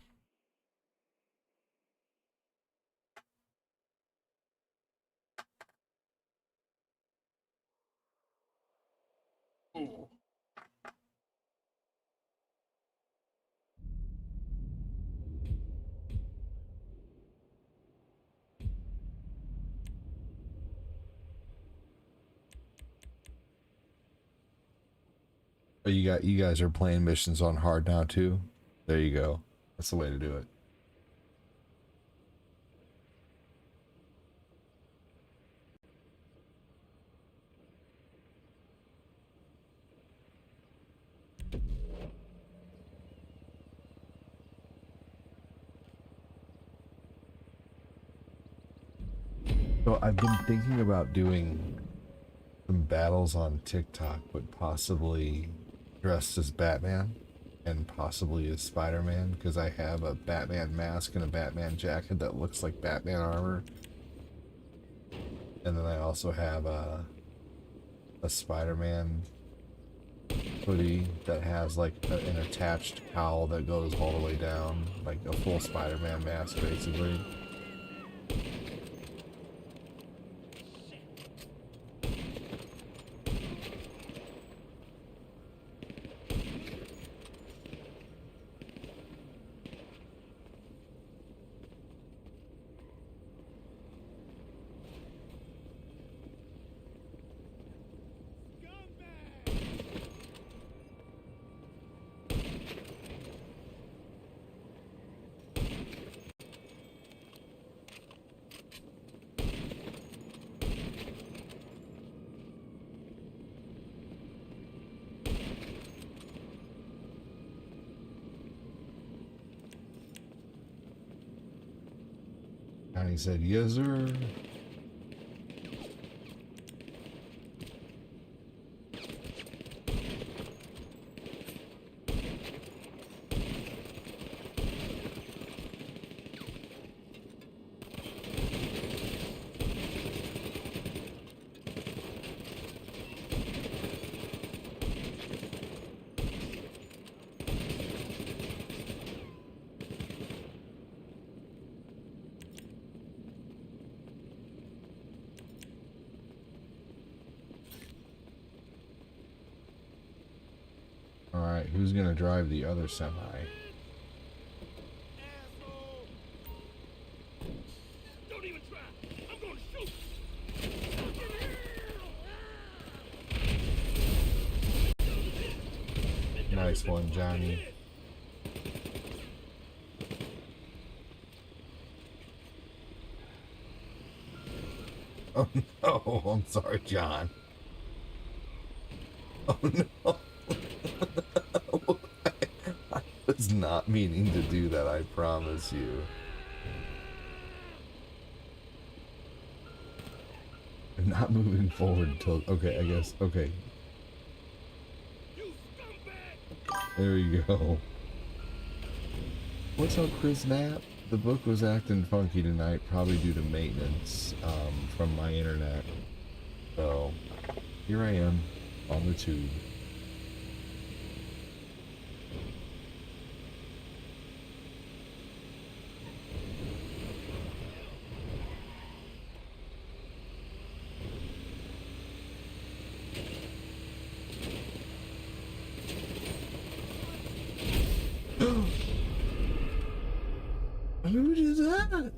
Oh, you guys are playing missions on hard now too? There you go. That's the way to do it. So I've been thinking about doing some battles on TikTok, but possibly dressed as Batman and possibly as Spider-Man, because I have a Batman mask and a Batman jacket that looks like Batman armor. And then I also have a Spider-Man hoodie that has like an attached cowl that goes all the way down, like a full Spider-Man mask basically. And he said, yes, sir. Alright, who's gonna drive the other semi? Don't even try. I'm gonna shoot. Nice one, Johnny. Oh no, I'm sorry, John. Oh no. I was not meaning to do that, I promise you. I'm not moving forward until... Okay, I guess. Okay. There you go. What's up, Chris Knapp? The book was acting funky tonight, probably due to maintenance from my internet. So, here I am on the tube. Who did that?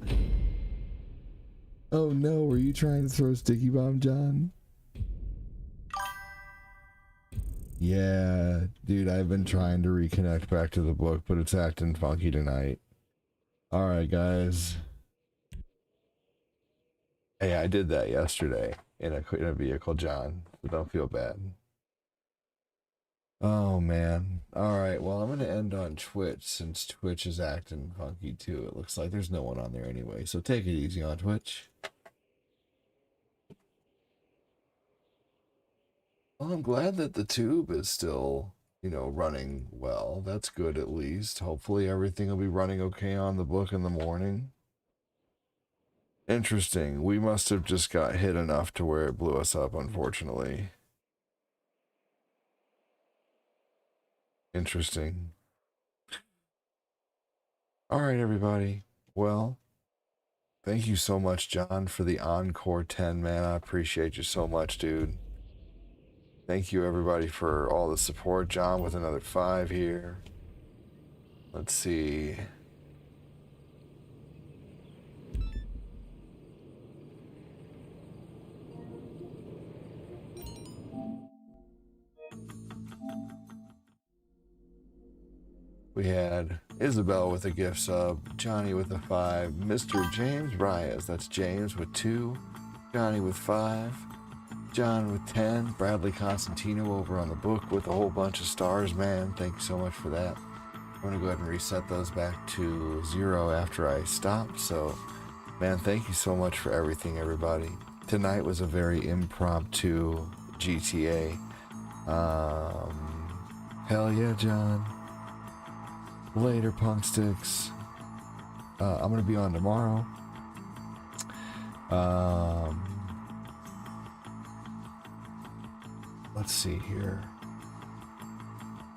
Oh no, were you trying to throw a sticky bomb, John? Yeah, dude, I've been trying to reconnect back to the book, but it's acting funky tonight. Alright, guys. Hey, I did that yesterday in a vehicle, John, so don't feel bad. Oh, man. Alright, well, I'm going to end on Twitch since Twitch is acting funky, too. It looks like there's no one on there anyway, so take it easy on Twitch. Well, I'm glad that the tube is still, you know, running well. That's good at least. Hopefully everything will be running okay on the book in the morning. Interesting. We must have just got hit enough to where it blew us up, unfortunately. Interesting. All right, everybody. Well, thank you so much, John, for the Encore 10, man. I appreciate you so much, dude. Thank you, everybody, for all the support. John with another 5 here. Let's see. We had Isabel with a gift sub, Johnny with a 5, Mr. James Reyes, that's James with 2, Johnny with 5, John with 10, Bradley Constantino over on the book with a whole bunch of stars, man. Thank you so much for that. I'm going to go ahead and reset those back to 0 after I stop. So, man, thank you so much for everything, everybody. Tonight was a very impromptu GTA. Hell yeah, John. Later, punk sticks. I'm going to be on tomorrow. Let's see here.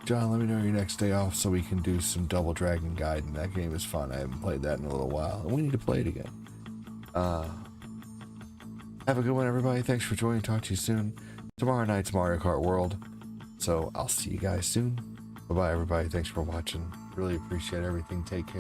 John, let me know your next day off so we can do some Double Dragon Gaiden. That game is fun. I haven't played that in a little while, and we need to play it again. Have a good one, everybody. Thanks for joining. Talk to you soon. Tomorrow night's Mario Kart World, so I'll see you guys soon. Bye-bye, everybody. Thanks for watching. Really appreciate everything. Take care.